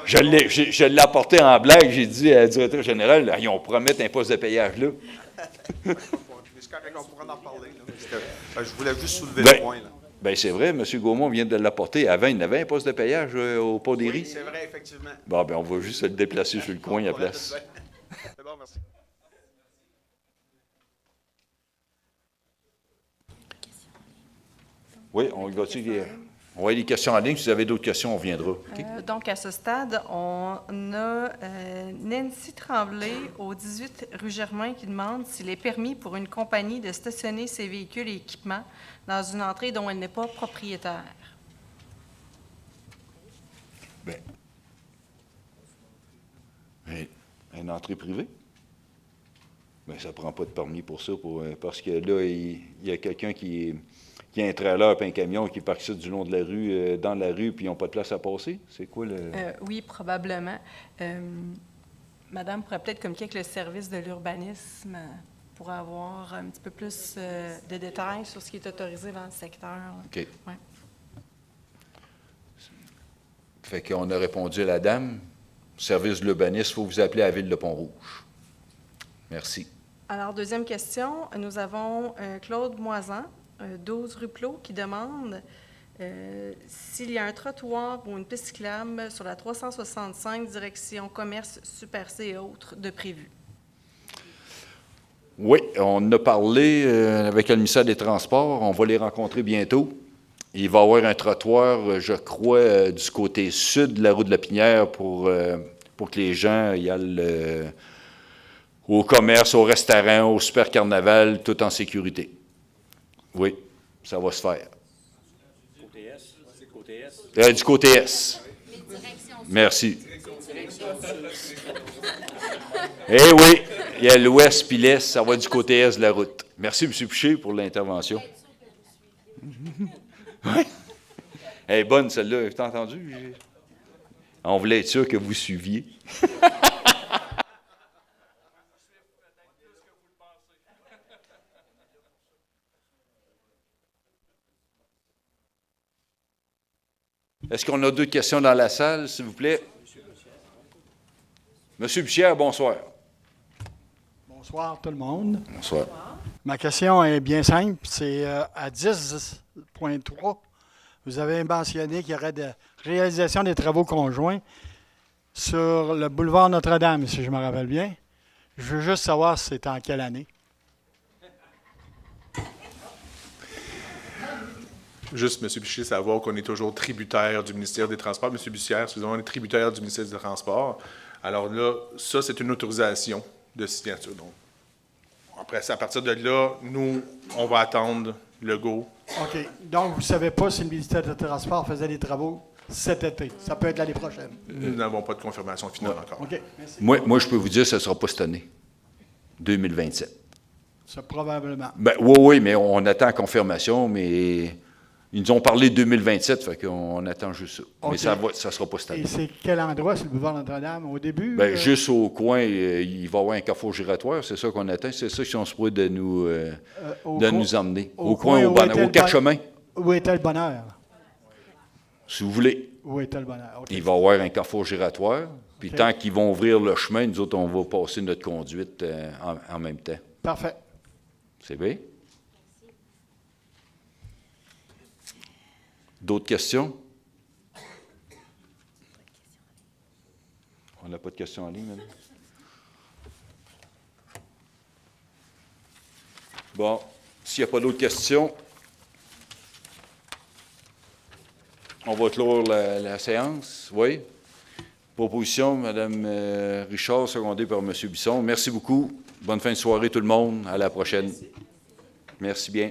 Je l'ai apporté en blague. J'ai dit à la directrice générale, hey, on pourra mettre un poste de payage là. Mais c'est correct, on pourra en reparler. Là, parce que, je voulais juste soulever le point. Là. Ben, c'est vrai, M. Gaumont vient de l'apporter. Avant, il y avait un poste de payage au Pont des Riz. Oui, c'est vrai, effectivement. Bon, ben, on va juste le déplacer sur le coin à la place. C'est bon, merci. Oui, on va-tu on va aller les questions en ligne. Si vous avez d'autres questions, on viendra. Okay? Donc, à ce stade, on a Nancy Tremblay, au 18 rue Germain, qui demande s'il est permis pour une compagnie de stationner ses véhicules et équipements dans une entrée dont elle n'est pas propriétaire. Bien. Une entrée privée? Bien, ça ne prend pas de permis pour ça, parce que là, il y a quelqu'un qui a un trailer et un camion qui parque ça du long de la rue, dans la rue, puis ils n'ont pas de place à passer? C'est quoi le... Oui, probablement. Madame pourrait peut-être communiquer avec le service de l'urbanisme pour avoir un petit peu plus de détails sur ce qui est autorisé dans le secteur. OK. Ouais. Fait qu'on a répondu à la dame. Service de l'urbanisme, il faut vous appeler à la ville de Pont-Rouge. Merci. Alors, deuxième question. Nous avons Claude Moisan, 12 rue Plot, qui demande s'il y a un trottoir ou une piste cyclable sur la 365 direction commerce, Super C et autres de prévu. Oui, on a parlé avec le ministère des Transports. On va les rencontrer bientôt. Il va y avoir un trottoir, je crois, du côté sud de la rue de la Pinière pour que les gens y aillent au commerce, au restaurant, au super carnaval, tout en sécurité. Oui, ça va se faire. Côté S, c'est côté S. Du côté S. Merci. Eh oui, il y a l'ouest puis l'est, ça va du côté est de la route. Merci, M. Piché, pour l'intervention. Oui. Elle est bonne, celle-là. T'as entendu? On voulait être sûr que vous suiviez. Est-ce qu'on a d'autres questions dans la salle, s'il vous plaît? Monsieur Bussière, bonsoir. Bonsoir tout le monde. Bonsoir. Ma question est bien simple. C'est à 10.3, vous avez mentionné qu'il y aurait de réalisation des travaux conjoints sur le boulevard Notre-Dame, si je me rappelle bien. Je veux juste savoir si c'est en quelle année. Juste, M. Piché, savoir qu'on est toujours tributaire du ministère des Transports. M. Bussière, excusez-moi, on est tributaire du ministère des Transports. Alors là, ça, c'est une autorisation de signature. Donc, après, à partir de là, nous, on va attendre le go. OK. Donc, vous ne savez pas si le ministère des Transports faisait des travaux cet été. Ça peut être l'année prochaine. Nous n'avons pas de confirmation finale encore. OK. Merci. Moi, je peux vous dire que ce ne sera pas cette année. 2027. Ça, probablement. Ben, oui, mais on attend confirmation, mais Ils nous ont parlé de 2027, fait qu'on attend juste ça. OK. Mais ça ne sera pas cette année. Et c'est quel endroit sur le boulevard Notre-Dame? Au début? Bien, juste au coin, il va y avoir un carrefour giratoire, c'est ça qu'on attend. C'est ça qu'ils sont supposés de nous emmener. Au coin, aux quatre chemins. Où était le bonheur? Si vous voulez. Où était le bonheur? OK. Il va y avoir un carrefour giratoire. Puis tant qu'ils vont ouvrir le chemin, nous autres, on va passer notre conduite en même temps. Parfait. C'est bien? D'autres questions? On n'a pas de questions en ligne, madame? Bon, s'il n'y a pas d'autres questions, on va clore la séance. Oui? Proposition, Mme Richard, secondée par M. Bisson. Merci beaucoup. Bonne fin de soirée, tout le monde. À la prochaine. Merci bien.